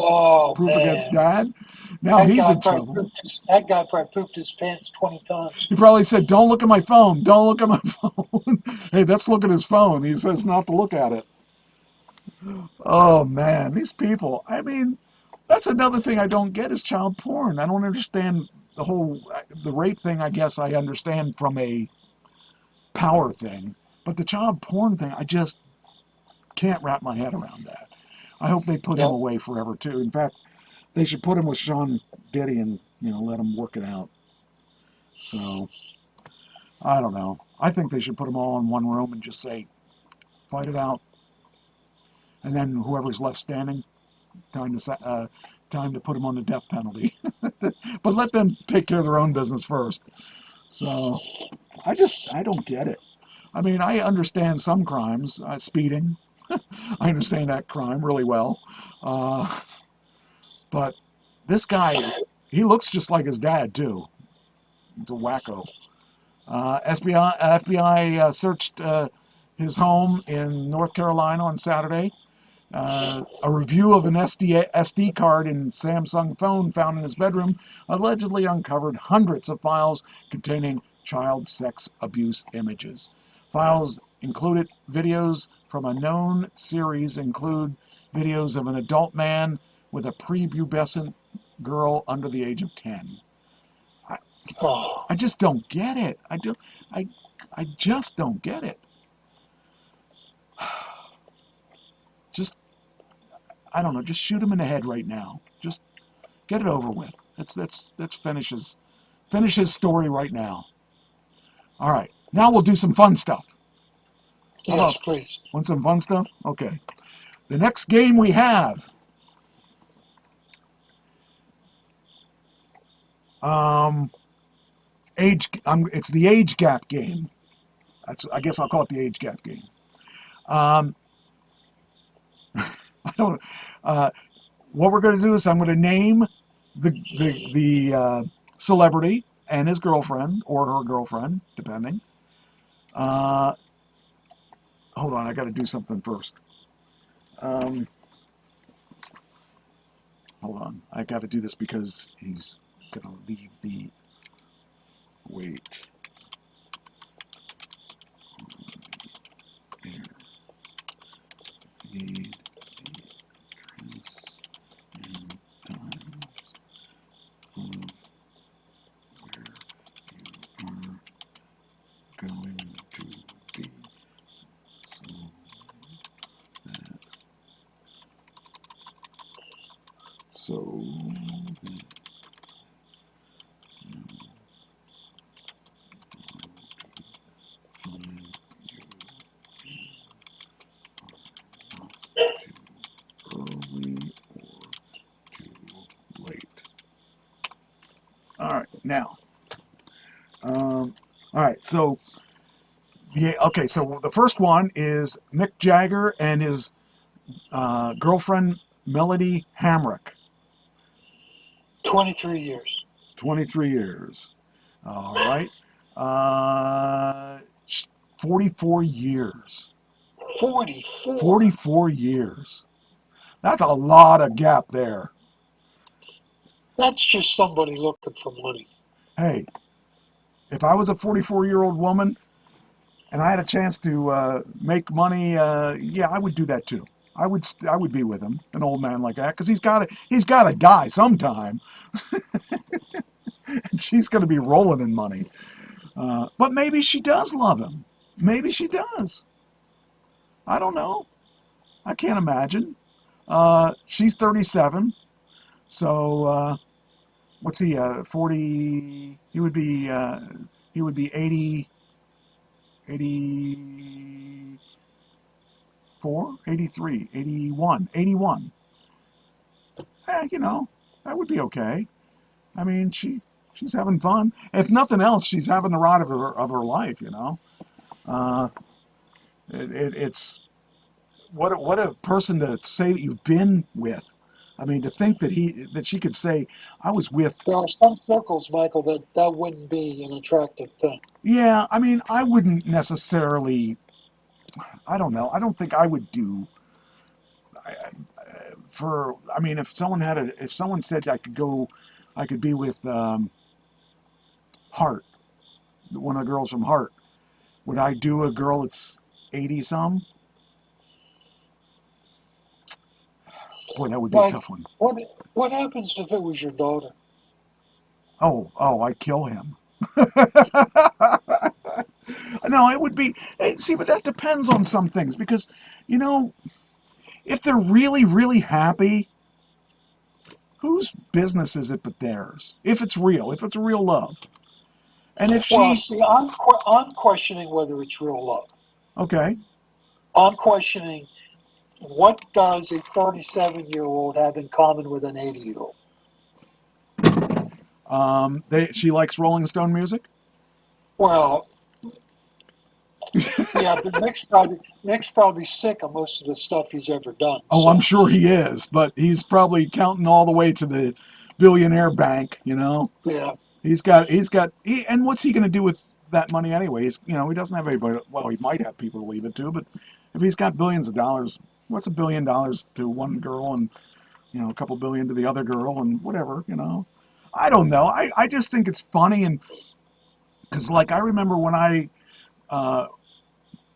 proof against Dad. Now he's in trouble. That guy probably pooped his pants 20 times. He probably said, "Don't look at my phone. Don't look at my phone." Hey, let's look at his phone. He says not to look at it. Oh man, these people. I mean, that's another thing I don't get is child porn. I don't understand the rape thing. I guess I understand from a power thing, but the child porn thing, I just can't wrap my head around that. I hope they put him away forever too. In fact, they should put him with Sean Diddy and let him work it out. So I don't know. I think they should put them all in one room and just say, fight it out, and then whoever's left standing, time to put them on the death penalty. But let them take care of their own business first. So I don't get it. I mean, I understand some crimes, speeding. I understand that crime really well. But this guy, he looks just like his dad, too. He's a wacko. FBI searched his home in North Carolina on Saturday. A review of an SD card in Samsung phone found in his bedroom allegedly uncovered hundreds of files containing child sex abuse images. Files included videos from a known series, include videos of an adult man with a prepubescent girl under the age of 10. I just don't get it. I just don't get it. Just, I don't know, just shoot him in the head right now. Just get it over with. Let's finish his story right now. All right. Now we'll do some fun stuff. Yes, please. Want some fun stuff? Okay. The next game we have. It's the age gap game. I guess I'll call it the age gap game. I don't. What we're going to do is I'm going to name the celebrity and his girlfriend or her girlfriend, depending. Hold on, I got to do something first. Hold on, I got to do this because he's going to leave the. Wait. Here. Need the address and times of where you are going to be. So So, early or too late. All right, now. All right, so okay, so the first one is Mick Jagger and his girlfriend Melody Hamrick. 23 years. 23 years. All right. 44 years. 44. 44 years. That's a lot of gap there. That's just somebody looking for money. Hey, if I was a 44-year-old woman and I had a chance to make money, yeah, I would do that too. I would be with him, an old man like that, because he's got to die sometime. And she's going to be rolling in money. But maybe she does love him. Maybe she does. I don't know. I can't imagine. She's 37. So, what's he, 40, he would be 80, 84, 83, 81. You know, that would be okay. I mean, she's having fun. If nothing else, she's having the ride of her life, you know. It's what a person to say that you've been with. I mean, to think that she could say, I was with. There are some circles, Michael, that wouldn't be an attractive thing. Yeah, I mean, I wouldn't necessarily. I don't know. I don't think I would do. I mean, if someone said I could be with Heart, one of the girls from Heart, would I do a girl that's 80-some? Boy, that would be a tough one. What happens if it was your daughter? Oh, I'd kill him. No, it would be. See, but that depends on some things because, you know, if they're really, really happy, whose business is it but theirs? If it's real love. And if Well, see, I'm questioning whether it's real love. Okay. I'm questioning what does a 37-year-old have in common with an 80-year-old? She likes Rolling Stone music? Well, yeah, but Mick's probably sick of most of the stuff he's ever done. Oh, so. I'm sure he is, but he's probably counting all the way to the billionaire bank, you know? Yeah. And what's he going to do with that money anyway? He doesn't have anybody, well, he might have people to leave it to, but if he's got billions of dollars, what's $1 billion to one girl and, a couple billion to the other girl and whatever, I don't know. I just think it's funny, and because I remember when I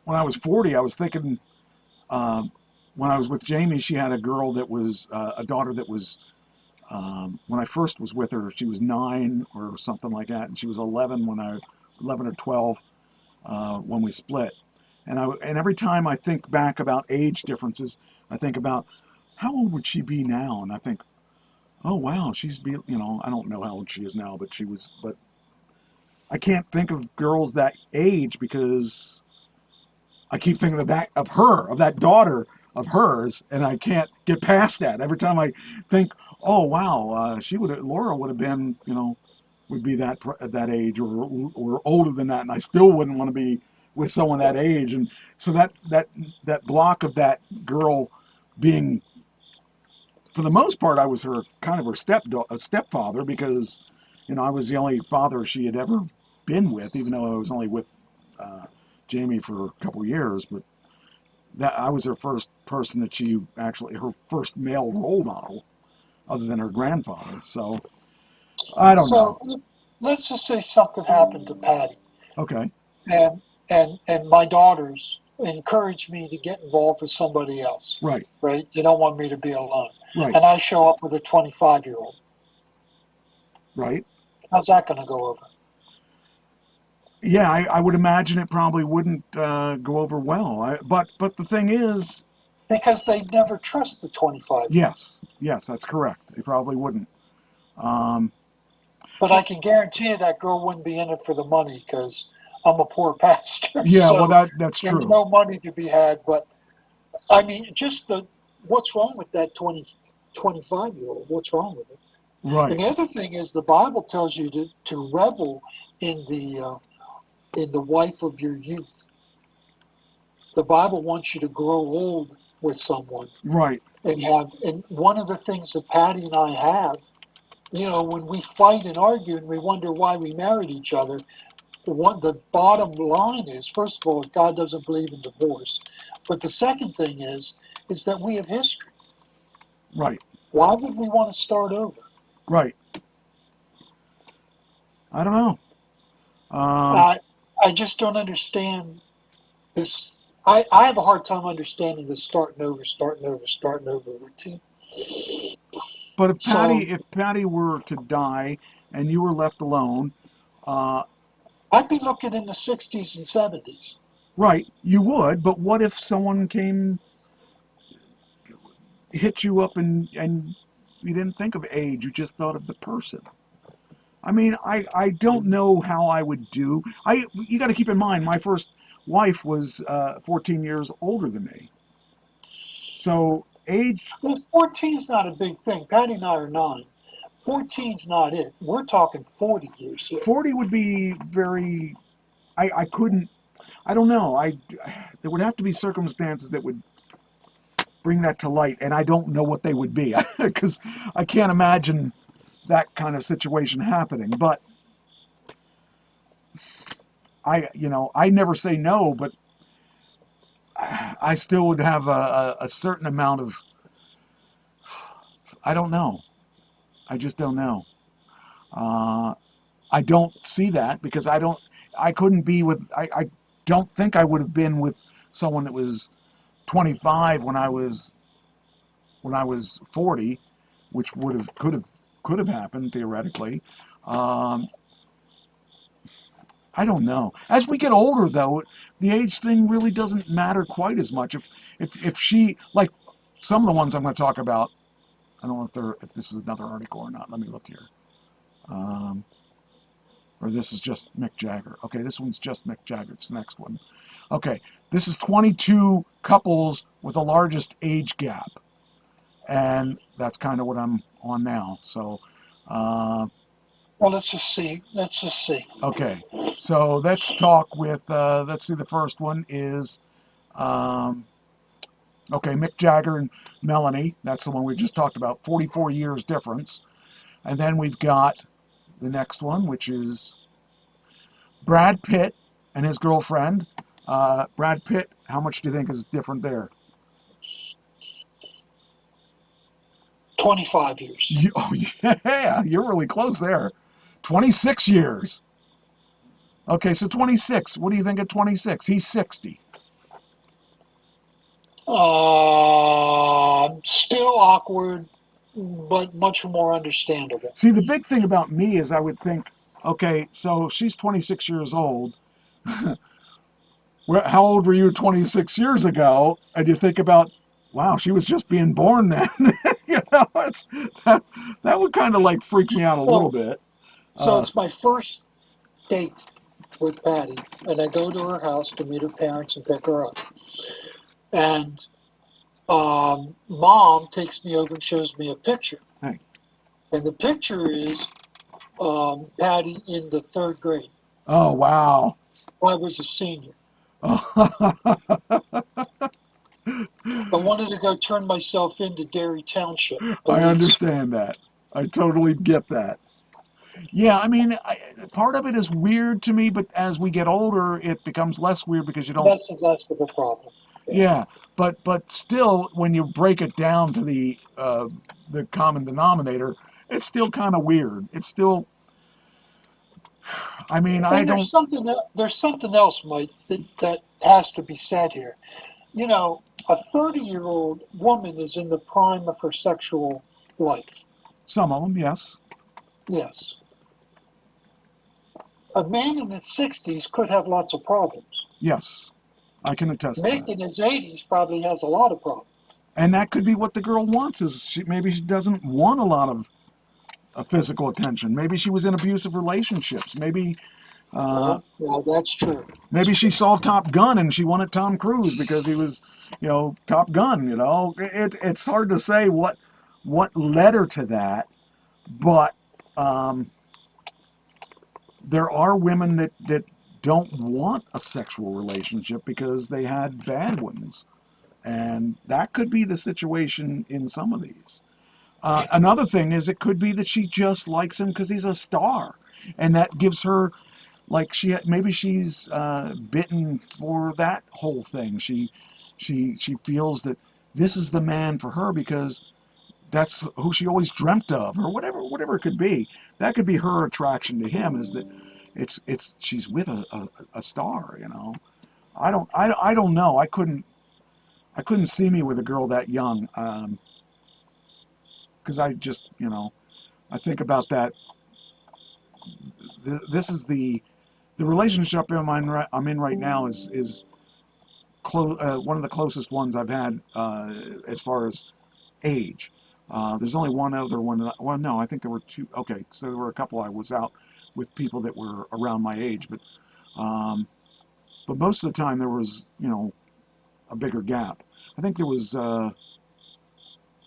was 40, I was thinking when I was with Jamie, she had a girl that was a daughter that was when I first was with her, she was 9 or something like that, and she was 11 or 12 when we split. And every time I think back about age differences, I think about how old would she be now, and I think, oh wow, I don't know how old she is now, but I can't think of girls that age because I keep thinking of that daughter of hers, and I can't get past that. Every time I think, oh wow, Laura would have been, would be that age or older than that, and I still wouldn't want to be with someone that age. And so that block of that girl being, for the most part, I was her stepfather because, I was the only father she had ever been with, even though I was only with Jamie for a couple of years. But that I was her first person that her first male role model, other than her grandfather. So I don't know. So let's just say something happened to Patty. Okay. And my daughters encourage me to get involved with somebody else. Right. Right. You don't want me to be alone. Right. And I show up with a 25-year-old. Right. How's that going to go over? Yeah, I would imagine it probably wouldn't go over well. But the thing is, Because they never trust the 25. Yes, that's correct. They probably wouldn't. But I can guarantee you that girl wouldn't be in it for the money because I'm a poor pastor. Yeah, so well, that's there's true. no money to be had. But I mean, just what's wrong with that 25-year-old? What's wrong with it? Right. And the other thing is, the Bible tells you to revel in the wife of your youth. The Bible wants you to grow old with someone. Right. And one of the things that Patty and I have, when we fight and argue and we wonder why we married each other, the bottom line is, first of all, God doesn't believe in divorce. But the second thing is that we have history. Right. Why would we want to start over? Right. I don't know. I just don't understand this. I have a hard time understanding the starting over routine. But if Patty were to die and you were left alone, I'd be looking in the 60s and 70s. Right, you would. But what if someone hit you up and you didn't think of age, you just thought of the person? I mean, I don't know how I would do. You got to keep in mind, my first wife was 14 years older than me. So age... Well, 14 is not a big thing. Patty and I are 9. 14's not it. We're talking 40 years here. 40 would be very... I couldn't... I don't know. There would have to be circumstances that would bring that to light, and I don't know what they would be, because I can't imagine that kind of situation happening. But I never say no, but I still would have a certain amount of, I don't know. I just don't know. I don't see that because I don't think I would have been with someone that was 25 when I was 40, which could have happened theoretically. I don't know. As we get older, though, the age thing really doesn't matter quite as much. If she, like some of the ones I'm going to talk about, I don't know if this is another article or not. Let me look here. Or this is just Mick Jagger. Okay, this one's just Mick Jagger. It's the next one. Okay, this is 22 couples with the largest age gap. And that's kind of what I'm on now. So, well, let's just see. Okay, so let's talk with, let's see, the first one is, okay, Mick Jagger and Melanie. That's the one we just talked about, 44 years difference. And then we've got the next one, which is Brad Pitt and his girlfriend. Brad Pitt, how much do you think is different there? 25 years. Oh, yeah, you're really close there. 26 years. Okay, so 26. What do you think of 26? He's 60. Still awkward, but much more understandable. See, the big thing about me is I would think, okay, so she's 26 years old. How old were you 26 years ago? And you think about, wow, she was just being born then. That would kind of like freak me out a little bit. So it's my first date with Patty, and I go to her house to meet her parents and pick her up. And Mom takes me over and shows me a picture. Hey. And the picture is Patty in the 3rd grade. Oh, wow. I was a senior. I wanted to go turn myself into Derry Township. I understand that. I totally get that. Yeah, I mean, part of it is weird to me, but as we get older, it becomes less weird because you don't... Less and less of a problem. Yeah, but still, when you break it down to the common denominator, it's still kind of weird. It's still... I mean, I don't... There's something else, Mike, that has to be said here. You know, a 30-year-old woman is in the prime of her sexual life. Some of them, yes. Yes. A man in his 60s could have lots of problems. Yes, I can attest to Mick that. in his 80s probably has a lot of problems. And that could be what the girl wants. Is maybe she doesn't want a lot of physical attention. Maybe she was in abusive relationships. Maybe Yeah, that's true. maybe she saw Top Gun and she wanted Tom Cruise because he was, Top Gun. It's hard to say what led her to that, but there are women that don't want a sexual relationship because they had bad ones, and that could be the situation in some of these. Another thing is it could be that she just likes him because he's a star, and that gives her, like, maybe she's bitten for that whole thing. She feels that this is the man for her because that's who she always dreamt of, or whatever it could be. That could be her attraction to him, is that she's with a star. I don't know. I couldn't see me with a girl that young, because I just I think about that. This is the relationship I'm in right now is one of the closest ones I've had as far as age. There's only one other one. Well, no, I think there were two. Okay, so there were a couple I was out with people that were around my age, but most of the time there was a bigger gap. I think there was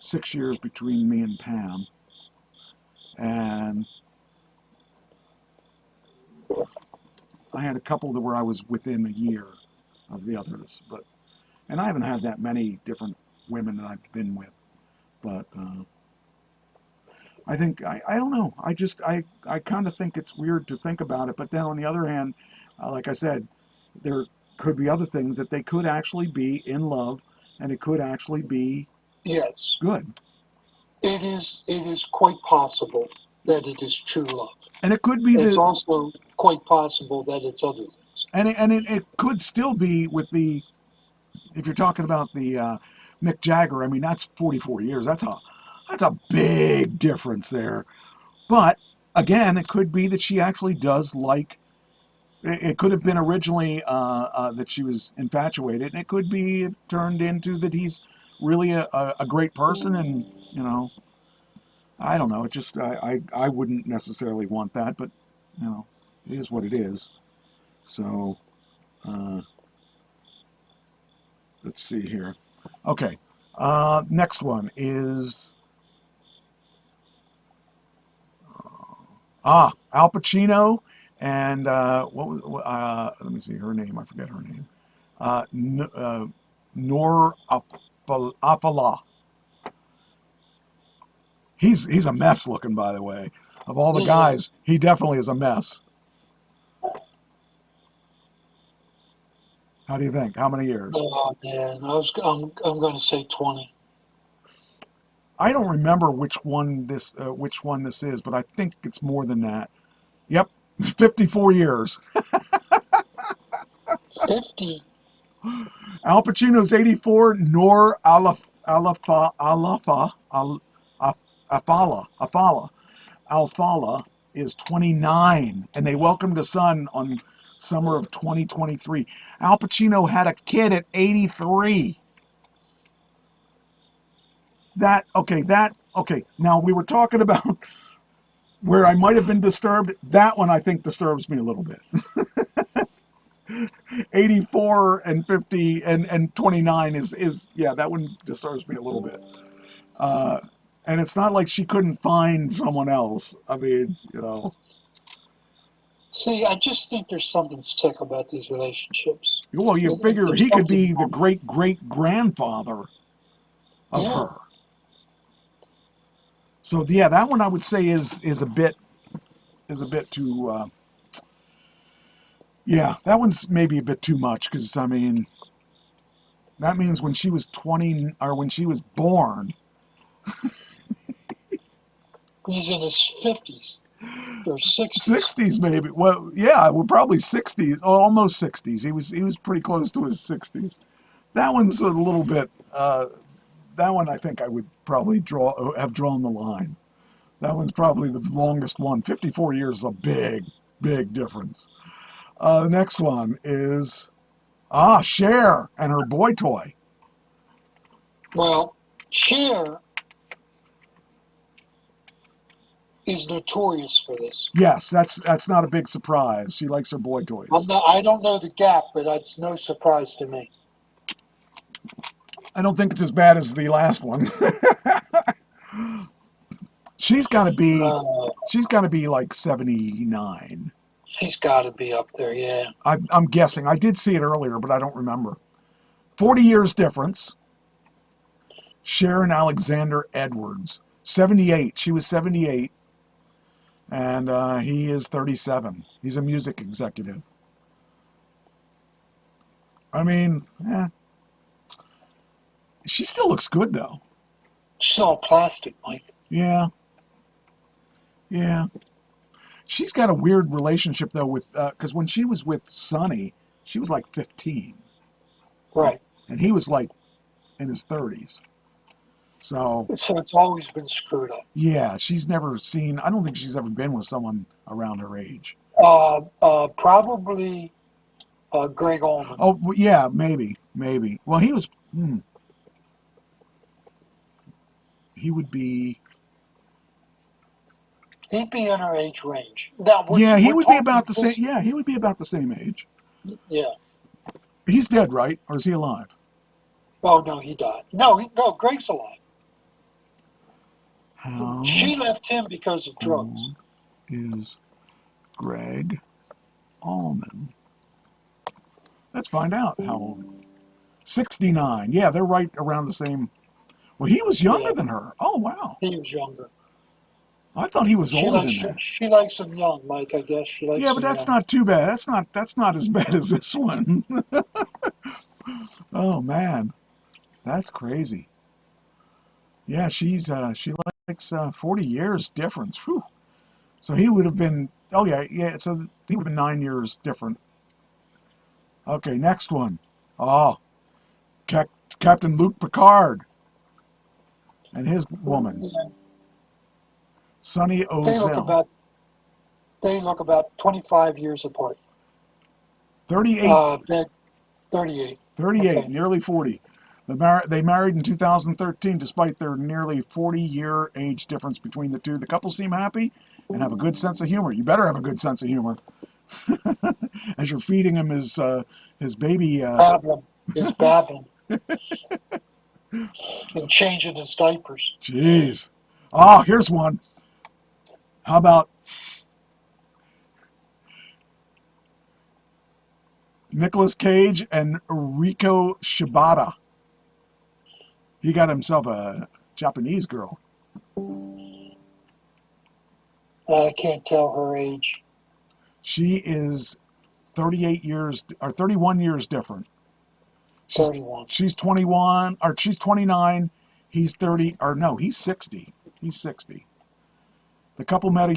6 years between me and Pam, and I had a couple where I was within a year of the others, and I haven't had that many different women that I've been with, but I think, I don't know, I kind of think it's weird to think about it, but then on the other hand, like I said, there could be other things that they could actually be in love, and it could actually be Yes, good. it is quite possible that it is true love. And it could be It's also quite possible that it's other things. and it could still be with if you're talking about the Mick Jagger. I mean, that's 44 years. That's a big difference there. But again, it could be that she actually does like. It could have been originally that she was infatuated, and it could be turned into that he's really a great person, and I don't know. It just I wouldn't necessarily want that, but it is what it is. So let's see here. Okay, next one is Al Pacino and let me see her name. I forget her name. Noor Afala. He's a mess looking, by the way. Of all the guys, he definitely is a mess. How do you think? How many years? Oh man, I'm going to say 20. I don't remember which one this is, but I think it's more than that. Yep, 54 years. 50. Al Pacino's 84. Noor Afala is 29, and they welcomed a son on summer of 2023. Al Pacino had a kid at 83. Okay. Now we were talking about where I might have been disturbed. That one I think disturbs me a little bit. 84 and 50 and 29 is that one disturbs me a little bit. And it's not like she couldn't find someone else. I mean, See, I just think there's something sick about these relationships. Well, you figure he could be the great-great-grandfather of her. So yeah, that one I would say is a bit too. Yeah, that one's maybe a bit too much, because I mean, that means when she was 20 or when she was born. He's in his 50s or 60s. 60s maybe. Well, yeah, well, probably 60s, almost 60s. He was pretty close to his 60s. That one's a little bit. That one I think I would probably have drawn the line. That one's probably the longest one. 54 years is a big, big difference. The next one is Cher and her boy toy. Well, Cher is notorious for this. Yes, that's not a big surprise. She likes her boy toys. I don't know the Gap, but it's no surprise to me. I don't think it's as bad as the last one. She's got to be like 79. She's got to be up there, yeah. I'm guessing. I did see it earlier, but I don't remember. 40 years difference. Sharon Alexander Edwards, 78. She was 78, and he is 37. He's a music executive. I mean, she still looks good, though. She's all plastic, Mike. Yeah. She's got a weird relationship, though, with because when she was with Sonny, she was like 15. Right. And he was like in his 30s. So it's always been screwed up. Yeah, she's never seen, I don't think she's ever been with someone around her age. Probably Greg Allman. Oh, yeah, maybe. Well, he was, he would be... He'd be in her age range. Now, he would be about the same. Yeah, he would be about the same age. Yeah. He's dead, right? Or is he alive? Oh no, he died. No, Greg's alive. How She left him because of drugs. old is Greg Allman? Let's find out how old. 69. Yeah, they're right around the same. Well, he was younger than her. Oh, wow. He was younger. I thought he was older than that. She likes him young, Mike. I guess she likes. Yeah, but that's not too bad. That's not as bad as this one. Oh man, that's crazy. Yeah, she likes 40 years difference. Whew. So he would have been. Oh yeah. So he would have been 9 years different. Okay, next one. Oh, Captain Luke Picard and his woman. Yeah. Sonny Ozell. They look about 25 years apart. 38. 38. 38, Okay. nearly 40. They married in 2013 despite their nearly 40-year age difference between the two. The couple seem happy and have a good sense of humor. You better have a good sense of humor. As you're feeding him his baby... His babbling. And changing his diapers. Jeez. Oh, here's one. How about Nicolas Cage and Riko Shibata? He got himself a Japanese girl. I can't tell her age. She is 38 years or 31 years different. 31. She's 21 or she's 29. He's 30 or no, he's 60. He's 60. The couple met the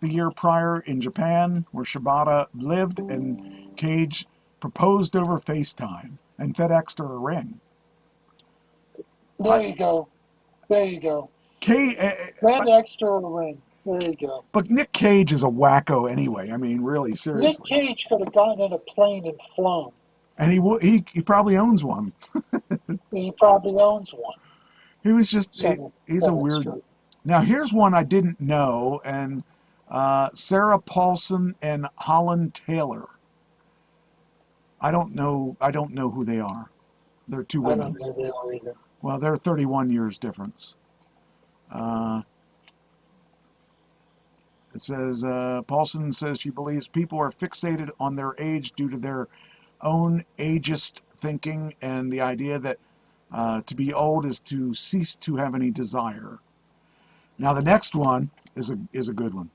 year prior in Japan, where Shibata lived, and Cage proposed over FaceTime and FedExed her a ring. There you go. FedExed her a ring. There you go. But Nick Cage is a wacko anyway. I mean, really, seriously. Nick Cage could have gotten in a plane and flown. And he probably owns one. He probably owns one. He was just, he's a weird... True. Now, here's one I didn't know, and Sarah Paulson and Holland Taylor. I don't know who they are. They're two women. I don't know who they are either. Well, they're 31 years difference. It says, Paulson says she believes people are fixated on their age due to their own ageist thinking and the idea that to be old is to cease to have any desire. Now the next one is a good one.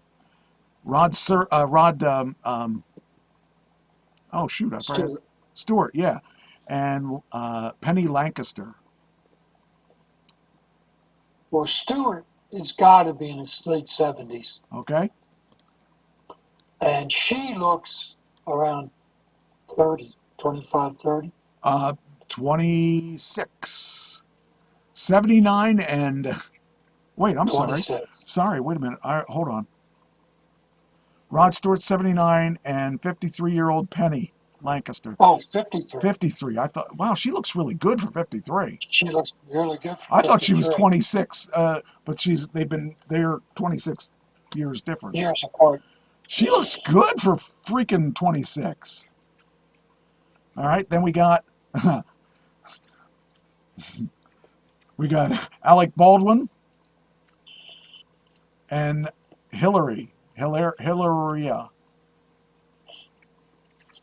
Stewart, yeah, and Penny Lancaster. Well, Stewart has got to be in his late 70s. Okay. And she looks around 30, 25, 30. 26. 79 and... Wait, I'm 26. Sorry, wait a minute. Hold on. Rod Stewart, 79, and 53-year-old Penny. Lancaster. Oh, 53. 53. I thought, wow, she looks really good for 53. She looks really good for I thought she was 53. 26, but they're 26 years different. Years apart. She looks good for freaking 26. All right, then we got Alec Baldwin and Hilaria.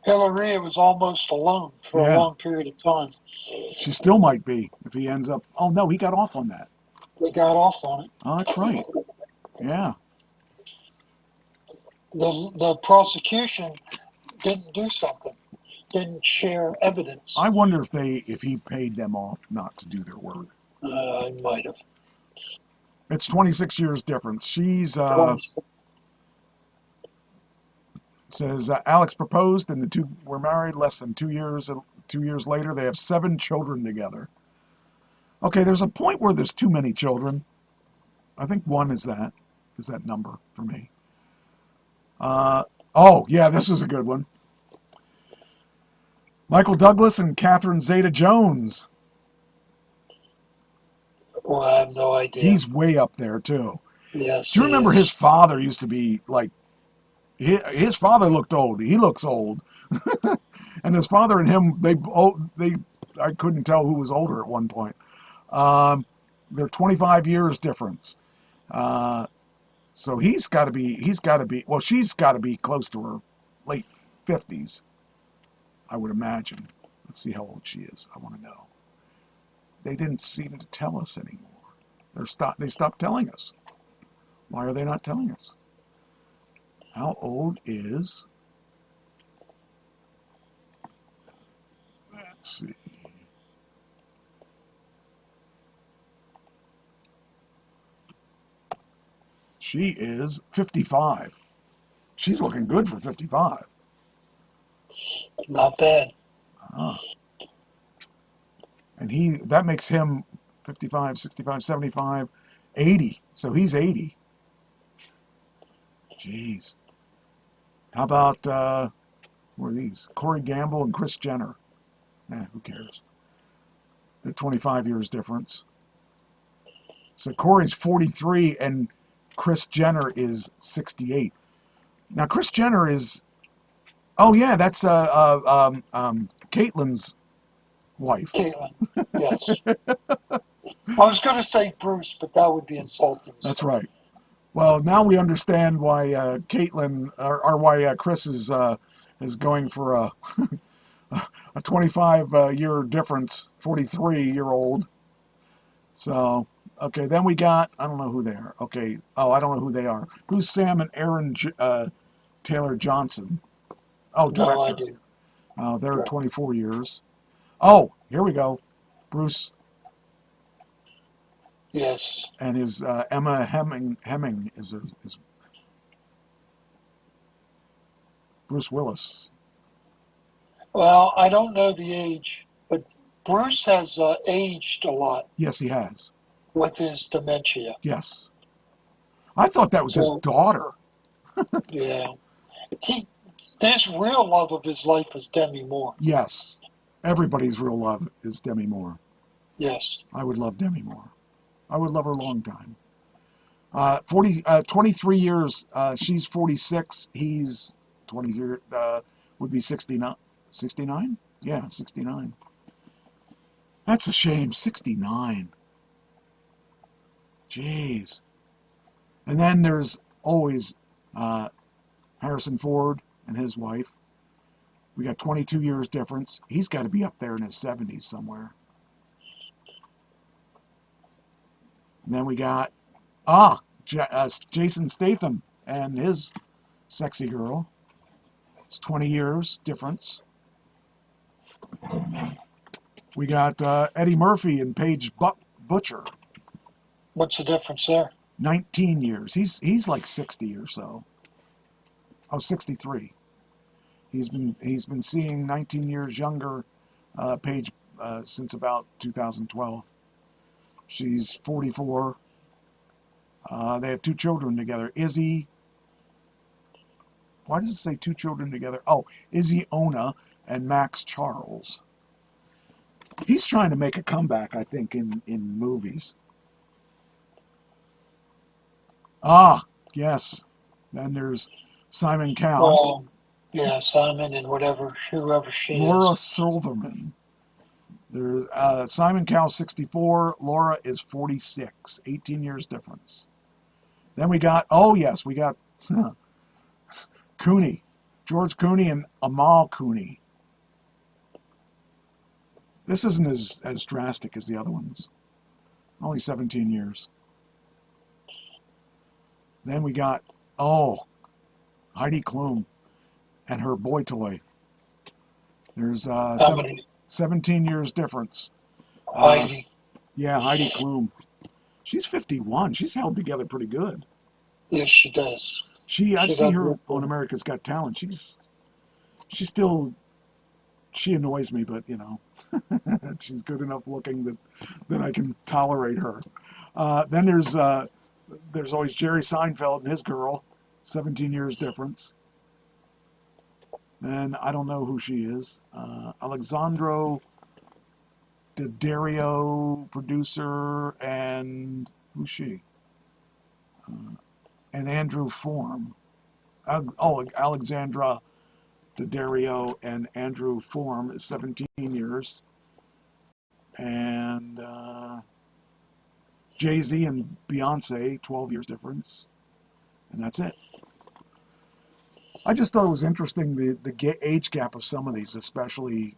Hilaria was almost alone for Yeah. a long period of time. She still might be if he ends up. Oh no, he got off on that. They got off on it. Oh, that's right. Yeah. The prosecution didn't do something. Didn't share evidence. I wonder if he paid them off not to do their work. I might have. It's 26 years difference. She's says Alex proposed and the two were married less than 2 years. 2 years later, they have 7 children together. Okay, there's a point where there's too many children. I think 1 is that number for me. Oh yeah, this is a good one. Michael Douglas and Catherine Zeta-Jones. Well, I have no idea. He's way up there too. Yes. Do you he remember is. his father used to be like, his father looked old. He looks old. And his father and him, I couldn't tell who was older at one point. They're 25 years difference. So he's got to be, well, she's got to be close to her late 50s, I would imagine. Let's see how old she is. I want to know. They didn't seem to tell us anymore. They stopped telling us. Why are they not telling us? How old is... Let's see. She is 55. She's looking good for 55. Not bad. And that makes him 55, 65, 75, 80. So he's 80. Jeez. How about, who are these? Corey Gamble and Kris Jenner. Who cares? They're 25 years difference. So Corey's 43 and Kris Jenner is 68. Now Kris Jenner is, oh yeah, that's Caitlyn's wife. Caitlyn. Yes. I was going to say Bruce, but that would be insulting. That's right. Well, now we understand why Caitlyn, or why Kris is going for a 25-year difference, 43-year-old. So, okay, then we got, I don't know who they are. Okay, I don't know who they are. Who's Sam and Aaron Taylor Johnson? Oh, director. No, I do. They're Correct. 24 years. Oh, here we go. Bruce Yes. and his Emma Hemming is Bruce Willis. Well, I don't know the age, but Bruce has aged a lot Yes, he has. with his dementia. Yes. I thought that was his So- daughter. Yeah. His real love of his life was Demi Moore. Yes. Everybody's real love is Demi Moore. Yes. I would love Demi Moore. I would love her a long time. 23 years. She's 46. He's 20 years. Would be 69. 69? Yeah, 69. That's a shame. 69. Jeez. And then there's always Harrison Ford and his wife. We got 22 years difference. He's got to be up there in his 70s somewhere. And then we got Jason Statham and his sexy girl. It's 20 years difference. We got Eddie Murphy and Paige Butcher. What's the difference there? 19 years. He's like 60 or so. Oh, 63. He's been seeing 19 years younger Paige since about 2012. She's 44. They have 2 children together. Izzy. Why does it say 2 children together? Oh, Izzy Ona and Max Charles. He's trying to make a comeback, I think, in movies. Ah, yes. Then there's Simon Cowell. Yeah, Simon and whoever she Laura is. Silverman. There's Simon Cowell, 64. Laura is 46. 18 years difference. Then we got, Cooney. George Cooney and Amal Cooney. This isn't as drastic as the other ones. Only 17 years. Then we got, Heidi Klum and her boy toy. There's 17 years difference. Heidi. Yeah, Heidi Klum. She's 51. She's held together pretty good. Yes, she does. I see her on America's Got Talent. She annoys me, but she's good enough looking that I can tolerate her. Then there's always Jerry Seinfeld and his girl, 17 years difference. And I don't know who she is. Alexandro Daddario, producer, and who's she? And Andrew Form. Alexandra Daddario and Andrew Form is 17 years. And Jay-Z and Beyonce, 12 years difference. And that's it. I just thought it was interesting, the age gap of some of these, especially,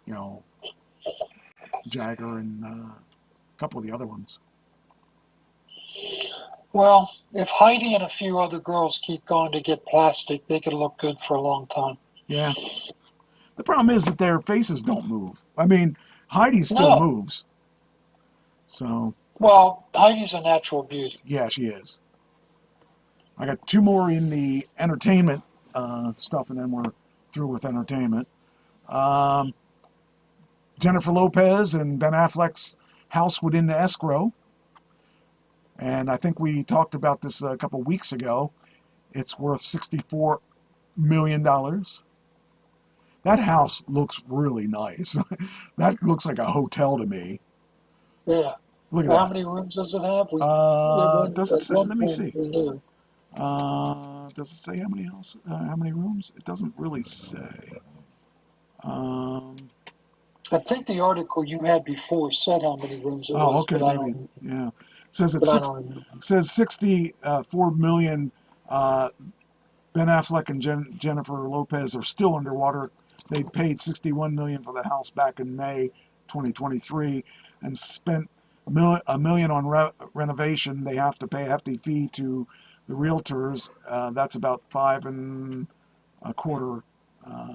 Jagger and a couple of the other ones. Well, if Heidi and a few other girls keep going to get plastic, they could look good for a long time. Yeah. The problem is that their faces don't move. I mean, Heidi still moves. So. Well, Heidi's a natural beauty. Yeah, she is. I got two more in the entertainment stuff, and then we're through with entertainment. Jennifer Lopez and Ben Affleck's house went into escrow. And I think we talked about this a couple weeks ago. It's worth $64 million. That house looks really nice. That looks like a hotel to me. Yeah. Look at How that. many rooms does it have? Does it say? Let me see. Does it say how many rooms? It doesn't really say. I think the article you had before said how many rooms it was. Oh, okay, maybe. Yeah. It says it's says 64 million. Ben Affleck and Jennifer Lopez are still underwater. They paid $61 million for the house back in May 2023 and spent $1 million on renovation. They have to pay a hefty fee to the realtors. That's about 5 1/4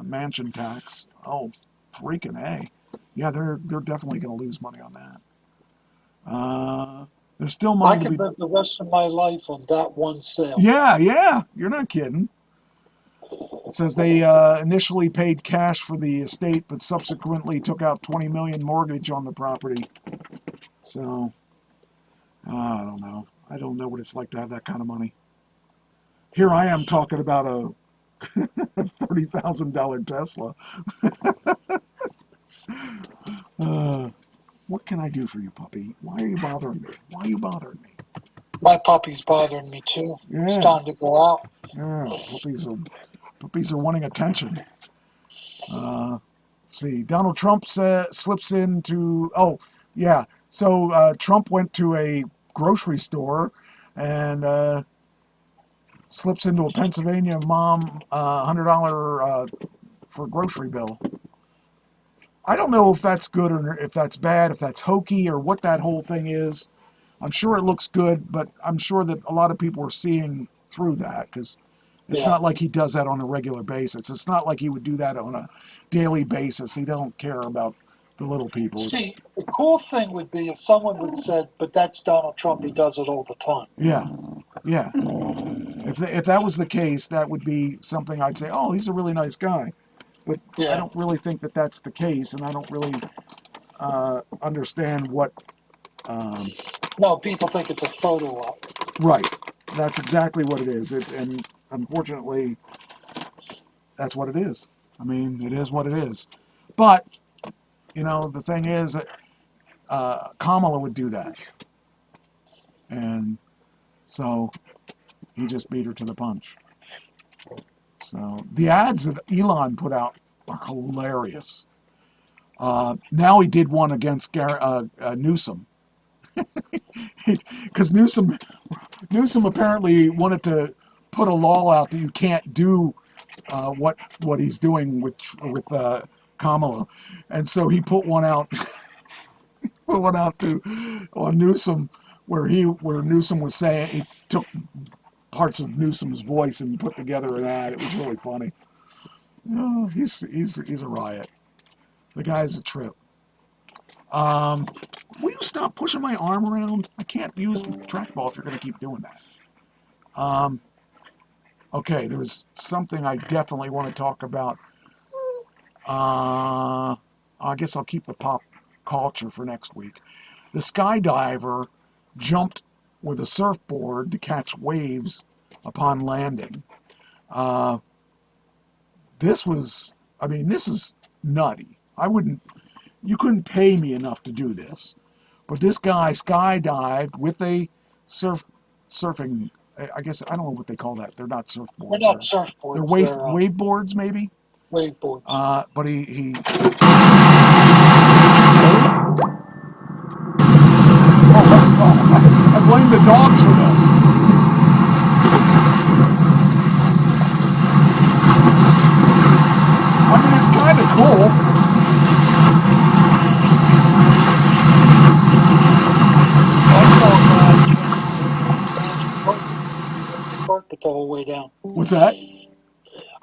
mansion tax. Oh, freaking A. Yeah, they're definitely going to lose money on that. There's still money I could live the rest of my life on that one sale. Yeah, you're not kidding. It says they initially paid cash for the estate, but subsequently took out $20 million mortgage on the property. So, I don't know. I don't know what it's like to have that kind of money. Here I am talking about a $30,000 Tesla. What can I do for you, puppy? Why are you bothering me? My puppy's bothering me too. Yeah. It's time to go out. Yeah, puppies are wanting attention. See, Donald Trump slips into. So Trump went to a grocery store and slips into a Pennsylvania mom $100 for a grocery bill. I don't know if that's good or if that's bad, if that's hokey or what that whole thing is. I'm sure it looks good, but I'm sure that a lot of people are seeing through that because it's not like he does that on a regular basis. It's not like he would do that on a daily basis. He don't care about the little people. See, the cool thing would be if someone would said, but that's Donald Trump, he does it all the time. Yeah. If that was the case, that would be something I'd say, oh, he's a really nice guy. But I don't really think that that's the case, and I don't really understand what... No, people think it's a photo op. Right. That's exactly what it is. And unfortunately, that's what it is. I mean, it is what it is. But, the thing is that Kamala would do that. And so he just beat her to the punch. So the ads that Elon put out are hilarious. Now he did one against Newsom. Because Newsom apparently wanted to put a law out that you can't do what he's doing with Kamala, and so he put one out on Newsom where Newsom was saying, he took parts of Newsom's voice and put together an ad. It was really funny. He's a riot. The guy's a trip. Will you stop pushing my arm around? I can't use the trackball if you're going to keep doing that. Okay, there was something I definitely want to talk about. I guess I'll keep the pop culture for next week. The skydiver jumped with a surfboard to catch waves upon landing. This is nutty. You couldn't pay me enough to do this. But this guy skydived with a surfing, I guess, I don't know what they call that. They're not surfboards. They're not surfboards. They're waveboards, maybe? Waveboards. But he I blame the dogs for this. I mean, it's kind of cool. Carpet the whole way down. What's that?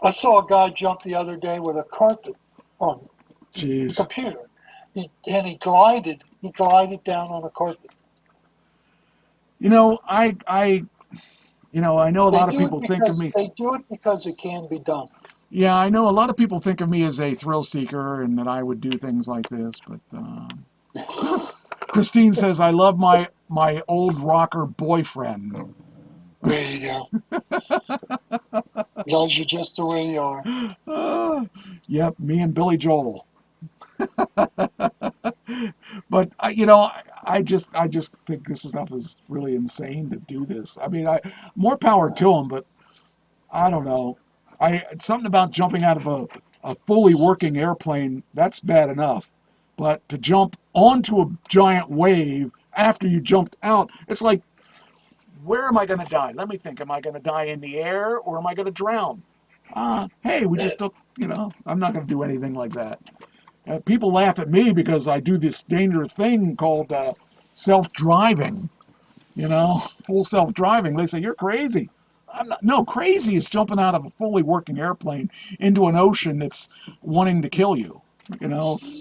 I saw a guy jump the other day with a carpet on the Jeez. computer. He glided down on a carpet. I know a lot of people think of me. They do it because it can be done. Yeah, I know a lot of people think of me as a thrill seeker and that I would do things like this, but Christine says I love my old rocker boyfriend. There you go. Loves you just the way you are. Yep, me and Billy Joel. But I just think this stuff is really insane to do this. I mean, more power to them, but I don't know. Something about jumping out of a fully working airplane, that's bad enough. But to jump onto a giant wave after you jumped out, it's like, where am I going to die? Let me think. Am I going to die in the air or am I going to drown? Hey, we just took, I'm not going to do anything like that. People laugh at me because I do this dangerous thing called self-driving, full self-driving. They say, you're crazy. I'm not. No, crazy is jumping out of a fully working airplane into an ocean that's wanting to kill you,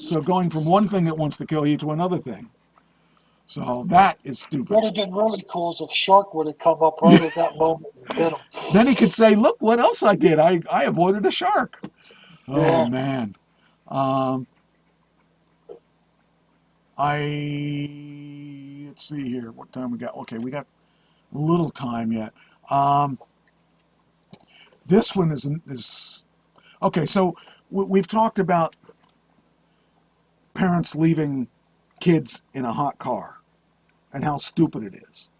So going from one thing that wants to kill you to another thing. So that is stupid. What would have been really cool is if Shark would have come up right at that moment and bit him. Then he could say, look what else I did. I avoided a shark. Oh, Yeah. man. Let's see here. What time we got? Okay, we got a little time yet. This one is okay. So we've talked about parents leaving kids in a hot car and how stupid it is.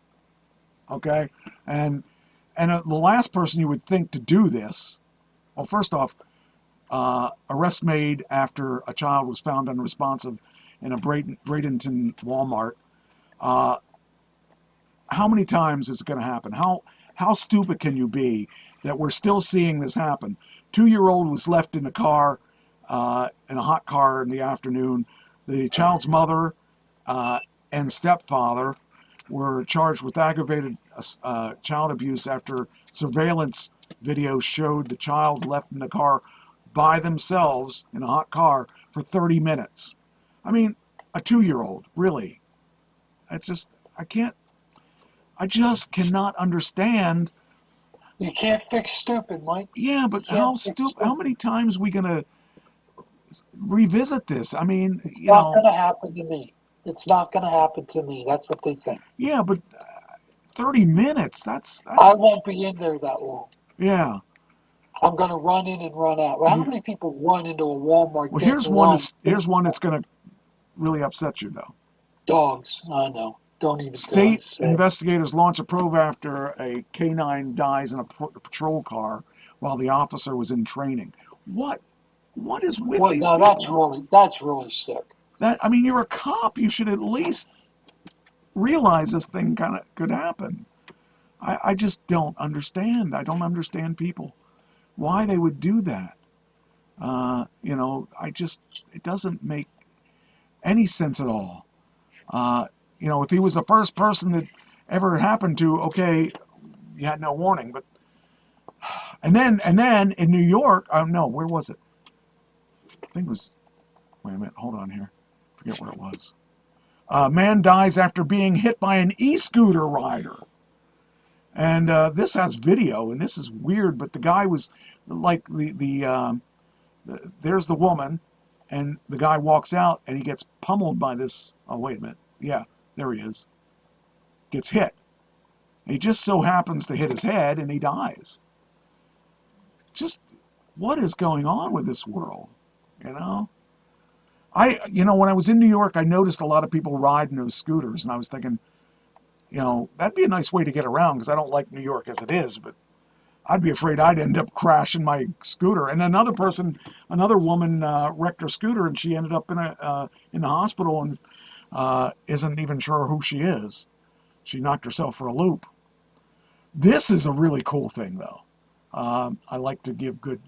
Okay, and the last person you would think to do this, well, first off, arrest made after a child was found unresponsive in a Bradenton Walmart. How many times is it going to happen? How stupid can you be that we're still seeing this happen? 2-year-old was left in a car, in a hot car in the afternoon. The child's mother and stepfather were charged with aggravated child abuse after surveillance video showed the child left in the car by themselves in a hot car for 30 minutes. I mean, a 2-year-old, really. I just cannot understand. You can't fix stupid, Mike. Yeah, but how many times are we going to revisit this? I mean, It's not going to happen to me. It's not going to happen to me. That's what they think. Yeah, but 30 minutes, that's I won't be in there that long. yeah. I'm going to run in and run out. Well, how many people run into a Walmart? Well, get here's one that's going to really upset you, though. Dogs. I know. Don't even State say. investigators launch a probe after a canine dies in a patrol car while the officer was in training. What is with Well, these no, people? that's really sick. I mean, you're a cop. You should at least realize this thing kind of could happen. I just don't understand. I don't understand people. Why they would do that. It doesn't make any sense at all. If he was the first person that ever happened to, okay, you had no warning. But and then in New York, no, where was it? I think it was. Wait a minute, hold on here. Forget where it was. Man dies after being hit by an e-scooter rider. And this has video, and this is weird. But the guy was like there's the woman, and the guy walks out, and he gets pummeled by this. Oh, wait a minute. Yeah, there he is. Gets hit. He just so happens to hit his head, and he dies. Just what is going on with this world? When I was in New York, I noticed a lot of people riding those scooters, and I was thinking, that'd be a nice way to get around because I don't like New York as it is, but I'd be afraid I'd end up crashing my scooter. And another woman wrecked her scooter, and she ended up in the hospital and isn't even sure who she is. She knocked herself for a loop. This is a really cool thing, though. I like to give good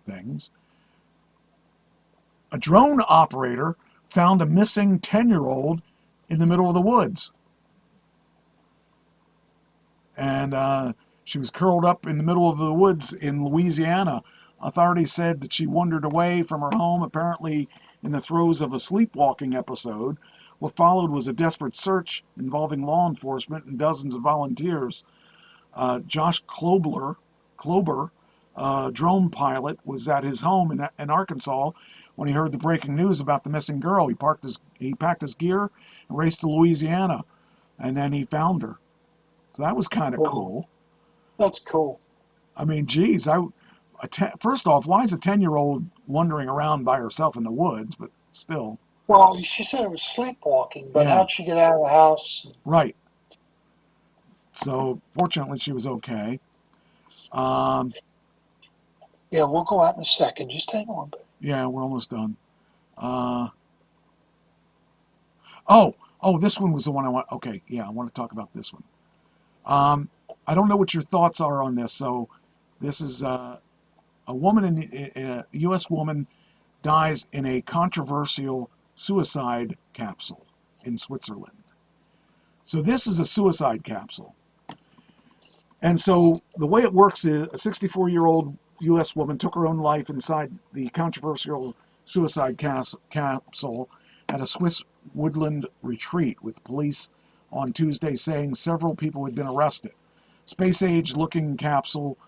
things. A drone operator found a missing 10-year-old in the middle of the woods. And she was curled up in the middle of the woods in Louisiana. Authorities said that she wandered away from her home, apparently in the throes of a sleepwalking episode. What followed was a desperate search involving law enforcement and dozens of volunteers. Josh Klober, drone pilot, was at his home in Arkansas when he heard the breaking news about the missing girl. He packed his gear and raced to Louisiana, and then he found her. So that was kind of cool. That's cool. I mean, geez, first off, why is a 10-year-old wandering around by herself in the woods? But still. Well, she said it was sleepwalking, but how'd she get out of the house? Right. So, fortunately, she was okay. Yeah, we'll go out in a second. Just hang on. Yeah, we're almost done. This one was the one I want. Okay, yeah, I want to talk about this one. I don't know what your thoughts are on this. So, this is a U.S. woman dies in a controversial suicide capsule in Switzerland. So this is a suicide capsule. And so the way it works is a 64-year-old U.S. woman took her own life inside the controversial suicide capsule at a Swiss woodland retreat, with police on Tuesday saying several people had been arrested. Space-age looking capsule,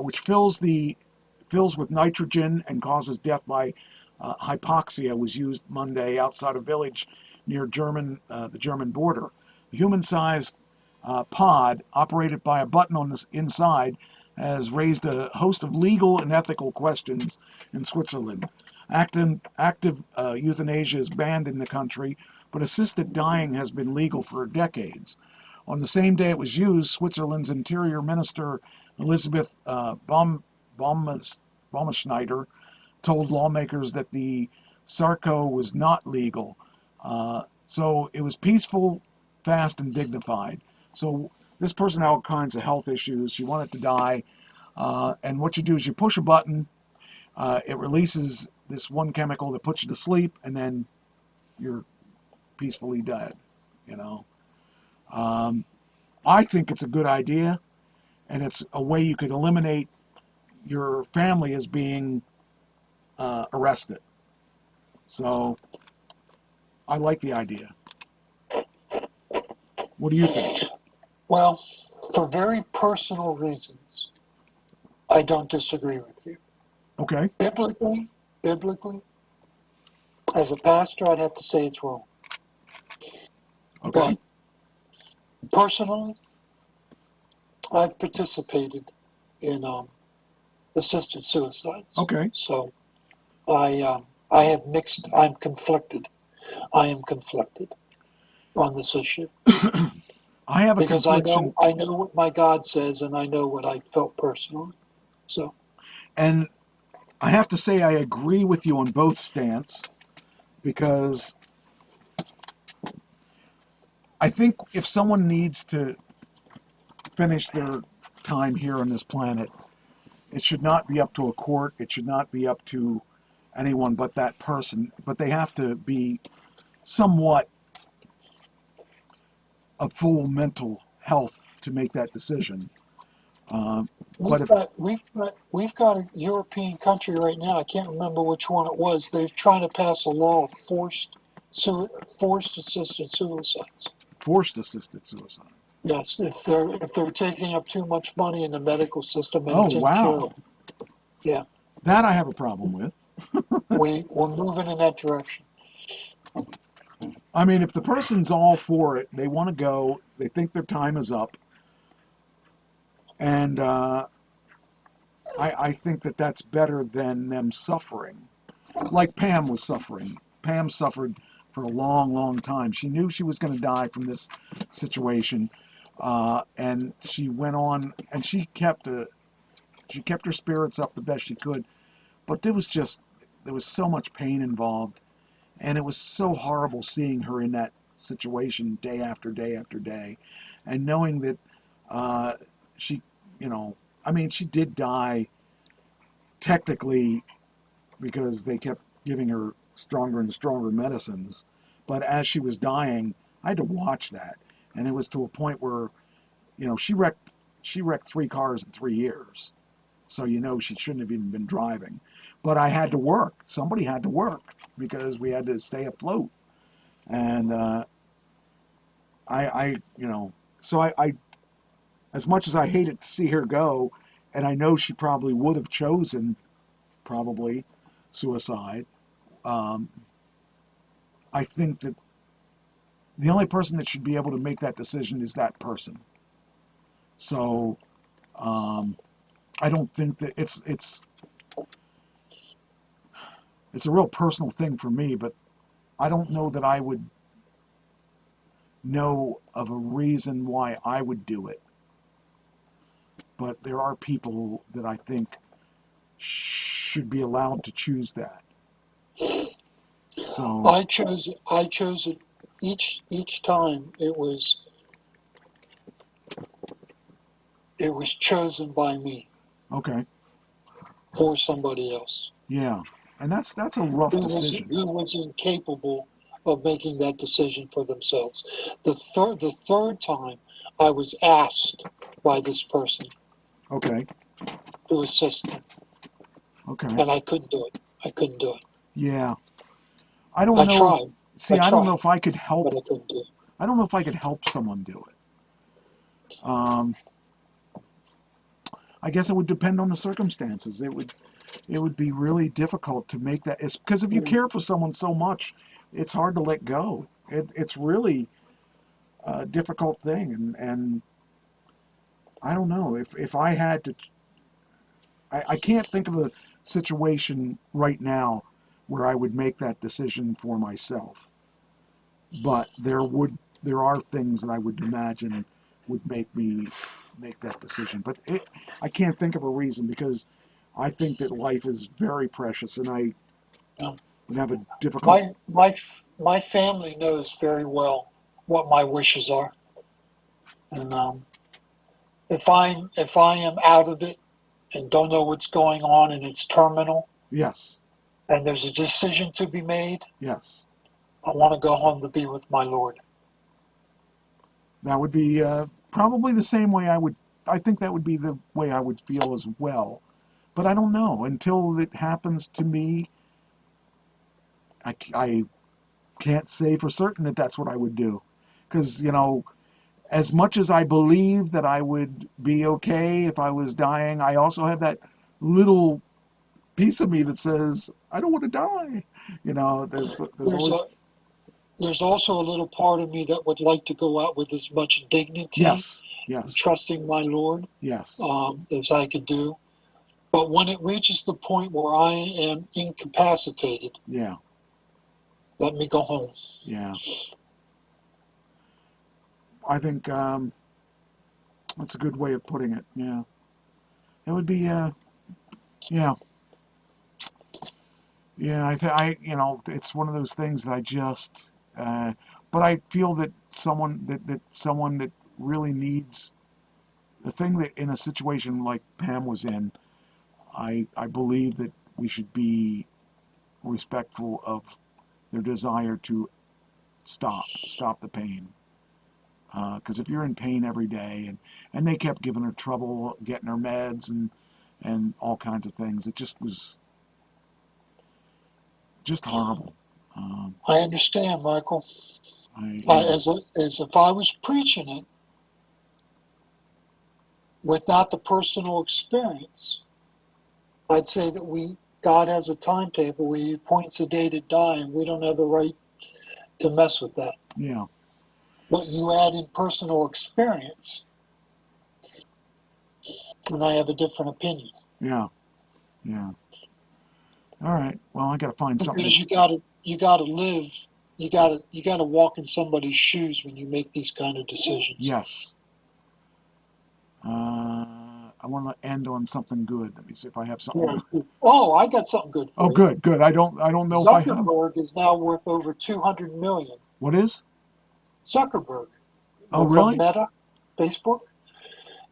which fills with nitrogen and causes death by hypoxia, was used Monday outside a village near the German border. The human-sized pod, operated by a button on the inside, has raised a host of legal and ethical questions in Switzerland. Active euthanasia is banned in the country, but assisted dying has been legal for decades. On the same day it was used, Switzerland's Interior Minister Elisabeth Baumschneider told lawmakers that the Sarco was not legal. So it was peaceful, fast, and dignified. So this person had all kinds of health issues. She wanted to die. And what you do is you push a button. It releases this one chemical that puts you to sleep, and then you're peacefully dead, I think it's a good idea, and it's a way you could eliminate your family as being arrested. So I like the idea. What do you think? Well, for very personal reasons, I don't disagree with you. Okay. Biblically, as a pastor, I'd have to say it's wrong. Okay. But personally, I've participated in assisted suicides. Okay. So I have mixed. I'm conflicted. I am conflicted on this issue I have a because confliction, I know what my God says, and I know what I felt personally. So and I have to say I agree with you on both stance, because I think if someone needs to finish their time here on this planet, it should not be up to a court. It should not be up to anyone but that person. But they have to be somewhat of full mental health to make that decision. But we've got a European country right now. I can't remember which one it was. They're trying to pass a law of forced assisted suicides. Forced assisted suicide. Yes, if they're taking up too much money in the medical system and Oh, it's wow. incurable. Yeah, That I have a problem with. we're moving in that direction. I mean, if the person's all for it, they want to go, they think their time is up, and I think that that's better than them suffering. Like Pam was suffering. Pam suffered for a long, long time. She knew she was going to die from this situation, and she went on, and she kept her spirits up the best she could. But there was so much pain involved, and it was so horrible seeing her in that situation day after day after day, and knowing that she did die technically because they kept giving her stronger and stronger medicines. But as she was dying, I had to watch that. And it was to a point where, she wrecked 3 cars in 3 years. So, she shouldn't have even been driving. But I had to work. Somebody had to work because we had to stay afloat. And I as much as I hated to see her go, and I know she probably would have chosen suicide, I think that the only person that should be able to make that decision is that person. So I don't think that it's a real personal thing for me, but I don't know that I would know of a reason why I would do it. But there are people that I think should be allowed to choose that. So I chose it each time. It was chosen by me okay, for somebody else yeah, and that's a rough decision. who was incapable of making that decision for themselves. The third time I was asked by this person Okay, to assist them, okay, and I couldn't do it. yeah. I don't I know. tried, See, I don't know if I could but help. I couldn't do it. I don't know if I could help someone do it. I guess it would depend on the circumstances. It would be really difficult to make that. It's because if you care for someone so much, it's hard to let go. It's really a difficult thing, and I don't know if I had to. I can't think of a situation right now where I would make that decision for myself. But there are things that I would imagine would make me make that decision. But I can't think of a reason, because I think that life is very precious, and I would have a difficult. My family knows very well what my wishes are, and if I am out of it and don't know what's going on and it's terminal, Yes, and there's a decision to be made, yes. I want to go home to be with my Lord. That would be probably the same way I think that would be the way I would feel as well. But I don't know. Until it happens to me, I can't say for certain that that's what I would do. Because, as much as I believe that I would be okay if I was dying, I also have that little piece of me that says, I don't want to die. There's always... There's also a little part of me that would like to go out with as much dignity, Yes, trusting my Lord, yes. as I could do. But when it reaches the point where I am incapacitated, Yeah. let me go home. Yeah. I think that's a good way of putting it. Yeah. It would be, yeah. Yeah, it's one of those things that I just, but I feel that someone that really needs the thing that in a situation like Pam was in, I believe that we should be respectful of their desire to stop the pain. Because if you're in pain every day, and they kept giving her trouble getting her meds and all kinds of things, it just was just horrible. I understand, Michael. Yeah. As if I was preaching it without the personal experience, I'd say that God has a timetable where He appoints a day to die, and we don't have the right to mess with that. Yeah. But you add in personal experience, and I have a different opinion. Yeah. Yeah. All right. Well, I got to find something. Because you gotta live. You gotta walk in somebody's shoes when you make these kind of decisions. Yes. I want to end on something good. Let me see if I have something. Yeah. Oh, I got something good for you. Good. I don't know if I have. Zuckerberg is now worth over $200 million. What is? Zuckerberg. Oh, from really? Meta, Facebook.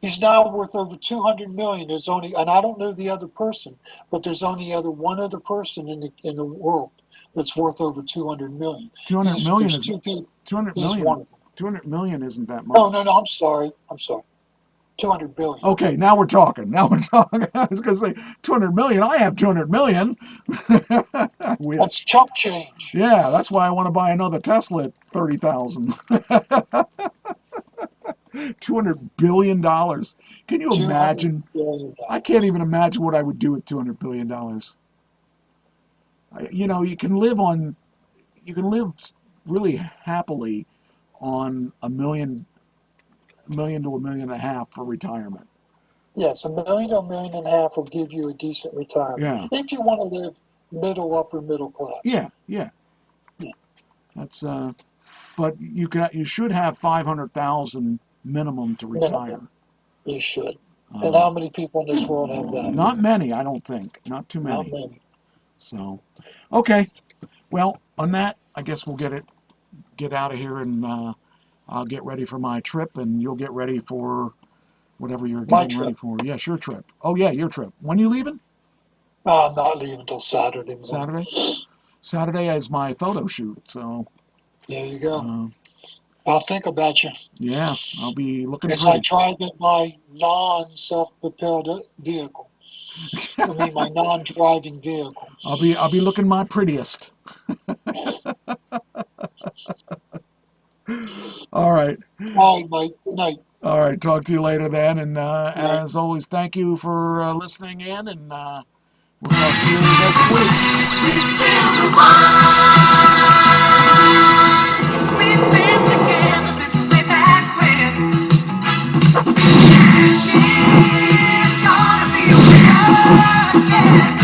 He's now worth over $200 million. There's only, and I don't know the other person, but there's only one other person in the world that's worth over $200 million. 200 million is two people. 200 He's million. one of them. 200 million isn't that much. No, I'm sorry. 200 billion. Okay, now we're talking. I was going to say 200 million. I have 200 million. That's chump change. Yeah, that's why I want to buy another Tesla at $30,000. $200 billion. Can you imagine? I can't even imagine what I would do with $200 billion. You can live really happily on $1 million to $1.5 million for retirement. Yes, $1 million to $1.5 million will give you a decent retirement. Yeah. If you want to live upper middle class. Yeah. That's but you should have 500,000 minimum to retire. Minimum. You should. And how many people in this world have that? Not many, I don't think. Not too many. Not many. So, okay. Well, on that, I guess we'll get out of here, and I'll get ready for my trip, and you'll get ready for whatever you're getting ready for. Yes, your trip. Oh, yeah, your trip. When are you leaving? I'm not leaving until Saturday morning. Saturday? Saturday is my photo shoot, so. There you go. I'll think about you. Yeah, I'll be looking as pretty. I drive in my non-self-propelled vehicle. I mean, my non-driving vehicle. I'll be looking my prettiest. All right. All right, Mike. Good night. All right. Talk to you later then. And as always, thank you for listening in. And we'll talk to you next week. She's gonna be a winner, yeah.